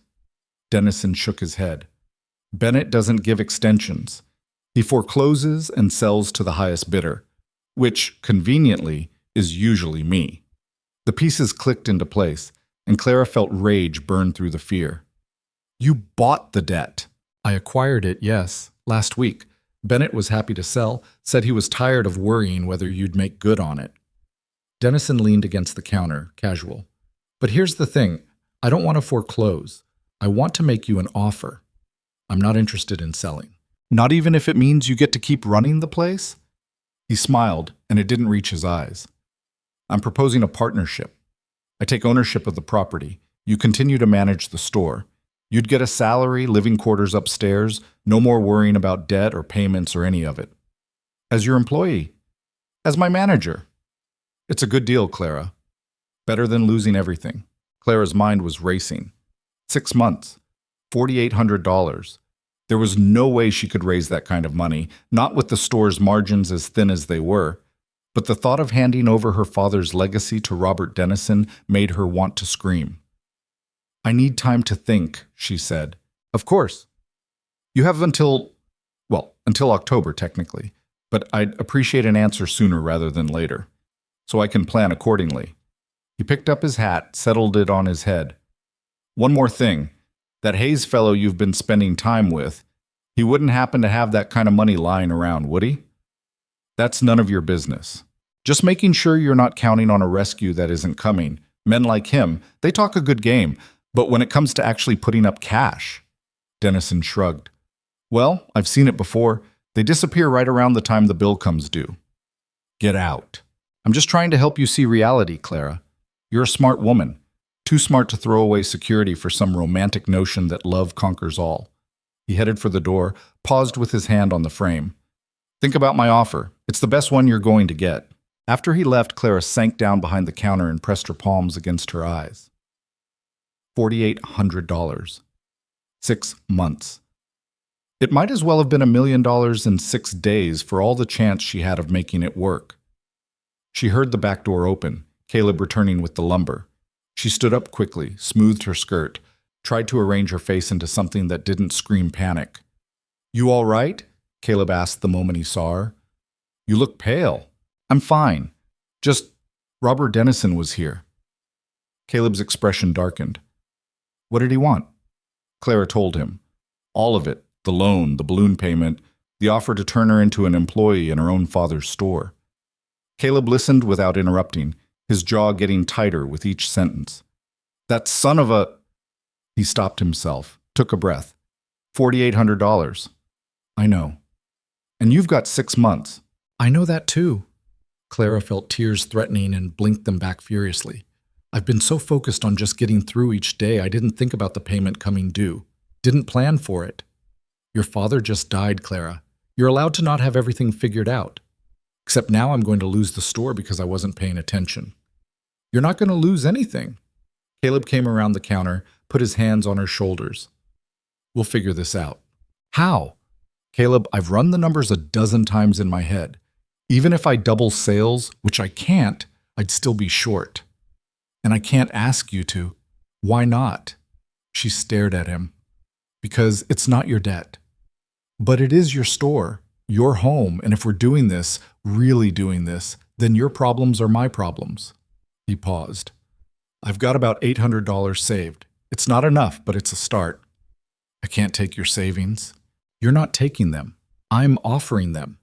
Dennison shook his head. "Bennett doesn't give extensions. He forecloses and sells to the highest bidder, which, conveniently, is usually me." The pieces clicked into place, and Clara felt rage burn through the fear. "You bought the debt." "I acquired it, yes, last week. Bennett was happy to sell, said he was tired of worrying whether you'd make good on it." Dennison leaned against the counter, casual. "But here's the thing. I don't want to foreclose. I want to make you an offer. I'm not interested in selling. Not even if it means you get to keep running the place?" He smiled, and it didn't reach his eyes. "I'm proposing a partnership. I take ownership of the property. You continue to manage the store. You'd get a salary, living quarters upstairs, no more worrying about debt or payments or any of it. As your employee. As my manager. It's a good deal, Clara. Better than losing everything." Clara's mind was racing. 6 months. $4,800. There was no way she could raise that kind of money, not with the store's margins as thin as they were. But the thought of handing over her father's legacy to Robert Dennison made her want to scream. "I need time to think," she said. "Of course. You have until October, technically, but I'd appreciate an answer sooner rather than later, so I can plan accordingly." He picked up his hat, settled it on his head. "One more thing. That Hayes fellow you've been spending time with, he wouldn't happen to have that kind of money lying around, would he? That's none of your business. Just making sure you're not counting on a rescue that isn't coming. Men like him, they talk a good game, but when it comes to actually putting up cash..." Dennison shrugged. Well, I've seen it before. They disappear right around the time the bill comes due. Get out. I'm just trying to help you see reality, Clara. You're a smart woman. Too smart to throw away security for some romantic notion that love conquers all. He headed for the door, paused with his hand on the frame. Think about my offer. It's the best one you're going to get. After he left, Clara sank down behind the counter and pressed her palms against her eyes. $4,800. 6 months. It might as well have been $1 million in 6 days for all the chance she had of making it work. She heard the back door open, Caleb returning with the lumber. She stood up quickly, smoothed her skirt, tried to arrange her face into something that didn't scream panic. You all right? Caleb asked the moment he saw her. You look pale. I'm fine. Just Robert Dennison was here. Caleb's expression darkened. What did he want? Clara told him. All of it. The loan, the balloon payment, the offer to turn her into an employee in her own father's store. Caleb listened without interrupting, his jaw getting tighter with each sentence. That son of a... He stopped himself, took a breath. $4,800. I know. And you've got 6 months. I know that too. Clara felt tears threatening and blinked them back furiously. I've been so focused on just getting through each day, I didn't think about the payment coming due. Didn't plan for it. Your father just died, Clara. You're allowed to not have everything figured out. Except now I'm going to lose the store because I wasn't paying attention. You're not going to lose anything. Caleb came around the counter, put his hands on her shoulders. We'll figure this out. How? Caleb, I've run the numbers a dozen times in my head. Even if I double sales, which I can't, I'd still be short. And I can't ask you to. Why not? She stared at him. Because it's not your debt. But it is your store, your home, and if we're doing this, really doing this, then your problems are my problems. He paused. I've got about $800 saved. It's not enough, but it's a start. I can't take your savings. You're not taking them. I'm offering them.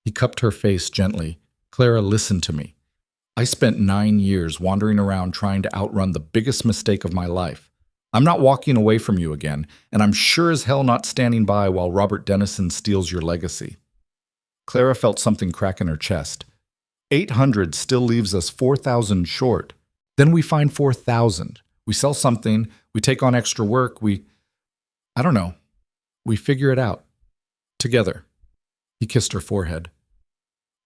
He cupped her face gently. Clara, listen to me. I spent 9 years wandering around trying to outrun the biggest mistake of my life. I'm not walking away from you again, and I'm sure as hell not standing by while Robert Dennison steals your legacy. Clara felt something crack in her chest. 800 still leaves us 4,000 short. Then we find 4,000. We sell something, we take on extra work, I don't know. We figure it out. Together. He kissed her forehead.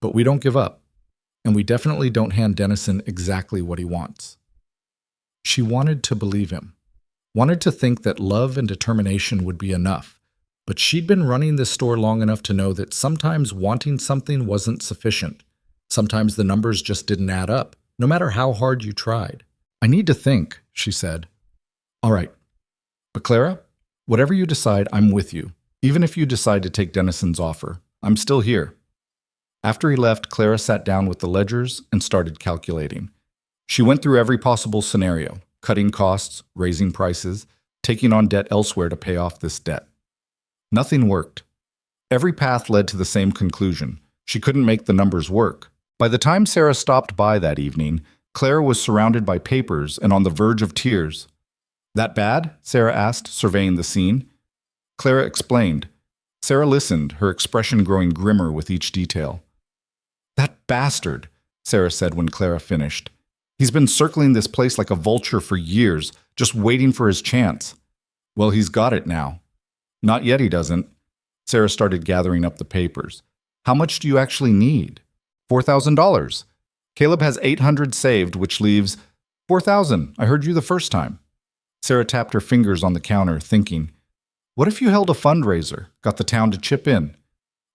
But we don't give up, and we definitely don't hand Dennison exactly what he wants. She wanted to believe him. Wanted to think that love and determination would be enough, but she'd been running this store long enough to know that sometimes wanting something wasn't sufficient. Sometimes the numbers just didn't add up, no matter how hard you tried. I need to think, she said. All right. But Clara, whatever you decide, I'm with you. Even if you decide to take Dennison's offer, I'm still here. After he left, Clara sat down with the ledgers and started calculating. She went through every possible scenario. Cutting costs, raising prices, taking on debt elsewhere to pay off this debt. Nothing worked. Every path led to the same conclusion. She couldn't make the numbers work. By the time Sarah stopped by that evening, Clara was surrounded by papers and on the verge of tears. That bad? Sarah asked, surveying the scene. Clara explained. Sarah listened, her expression growing grimmer with each detail. That bastard, Sarah said when Clara finished. He's been circling this place like a vulture for years, just waiting for his chance. Well, he's got it now. Not yet, he doesn't. Sarah started gathering up the papers. How much do you actually need? $4,000. Caleb has 800 saved, which leaves 4,000. I heard you the first time. Sarah tapped her fingers on the counter, thinking, what if you held a fundraiser, got the town to chip in?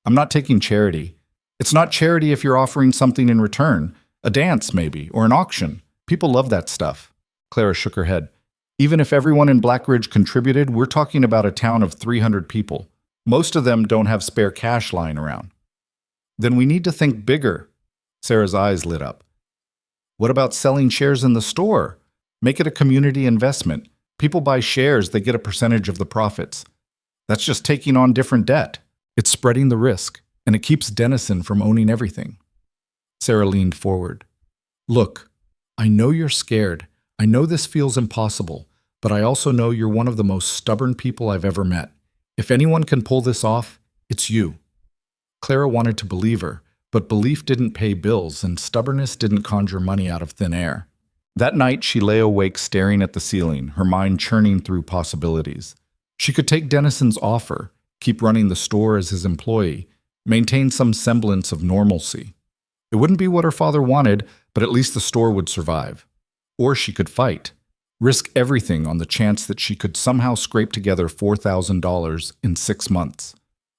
I'm not taking charity. It's not charity if you're offering something in return. A dance, maybe, or an auction. People love that stuff. Clara shook her head. Even if everyone in Black Ridge contributed, we're talking about a town of 300 people. Most of them don't have spare cash lying around. Then we need to think bigger. Sarah's eyes lit up. What about selling shares in the store? Make it a community investment. People buy shares, they get a percentage of the profits. That's just taking on different debt. It's spreading the risk, and it keeps Dennison from owning everything. Sarah leaned forward. Look, I know you're scared. I know this feels impossible, but I also know you're one of the most stubborn people I've ever met. If anyone can pull this off, it's you. Clara wanted to believe her, but belief didn't pay bills and stubbornness didn't conjure money out of thin air. That night, she lay awake staring at the ceiling, her mind churning through possibilities. She could take Dennison's offer, keep running the store as his employee, maintain some semblance of normalcy. It wouldn't be what her father wanted, but at least the store would survive. Or she could fight, risk everything on the chance that she could somehow scrape together $4,000 in 6 months.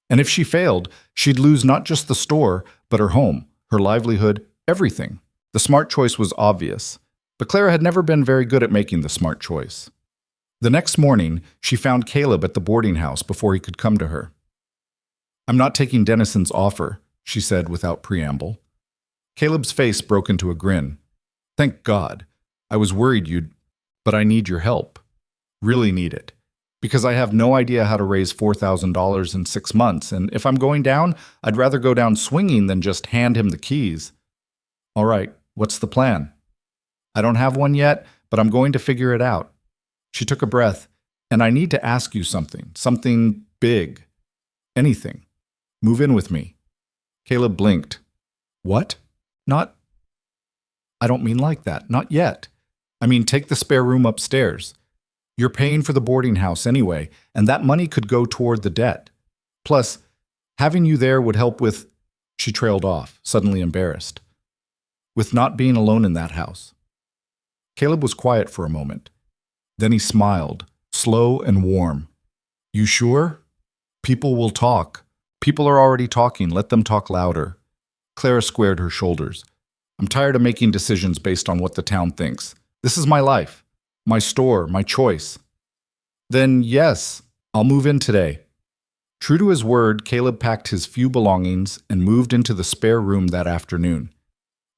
And if she failed, she'd lose not just the store, but her home, her livelihood, everything. The smart choice was obvious, but Clara had never been very good at making the smart choice. The next morning, she found Caleb at the boarding house before he could come to her. "I'm not taking Dennison's offer," she said without preamble. Caleb's face broke into a grin. "Thank God. I was worried you'd... But I need your help. Really need it. Because I have no idea how to raise $4,000 in 6 months, and if I'm going down, I'd rather go down swinging than just hand him the keys." "All right, what's the plan?" "I don't have one yet, but I'm going to figure it out." She took a breath. "And I need to ask you something big. Anything. Move in with me." Caleb blinked. "What? Not... I don't mean like that. Not yet. I mean, take the spare room upstairs. You're paying for the boarding house anyway, and that money could go toward the debt. Plus, having you there would help with..." She trailed off, suddenly embarrassed. "With not being alone in that house." Caleb was quiet for a moment. Then he smiled, slow and warm. "You sure? People will talk. People are already talking. Let them talk louder." Clara squared her shoulders. "I'm tired of making decisions based on what the town thinks. This is my life, my store, my choice." "Then yes, I'll move in today." True to his word, Caleb packed his few belongings and moved into the spare room that afternoon.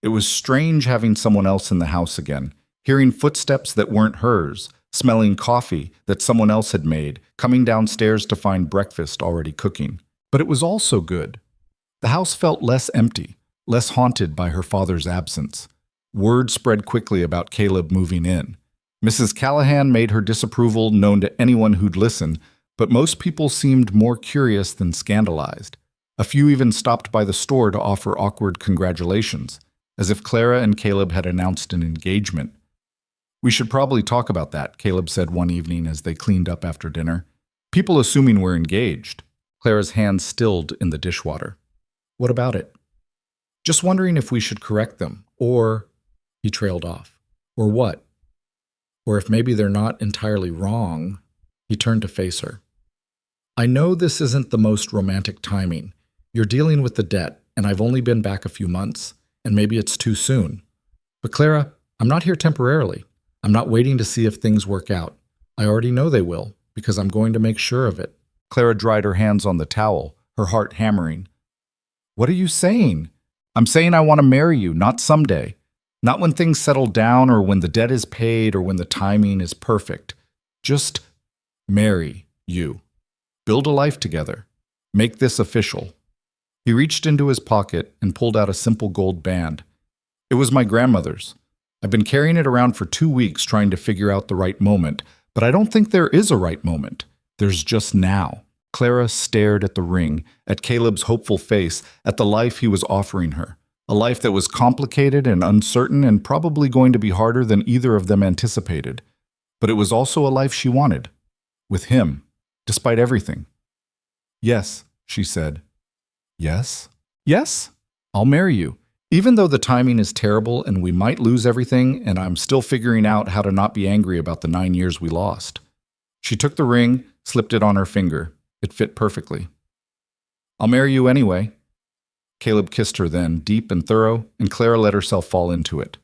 It was strange having someone else in the house again, hearing footsteps that weren't hers, smelling coffee that someone else had made, coming downstairs to find breakfast already cooking. But it was also good. The house felt less empty, less haunted by her father's absence. Word spread quickly about Caleb moving in. Mrs. Callahan made her disapproval known to anyone who'd listen, but most people seemed more curious than scandalized. A few even stopped by the store to offer awkward congratulations, as if Clara and Caleb had announced an engagement. "We should probably talk about that," Caleb said one evening as they cleaned up after dinner. "People assuming we're engaged." Clara's hand stilled in the dishwater. "What about it?" "Just wondering if we should correct them, or..." He trailed off. "Or what? Or if maybe they're not entirely wrong." He turned to face her. "I know this isn't the most romantic timing. You're dealing with the debt, and I've only been back a few months, and maybe it's too soon. But Clara, I'm not here temporarily. I'm not waiting to see if things work out. I already know they will, because I'm going to make sure of it." Clara dried her hands on the towel, her heart hammering. "What are you saying?" "I'm saying I want to marry you, not someday. Not when things settle down or when the debt is paid or when the timing is perfect. Just marry you. Build a life together. Make this official." He reached into his pocket and pulled out a simple gold band. "It was my grandmother's. I've been carrying it around for 2 weeks trying to figure out the right moment, but I don't think there is a right moment. There's just now." Clara stared at the ring, at Caleb's hopeful face, at the life he was offering her. A life that was complicated and uncertain and probably going to be harder than either of them anticipated. But it was also a life she wanted. With him, despite everything. "Yes," she said. "Yes? Yes? I'll marry you. Even though the timing is terrible and we might lose everything, and I'm still figuring out how to not be angry about the 9 years we lost." She took the ring, slipped it on her finger. It fit perfectly. "I'll marry you anyway." Caleb kissed her then, deep and thorough, and Clara let herself fall into it.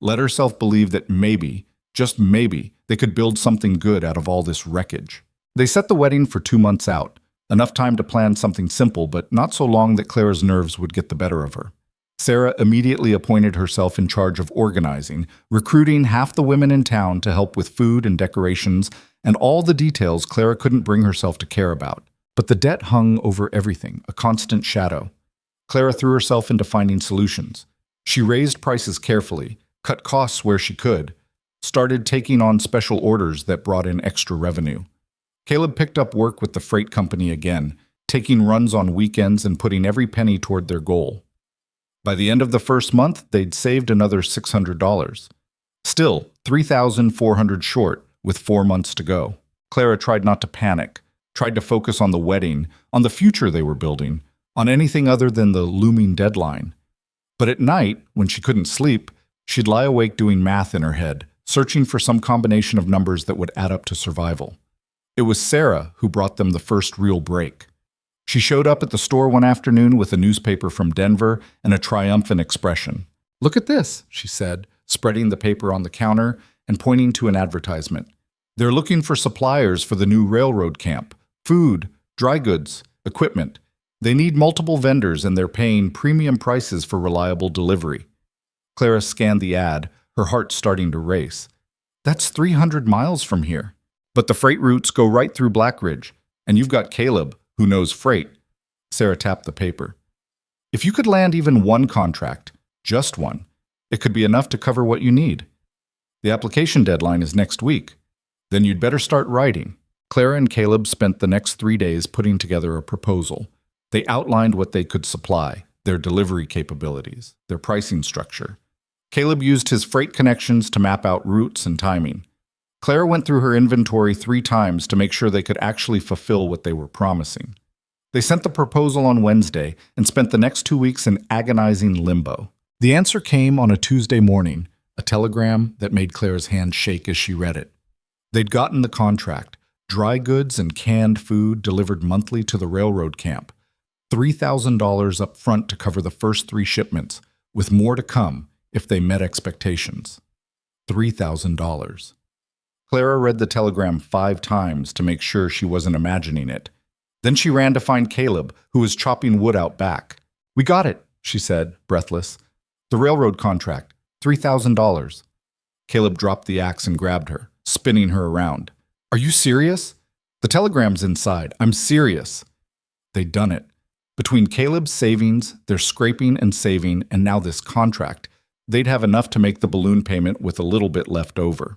Let herself believe that maybe, just maybe, they could build something good out of all this wreckage. They set the wedding for 2 months out, enough time to plan something simple, but not so long that Clara's nerves would get the better of her. Sarah immediately appointed herself in charge of organizing, recruiting half the women in town to help with food and decorations, and all the details Clara couldn't bring herself to care about. But the debt hung over everything, a constant shadow. Clara threw herself into finding solutions. She raised prices carefully, cut costs where she could, started taking on special orders that brought in extra revenue. Caleb picked up work with the freight company again, taking runs on weekends and putting every penny toward their goal. By the end of the first month, they'd saved another $600. Still, $3,400 short, with 4 months to go. Clara tried not to panic, tried to focus on the wedding, on the future they were building, on anything other than the looming deadline. But at night, when she couldn't sleep, she'd lie awake doing math in her head, searching for some combination of numbers that would add up to survival. It was Sarah who brought them the first real break. She showed up at the store one afternoon with a newspaper from Denver and a triumphant expression. "Look at this," she said, spreading the paper on the counter and pointing to an advertisement. "They're looking for suppliers for the new railroad camp. Food, dry goods, equipment. They need multiple vendors and they're paying premium prices for reliable delivery." Clara scanned the ad, her heart starting to race. "That's 300 miles from here. But the freight routes go right through Blackridge, and you've got Caleb, who knows freight." Sarah tapped the paper. "If you could land even one contract, just one, it could be enough to cover what you need. The application deadline is next week. Then you'd better start writing." Clara and Caleb spent the next 3 days putting together a proposal. They outlined what they could supply, their delivery capabilities, their pricing structure. Caleb used his freight connections to map out routes and timing. Clara went through her inventory 3 times to make sure they could actually fulfill what they were promising. They sent the proposal on Wednesday and spent the next 2 weeks in agonizing limbo. The answer came on a Tuesday morning, a telegram that made Clara's hand shake as she read it. They'd gotten the contract, dry goods and canned food delivered monthly to the railroad camp, $3,000 up front to cover the first 3 shipments, with more to come if they met expectations. $3,000. Clara read the telegram 5 times to make sure she wasn't imagining it. Then she ran to find Caleb, who was chopping wood out back. "We got it," she said, breathless. "The railroad contract, $3,000. Caleb dropped the axe and grabbed her, spinning her around. "Are you serious?" "The telegram's inside. I'm serious." They'd done it. Between Caleb's savings, their scraping and saving, and now this contract, they'd have enough to make the balloon payment with a little bit left over.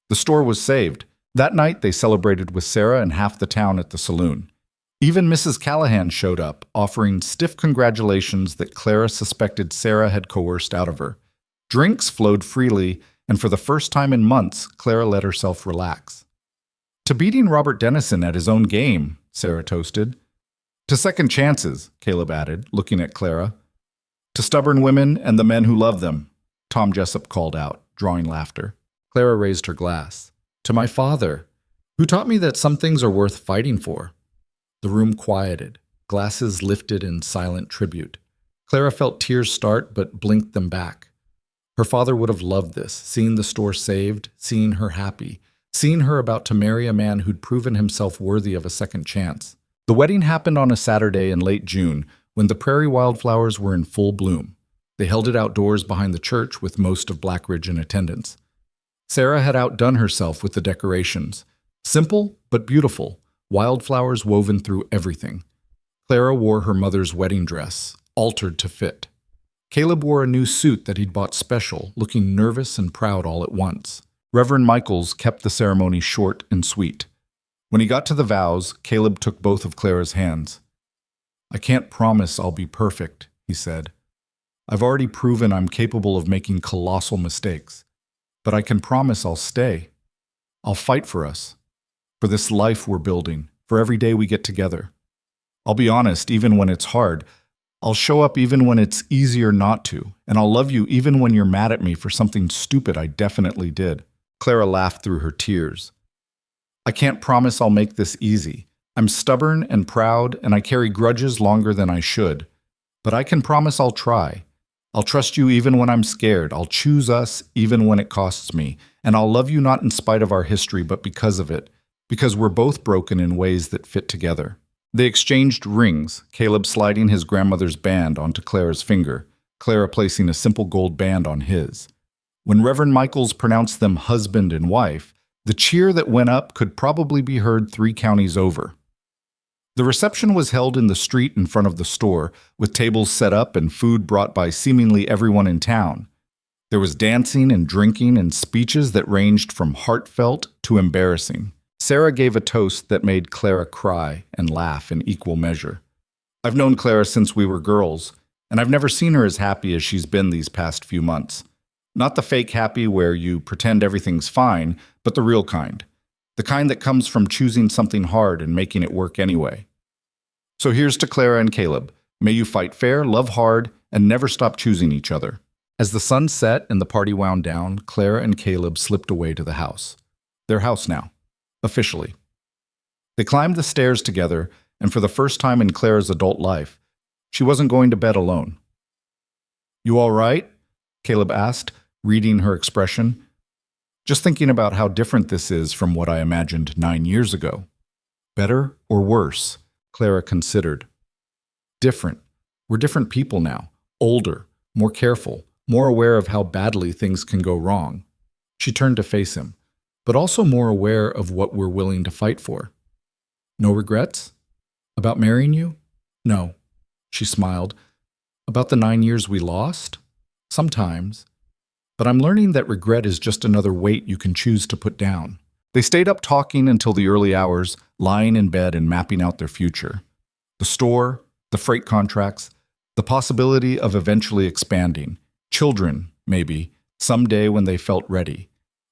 The store was saved. That night, they celebrated with Sarah and half the town at the saloon. Even Mrs. Callahan showed up, offering stiff congratulations that Clara suspected Sarah had coerced out of her. Drinks flowed freely, and for the first time in months, Clara let herself relax. "To beating Robert Dennison at his own game," Sarah toasted. "To second chances," Caleb added, looking at Clara. "To stubborn women and the men who love them," Tom Jessup called out, drawing laughter. Clara raised her glass. "To my father, who taught me that some things are worth fighting for." The room quieted, glasses lifted in silent tribute. Clara felt tears start but blinked them back. Her father would have loved this, seeing the store saved, seeing her happy, seeing her about to marry a man who'd proven himself worthy of a second chance. The wedding happened on a Saturday in late June, when the prairie wildflowers were in full bloom. They held it outdoors behind the church with most of Blackridge in attendance. Sarah had outdone herself with the decorations. Simple but beautiful, wildflowers woven through everything. Clara wore her mother's wedding dress, altered to fit. Caleb wore a new suit that he'd bought special, looking nervous and proud all at once. Reverend Michaels kept the ceremony short and sweet. When he got to the vows, Caleb took both of Clara's hands. "I can't promise I'll be perfect," he said. "I've already proven I'm capable of making colossal mistakes. But I can promise I'll stay. I'll fight for us. For this life we're building, for every day we get together. I'll be honest even when it's hard. I'll show up even when it's easier not to, and I'll love you even when you're mad at me for something stupid I definitely did." Clara laughed through her tears. "I can't promise I'll make this easy. I'm stubborn and proud, and I carry grudges longer than I should. But I can promise I'll try. I'll trust you even when I'm scared. I'll choose us even when it costs me. And I'll love you not in spite of our history, but because of it. Because we're both broken in ways that fit together." They exchanged rings, Caleb sliding his grandmother's band onto Clara's finger, Clara placing a simple gold band on his. When Reverend Michaels pronounced them husband and wife, the cheer that went up could probably be heard 3 counties over. The reception was held in the street in front of the store, with tables set up and food brought by seemingly everyone in town. There was dancing and drinking and speeches that ranged from heartfelt to embarrassing. Sarah gave a toast that made Clara cry and laugh in equal measure. I've known Clara since we were girls, and I've never seen her as happy as she's been these past few months. Not the fake happy where you pretend everything's fine, but the real kind. The kind that comes from choosing something hard and making it work anyway. So here's to Clara and Caleb. May you fight fair, love hard, and never stop choosing each other. As the sun set and the party wound down, Clara and Caleb slipped away to the house. Their house now, officially. They climbed the stairs together, and for the first time in Clara's adult life, she wasn't going to bed alone. "You all right?" Caleb asked, reading her expression. "Just thinking about how different this is from what I imagined 9 years ago." "Better or worse?" Clara considered. "Different. We're different people now. Older, more careful, more aware of how badly things can go wrong." She turned to face him, but also more aware of what we're willing to fight for. "No regrets? About marrying you?" "No." She smiled. "About the 9 years we lost? Sometimes. But I'm learning that regret is just another weight you can choose to put down." They stayed up talking until the early hours, lying in bed and mapping out their future. The store, the freight contracts, the possibility of eventually expanding. Children, maybe, someday when they felt ready.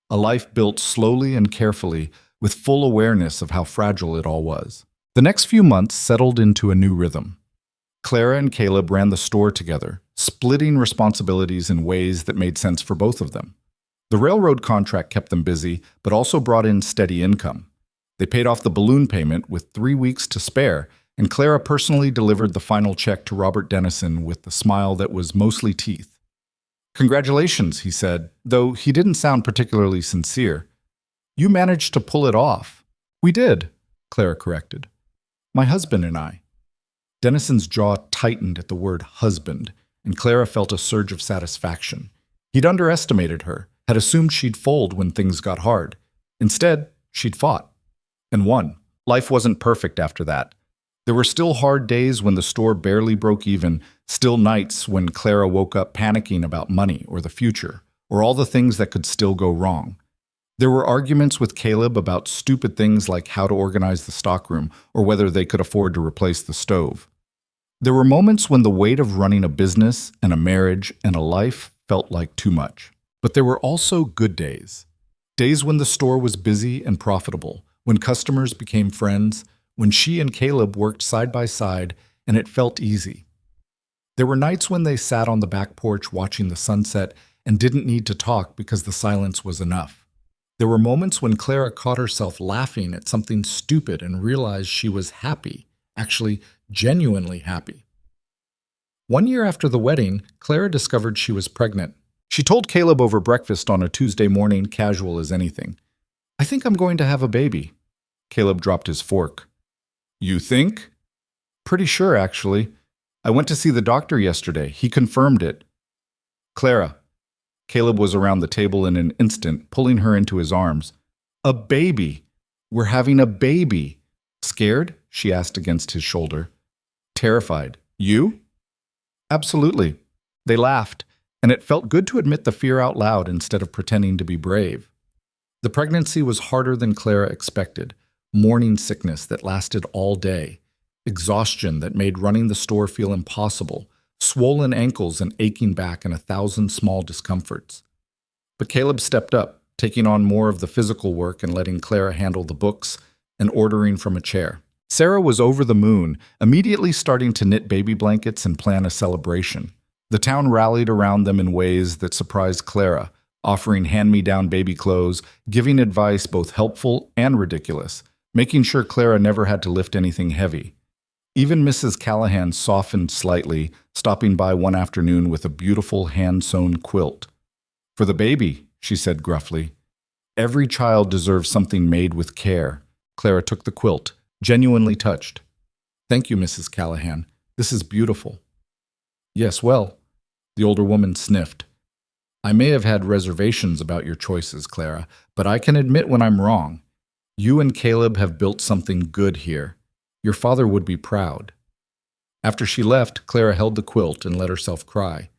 A life built slowly and carefully, with full awareness of how fragile it all was. The next few months settled into a new rhythm. Clara and Caleb ran the store together, splitting responsibilities in ways that made sense for both of them. The railroad contract kept them busy, but also brought in steady income. They paid off the balloon payment with 3 weeks to spare, and Clara personally delivered the final check to Robert Dennison with the smile that was mostly teeth. "Congratulations," he said, though he didn't sound particularly sincere. "You managed to pull it off." "We did," Clara corrected. "My husband and I." Dennison's jaw tightened at the word husband, and Clara felt a surge of satisfaction. He'd underestimated her, had assumed she'd fold when things got hard. Instead, she'd fought. And won. Life wasn't perfect after that. There were still hard days when the store barely broke even, still nights when Clara woke up panicking about money or the future, or all the things that could still go wrong. There were arguments with Caleb about stupid things like how to organize the stockroom or whether they could afford to replace the stove. There were moments when the weight of running a business and a marriage and a life felt like too much. But there were also good days. Days when the store was busy and profitable, when customers became friends, when she and Caleb worked side by side and it felt easy. There were nights when they sat on the back porch watching the sunset and didn't need to talk because the silence was enough. There were moments when Clara caught herself laughing at something stupid and realized she was happy, actually genuinely happy. 1 year after the wedding, Clara discovered she was pregnant. She told Caleb over breakfast on a Tuesday morning, casual as anything. "I think I'm going to have a baby." Caleb dropped his fork. "You think?" "Pretty sure, actually. I went to see the doctor yesterday. He confirmed it." "Clara." Caleb was around the table in an instant, pulling her into his arms. "A baby! We're having a baby!" "Scared?" she asked against his shoulder. "Terrified. You?" "Absolutely." They laughed, and it felt good to admit the fear out loud instead of pretending to be brave. The pregnancy was harder than Clara expected. Morning sickness that lasted all day. Exhaustion that made running the store feel impossible. Swollen ankles and aching back and 1,000 small discomforts. But Caleb stepped up, taking on more of the physical work and letting Clara handle the books and ordering from a chair. Sarah was over the moon, immediately starting to knit baby blankets and plan a celebration. The town rallied around them in ways that surprised Clara, offering hand-me-down baby clothes, giving advice both helpful and ridiculous, making sure Clara never had to lift anything heavy. Even Mrs. Callahan softened slightly, stopping by one afternoon with a beautiful hand-sewn quilt. "For the baby," she said gruffly. "Every child deserves something made with care." Clara took the quilt, genuinely touched. "Thank you, Mrs. Callahan. This is beautiful." "Yes, well," the older woman sniffed. "I may have had reservations about your choices, Clara, but I can admit when I'm wrong. You and Caleb have built something good here. Your father would be proud." After she left, Clara held the quilt and let herself cry.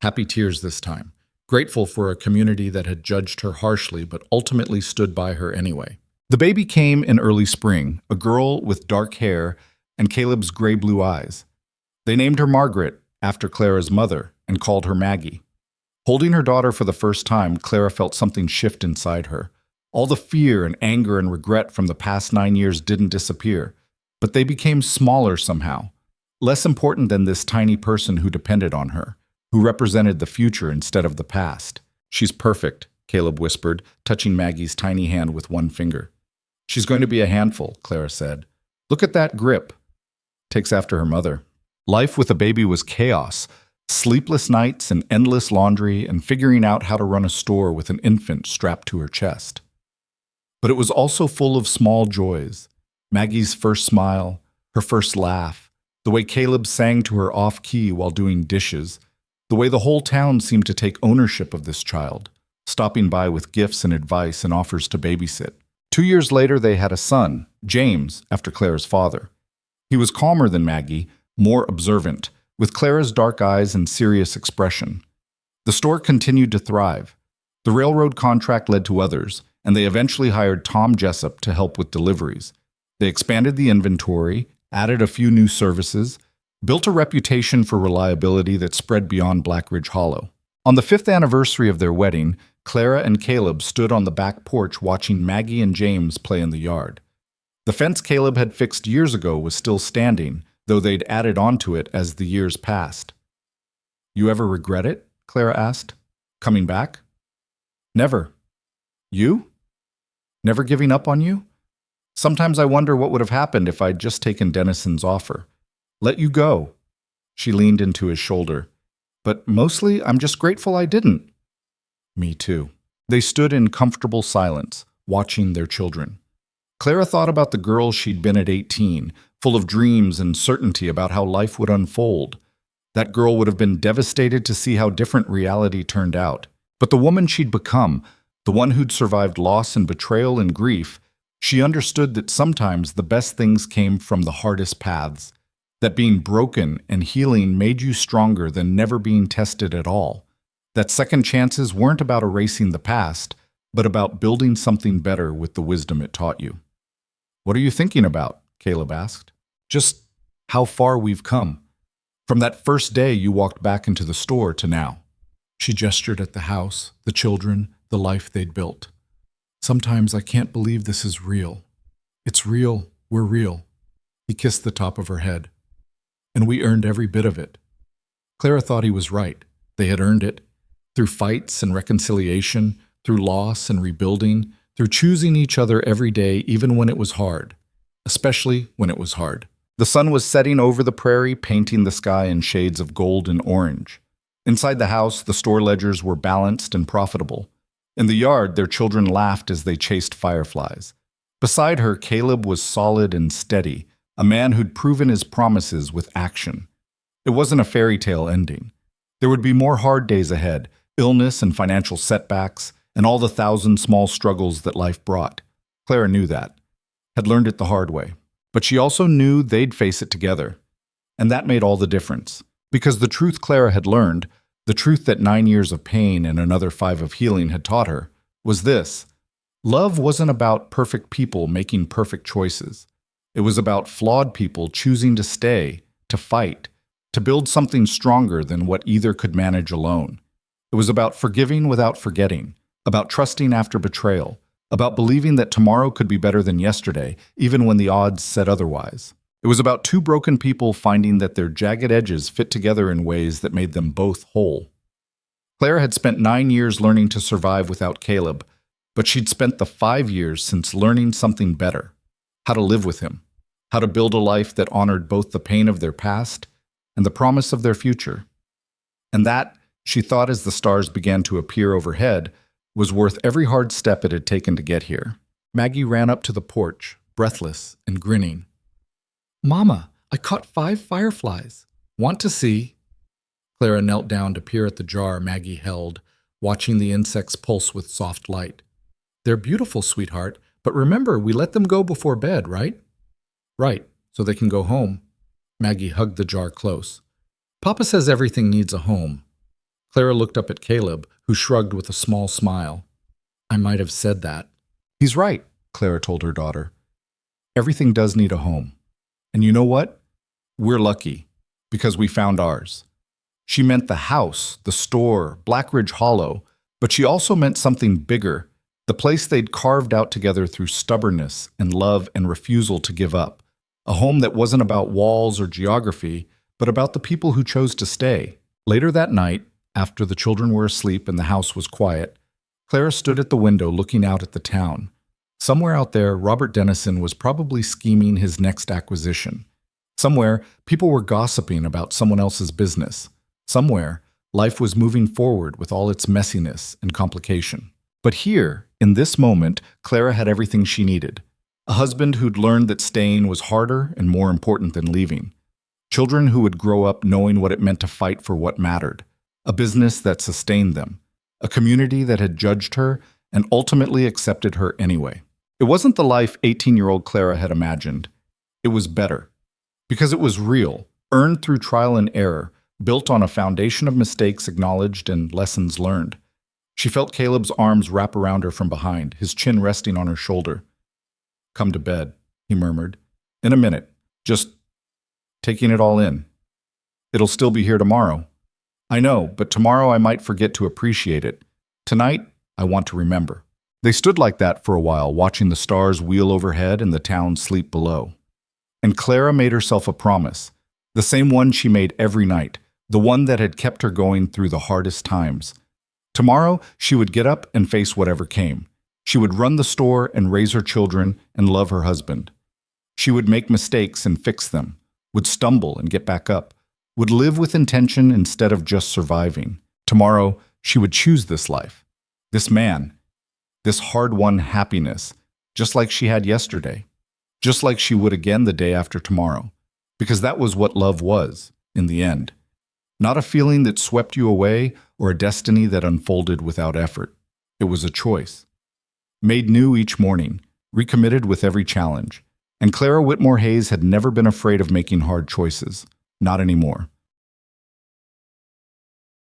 Happy tears this time, grateful for a community that had judged her harshly but ultimately stood by her anyway. The baby came in early spring, a girl with dark hair and Caleb's gray-blue eyes. They named her Margaret, after Clara's mother, and called her Maggie. Holding her daughter for the first time, Clara felt something shift inside her. All the fear and anger and regret from the past 9 years didn't disappear, but they became smaller somehow, less important than this tiny person who depended on her, who represented the future instead of the past. "She's perfect," Caleb whispered, touching Maggie's tiny hand with one finger. "She's going to be a handful," Clara said. "Look at that grip." Takes after her mother. Life with a baby was chaos. Sleepless nights and endless laundry and figuring out how to run a store with an infant strapped to her chest. But it was also full of small joys. Maggie's first smile, her first laugh, the way Caleb sang to her off-key while doing dishes, the way the whole town seemed to take ownership of this child, stopping by with gifts and advice and offers to babysit. 2 years later, they had a son, James, after Clara's father. He was calmer than Maggie, more observant, with Clara's dark eyes and serious expression. The store continued to thrive. The railroad contract led to others, and they eventually hired Tom Jessup to help with deliveries. They expanded the inventory, added a few new services, built a reputation for reliability that spread beyond Black Ridge Hollow. On the 5th anniversary of their wedding, Clara and Caleb stood on the back porch watching Maggie and James play in the yard. The fence Caleb had fixed years ago was still standing, though they'd added onto it as the years passed. "You ever regret it?" Clara asked. "Coming back?" "Never." "You? Never giving up on you? Sometimes I wonder what would have happened if I'd just taken Dennison's offer. Let you go." She leaned into his shoulder. "But mostly, I'm just grateful I didn't." "Me too." They stood in comfortable silence, watching their children. Clara thought about the girl she'd been at 18, full of dreams and certainty about how life would unfold. That girl would have been devastated to see how different reality turned out. But the woman she'd become, the one who'd survived loss and betrayal and grief, she understood that sometimes the best things came from the hardest paths, that being broken and healing made you stronger than never being tested at all, that second chances weren't about erasing the past, but about building something better with the wisdom it taught you. "What are you thinking about?" Caleb asked. "Just how far we've come. From that first day you walked back into the store to now." She gestured at the house, the children, the life they'd built. "Sometimes I can't believe this is real. It's real, we're real." He kissed the top of her head. "And we earned every bit of it." Clara thought he was right. They had earned it. Through fights and reconciliation, through loss and rebuilding, through choosing each other every day even when it was hard. Especially when it was hard. The sun was setting over the prairie, painting the sky in shades of gold and orange. Inside the house, the store ledgers were balanced and profitable. In the yard, their children laughed as they chased fireflies. Beside her, Caleb was solid and steady, a man who'd proven his promises with action. It wasn't a fairy tale ending. There would be more hard days ahead, illness and financial setbacks, and all the 1,000 small struggles that life brought. Clara knew that, had learned it the hard way. But she also knew they'd face it together. And that made all the difference. Because the truth Clara had learned, the truth that 9 years of pain and another 5 of healing had taught her, was this: love wasn't about perfect people making perfect choices. It was about flawed people choosing to stay, to fight, to build something stronger than what either could manage alone. It was about forgiving without forgetting, about trusting after betrayal, about believing that tomorrow could be better than yesterday, even when the odds said otherwise. It was about 2 broken people finding that their jagged edges fit together in ways that made them both whole. Claire had spent 9 years learning to survive without Caleb, but she'd spent the 5 years since learning something better: how to live with him, how to build a life that honored both the pain of their past and the promise of their future. And that, she thought as the stars began to appear overhead, was worth every hard step it had taken to get here. Maggie ran up to the porch, breathless and grinning. "Mama, I caught 5 fireflies. Want to see?" Clara knelt down to peer at the jar Maggie held, watching the insects pulse with soft light. "They're beautiful, sweetheart, but remember, we let them go before bed, right?" "Right, so they can go home." Maggie hugged the jar close. "Papa says everything needs a home." Clara looked up at Caleb, who shrugged with a small smile. "I might have said that." "He's right," Clara told her daughter. Everything does need a home. And you know what? We're lucky, because we found ours. She meant the house, the store, Black Ridge Hollow, but she also meant something bigger, the place they'd carved out together through stubbornness and love and refusal to give up. A home that wasn't about walls or geography, but about the people who chose to stay. Later that night, after the children were asleep and the house was quiet, Clara stood at the window looking out at the town. Somewhere out there, Robert Dennison was probably scheming his next acquisition. Somewhere, people were gossiping about someone else's business. Somewhere, life was moving forward with all its messiness and complication. But here, in this moment, Clara had everything she needed. A husband who'd learned that staying was harder and more important than leaving. Children who would grow up knowing what it meant to fight for what mattered. A business that sustained them. A community that had judged her and ultimately accepted her anyway. It wasn't the life 18-year-old Clara had imagined. It was better. Because it was real, earned through trial and error, built on a foundation of mistakes acknowledged and lessons learned. She felt Caleb's arms wrap around her from behind, his chin resting on her shoulder. "Come to bed," he murmured. "In a minute. Just taking it all in. It'll still be here tomorrow. I know, but tomorrow I might forget to appreciate it. Tonight, I want to remember." They stood like that for a while, watching the stars wheel overhead and the town sleep below. And Clara made herself a promise, the same one she made every night, the one that had kept her going through the hardest times. Tomorrow, she would get up and face whatever came. She would run the store and raise her children and love her husband. She would make mistakes and fix them, would stumble and get back up, would live with intention instead of just surviving. Tomorrow, she would choose this life, this man, this hard-won happiness, just like she had yesterday, just like she would again the day after tomorrow, because that was what love was, in the end. Not a feeling that swept you away or a destiny that unfolded without effort. It was a choice. Made new each morning, recommitted with every challenge. And Clara Whitmore Hayes had never been afraid of making hard choices. Not anymore.